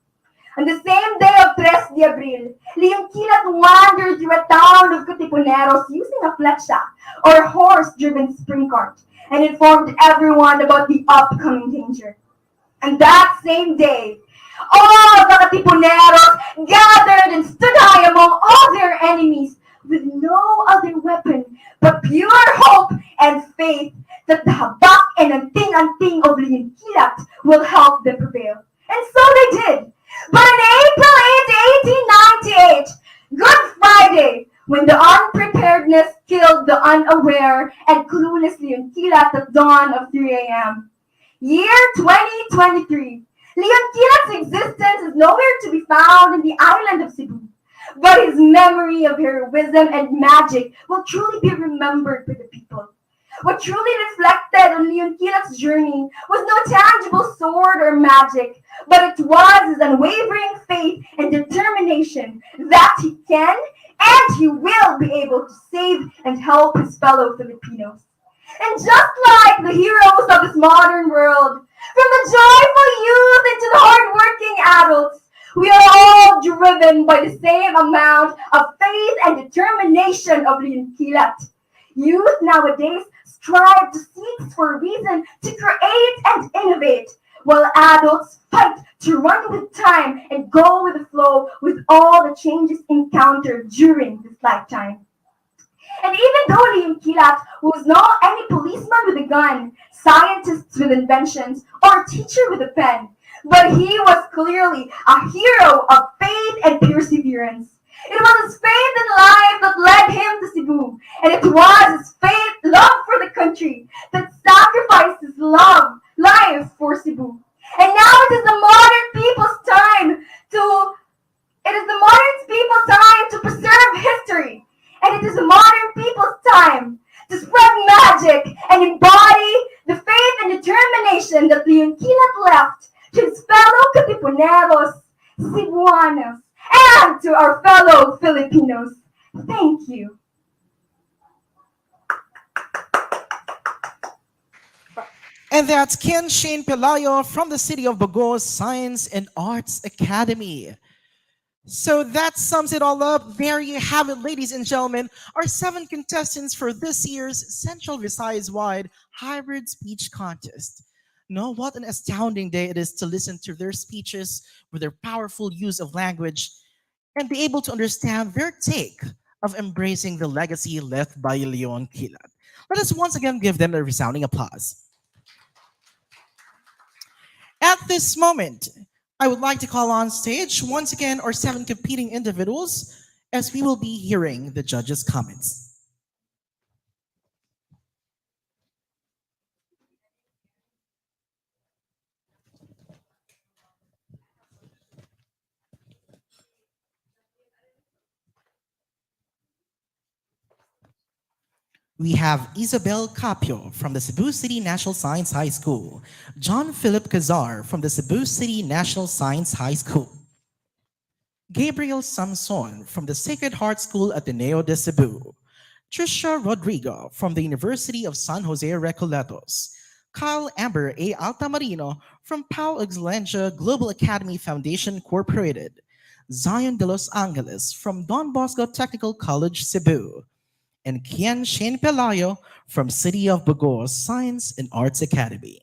On the same day of 3 de Abril, Leon Kilat wandered through a town of katipuneros using a flecha, or horse-driven spring cart, and informed everyone about the upcoming danger. And that same day, all the katipuneros gathered and stood high among all their enemies, with no other weapon but pure hope and faith that the habak and anting-anting of Leon Kilat will help them prevail. And so they did. But on April 8, 1898, Good Friday, when the unpreparedness killed the unaware and clueless Leon Kilat at dawn of 3 a.m. Year 2023, Leon Kilat's existence is nowhere to be found in the island of Cebu, but his memory of heroism and magic will truly be remembered by the people. What truly reflected on Leon Kilat's journey was no tangible sword or magic, but it was his unwavering faith and determination that he can and he will be able to save and help his fellow Filipinos. And just like the heroes of this modern world, from the joyful youth into the hardworking adults, we are all driven by the same amount of faith and determination of Leon Kilat. Youth nowadays strive to seek for a reason to create and innovate, while adults fight to run with time and go with the flow with all the changes encountered during this lifetime. And even though Leon Kilat was not any policeman with a gun, scientist with inventions, or teacher with a pen, but he was clearly a hero of faith and perseverance. It was his faith in life that led him to Cebu, and it was his faith, love for the country, that sacrificed his life for Cebu. And now it is the modern people's time to preserve history, and it is the modern people's time to spread magic and embody the faith and determination that Leon Kilat left to his fellow Katipuneros, Cebuanos, and to our fellow Filipinos. Thank you. And that's Ken Shane Pelayo from the City of Baguio Science and Arts Academy. So that sums it all up. There you have it, ladies and gentlemen. Our 7 contestants for this year's Central Visayas-wide Hybrid Speech Contest. No, what an astounding day it is to listen to their speeches with their powerful use of language and be able to understand their take of embracing the legacy left by Leon Kilat. Let us once again give them a resounding applause. At this moment, I would like to call on stage once again our 7 competing individuals as we will be hearing the judges' comments. We have 𝗍𝗶𝗀𝗃𝗶𝗃 from the Cebu City National Science High School, 𝗪𝗏𝗃𝗃 from the Cebu City National Science High School, Gabriel Samson from the Sacred Heart School at Ateneo de Cebu, Trisha Rodrigo from the University of San Jose Recoletos, Kyle Amber A. Altamarino from 𝗵𝗁𝗄𝗆 Global Academy Foundation Incorporated, Zion de Los Angeles from Don Bosco Technical College, Cebu, and Kian Shane Pelayo from City of Bagoa Science and Arts Academy.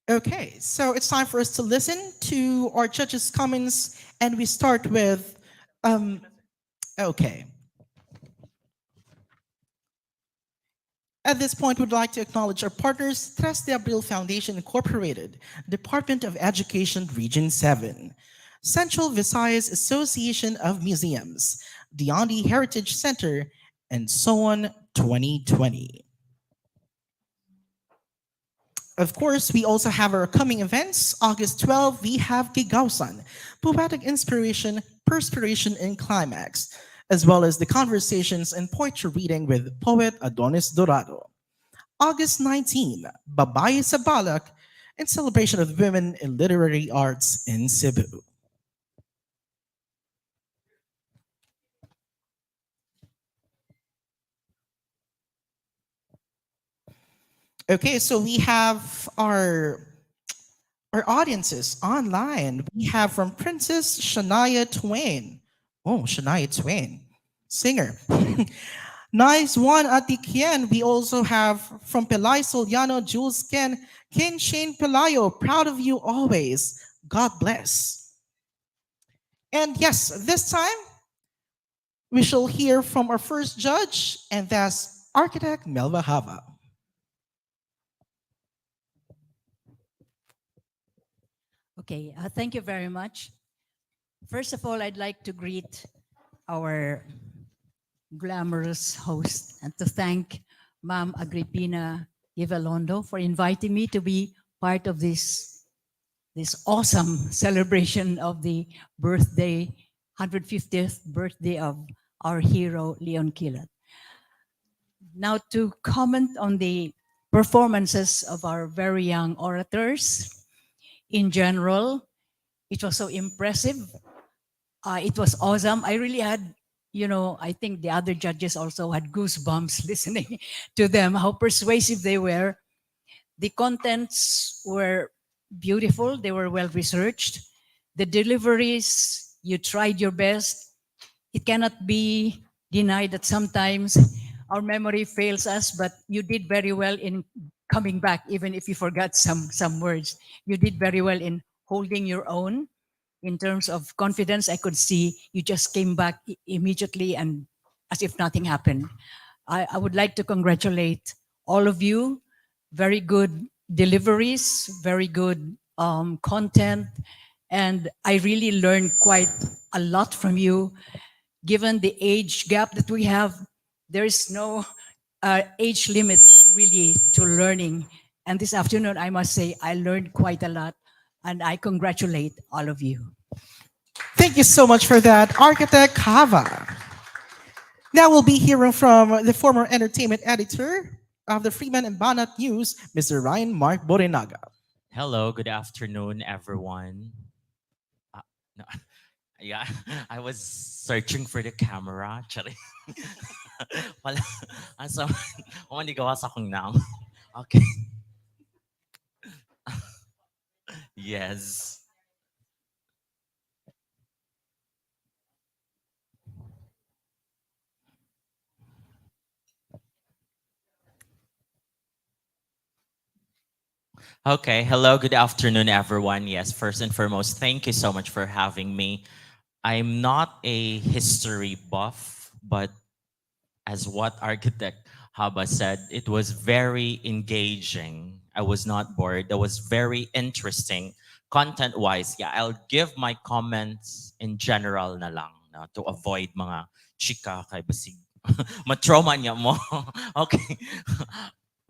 Okay, so it's time for us to listen to our judges' comments, and we start with, okay. At this point, we'd like to acknowledge our partners, 3 de Abril Foundation Incorporated, Department of Education, Region 7, Central Visayas Association of Museums, Diyandi Heritage Center, and so on 2020. Of course, we also have our coming events. August 12, we have 𝗖𝗲𝙁, Poetic Inspiration, Perspiration, and Climax, as well as the conversations and poetry reading with poet Adonis Dorado. August 19, 𝗵𝗶𝗰 sa Balak, in celebration of women in literary arts in Cebu. Okay, so we have our audiences online. We have from Princess Shania Twain. Oh, Shania Twain, singer. Nice one, Ate Kian. We also have from Pelay Soliano, Jules Ken Shane Pelayo. Proud of you always. God bless. And yes, this time we shall hear from our first judge, and that's Architect 𝗵𝗏𝗆𝗏. Okay, thank you very much. First of all, I'd like to greet our glamorous host and to thank Ma'am Agrippina Ivalondo for inviting me to be part of this awesome celebration of the 150th birthday of our hero, Leon Kilat. Now, to comment on the performances of our very young orators, in general, it was so impressive. It was awesome. I really had, I think the other judges also had goosebumps listening to them, how persuasive they were. The contents were beautiful. They were well researched. The deliveries, you tried your best. It cannot be denied that sometimes our memory fails us, but you did very well in coming back, even if you forgot some words. You did very well in holding your own. In terms of confidence, I could see you just came back immediately and as if nothing happened. I would like to congratulate all of you. Very good deliveries, very good content, and I really learned quite a lot from you. Given the age gap that we have, there is no age limit really to learning. And this afternoon, I must say, I learned quite a lot, and I congratulate all of you. Thank you so much for that, Architect 𝗏𝗏. Now we'll be hearing from the former entertainment editor of the Freeman and Banat News, Mr. Ryan Mark Borinaga. Hello, good afternoon, everyone. No, yeah, I was searching for the camera, actually. Wala, asa, umanigawa sa akong naam. Okay. Yes. Okay, hello, good afternoon, everyone. Yes, first and foremost, thank you so much for having me. I'm not a history buff, but as what Architect 𝗏𝗏 said, it was very engaging. I was not bored. That was very interesting. Content-wise, yeah, I'll give my comments in general na lang, no, to avoid mga chika kay basig. Matrauma niya mo. Okay.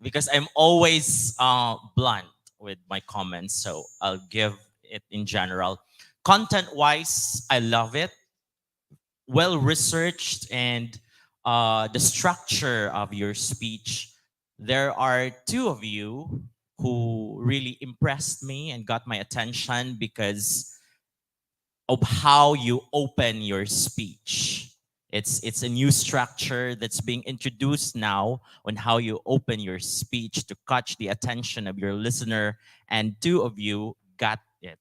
Because I'm always blunt with my comments, so I'll give it in general. Content-wise, I love it. Well researched, and the structure of your speech. There are two of you who really impressed me and got my attention because of how you open your speech. It's a new structure that's being introduced now on how you open your speech to catch the attention of your listener, and two of you got it.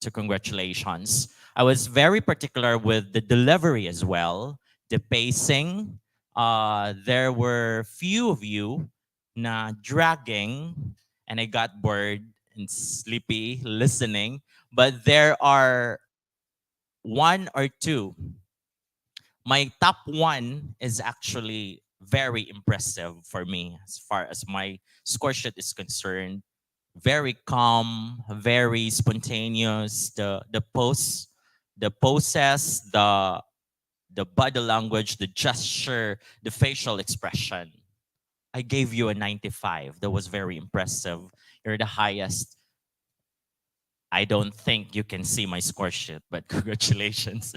So congratulations. I was very particular with the delivery as well, the pacing. There were few of you na dragging, and I got bored and sleepy listening. But there are one or two. My top one is actually very impressive for me as far as my score sheet is concerned. Very calm, very spontaneous. The poses, the body language, the gesture, the facial expression. I gave you a 95. That was very impressive. You're the highest. I don't think you can see my score sheet, but congratulations.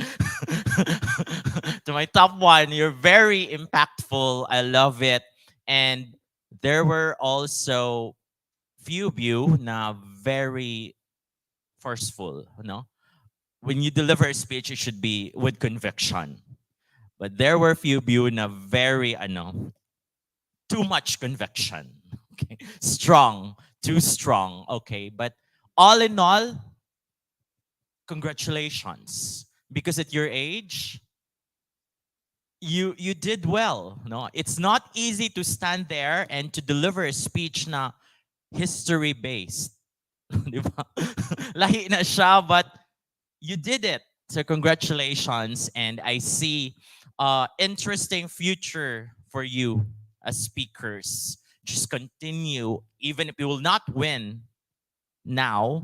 To my top one, you're very impactful. I love it. And there were also few of you na very forceful, no? When you deliver a speech, it should be with conviction. But there were few of you na very, too much conviction. Okay, strong, too strong. Okay, but all in all, congratulations. Because at your age, you did well. No, it's not easy to stand there and to deliver a speech na history based. Lahi na siya, but you did it. So congratulations, and I see interesting future for you as speakers. Just continue, even if you will not win now,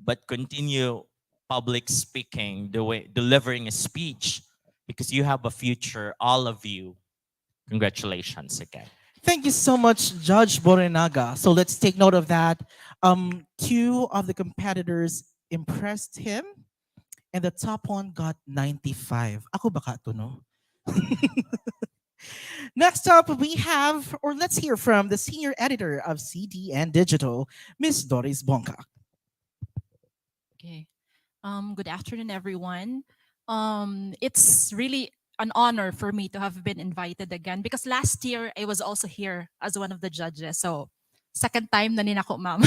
but continue public speaking, delivering a speech, because you have a future, all of you. Congratulations again. Thank you so much, Judge Borinaga. So let's take note of that. Two of the competitors impressed him, and the top one got 95. Ako baka to, no? Next up, we have, or let's hear from the senior editor of CD and Digital, Miss Doris Bongkak. Okay. Good afternoon, everyone. It's really an honor for me to have been invited again because last year I was also here as one of the judges. So second time na nin ako, ma'am.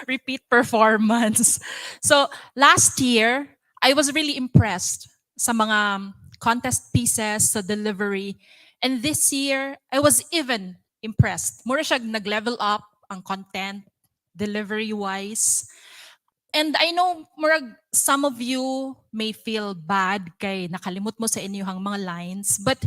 Repeat performance. So last year, I was really impressed sa mga contest pieces, sa delivery. And this year, I was even impressed. Mura siya nag-level up ang content, delivery-wise. And I know murag some of you may feel bad kay nakalimot mo sa inyong mga lines, but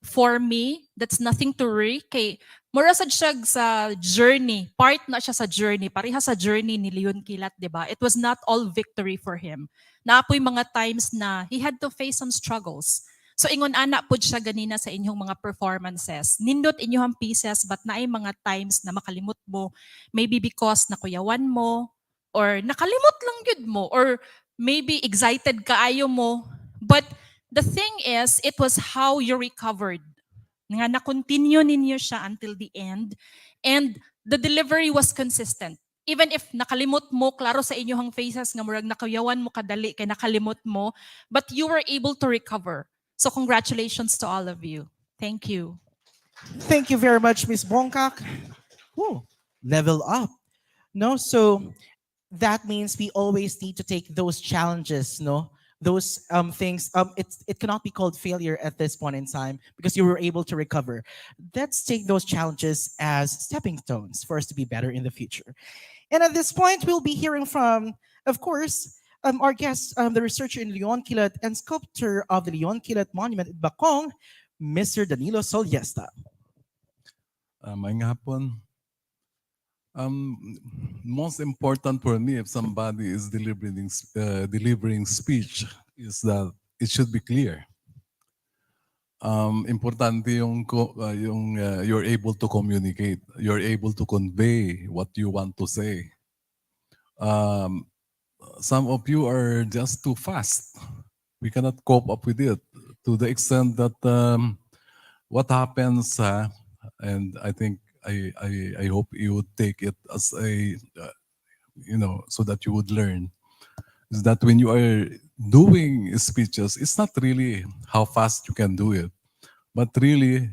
for me, that's nothing to worry kay mura sad siya sa journey, part na siya sa journey, pareha sa journey ni Leon Kilat, di ba? It was not all victory for him. Naapoy mga times na he had to face some struggles. So ingon ana pud siya ganina sa inyong mga performances. Nindot inyong pieces but naay mga times na makalimot mo, maybe because nakuyawan mo, or nakalimot lang yun mo, or maybe excited kaayo mo. But the thing is, it was how you recovered. Nga na-continue ninyo siya until the end. And the delivery was consistent. Even if nakalimot mo, klaro sa inyong faces, nga murag nakayawan mo kadali, kay nakalimot mo, but you were able to recover. So congratulations to all of you. Thank you. Thank you very much, Miss Bongkak. Whoa, level up. No, so that means we always need to take those challenges, no? Those things, it cannot be called failure at this point in time because you were able to recover. Let's take those challenges as stepping stones for us to be better in the future. And at this point, we'll be hearing from, of course, our guest, the researcher in Leon Kilat and sculptor of the Leon Kilat Monument in Bacong, Mr. Danilo Sollesta. Maayong hapon. Most important for me if somebody is delivering speech is that it should be clear. Importante yung you're able to communicate, you're able to convey what you want to say. some of you are just too fast. We cannot cope up with it to the extent that what happens, and I think I hope you would take it as a, so that you would learn, is that when you are doing speeches, it's not really how fast you can do it, but really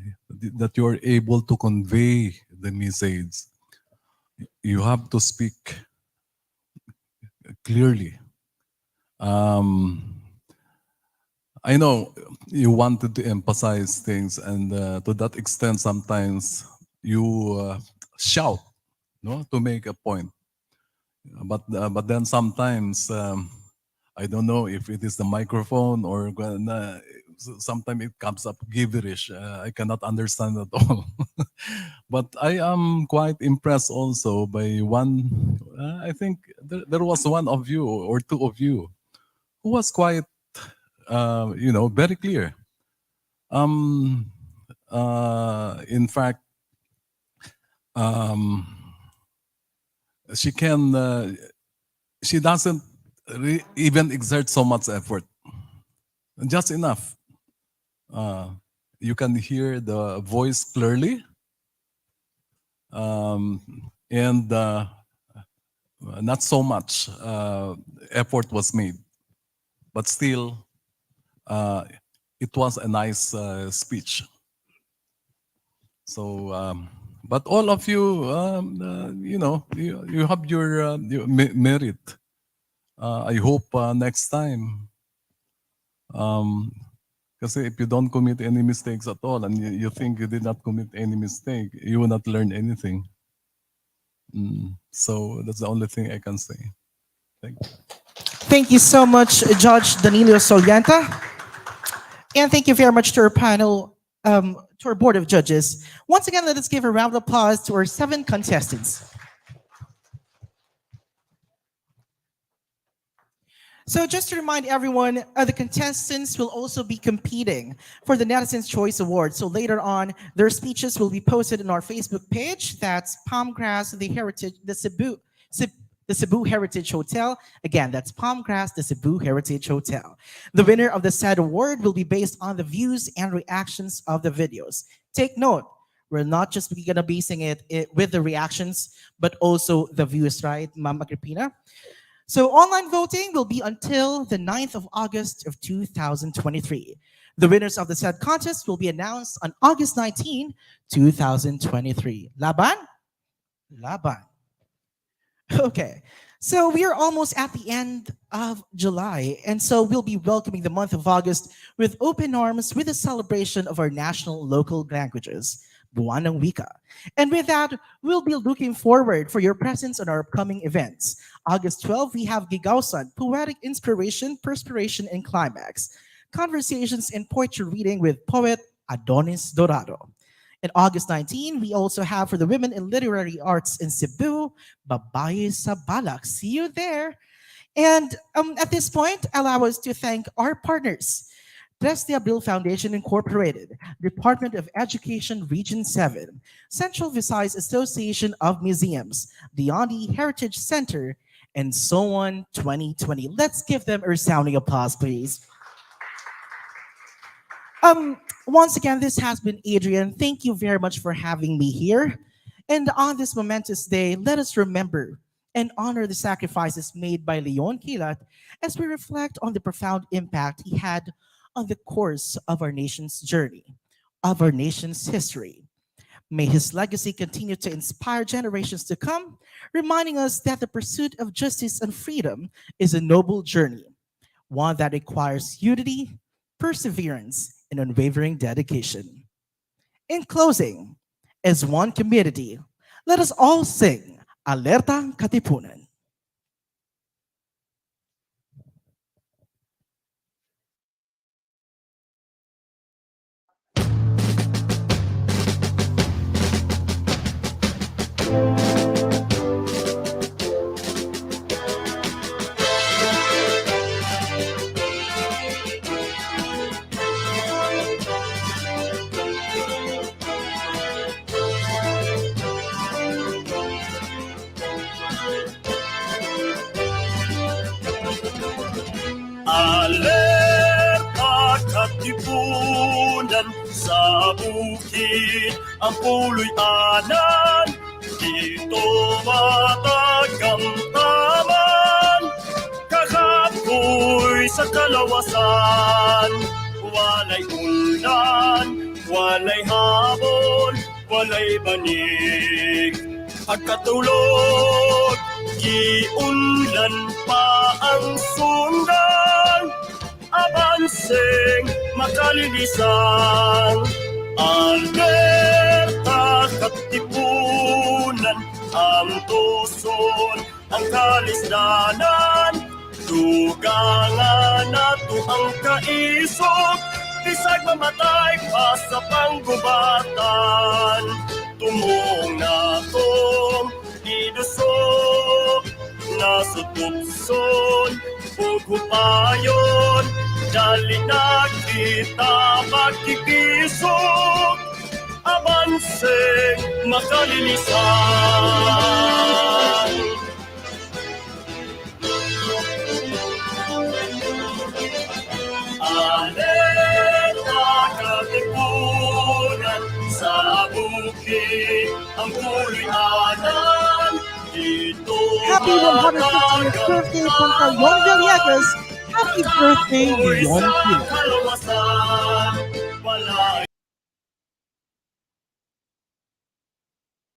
that you are able to convey the message. You have to speak clearly. I know you wanted to emphasize things, and to that extent, sometimes you shout, to make a point. But then sometimes I don't know if it is the microphone or sometimes it comes up gibberish. I cannot understand at all. But I am quite impressed also by one. I think there was one of you or two of you who was quite, very clear. In fact, she doesn't even exert so much effort. Just enough. You can hear the voice clearly. And not so much effort was made. But still, it was a nice speech. So, but all of you, you have your merit. I hope next time, because if you don't commit any mistakes at all and you think you did not commit any mistake, you will not learn anything. So that's the only thing I can say. Thank you. Thank you so much, Judge Danilo Sollesta. And thank you very much to our panel, to our board of judges. Once again, let us give a round of applause to our 7 contestants. So just to remind everyone, the contestants will also be competing for the Netizens' Choice Award. So later on, their speeches will be posted on our Facebook page. That's Palmgrass, the Cebu Heritage Hotel. Again, that's Palmgrass, the Cebu Heritage Hotel. The winner of the said award will be based on the views and reactions of the videos. Take note, we're not just gonna basing it with the reactions, but also the views, right, Ma'am Agripina? So online voting will be until the 9th of August of 2023. The winners of the said contest will be announced on August 19, 2023. Laban? Laban. Okay, so we are almost at the end of July, and so we'll be welcoming the month of August with open arms with a celebration of our national local languages, Buwan ng Wika. And with that, we'll be looking forward for your presence on our upcoming events. August 12, we have Gigausan, Poetic Inspiration, Perspiration, and Climax. Conversations and poetry reading with poet Adonis Dorado. And August 19, we also have for the women in literary arts in Cebu, Babae sa Balak. See you there. And at this point, allow us to thank our partners. 𝗪𝗏 Foundation Incorporated, Department of Education Region 7, Central Visayas Association of Museums, Diyandi Heritage Center, and 𝗏𝗏 2020. Let's give them a resounding applause, please. Once again, this has been Adrian. Thank you very much for having me here. And on this momentous day, let us remember and honor the sacrifices made by Leon Kilat as we reflect on the profound impact he had on the course of our nation's journey, of our nation's history. May his legacy continue to inspire generations to come, reminding us that the pursuit of justice and freedom is a noble journey, one that requires unity, perseverance, and unwavering dedication. In closing, as one community, let us all sing Alerta Katipunan. katipunan sa bukid ang puloy anan dito matagamtaman kakapoy sa kalawasan walay ulan walay habon walay banig pagkatulog giunlan pa ang sundan abanseng makalilisan Alerta katipunan ang tuson ang kalisdanan dugangan nato ang kaisog bisag mamatay pa sa panggubatan tumong natong idusok nasa tupson ug hupayon dali na kita magkikisok abanseng makalilisan Alerta katipunan sa bukid ang puloy anan dito Happy 150th birthday from Cayon Villegas. Happy birthday, Leon Kilat.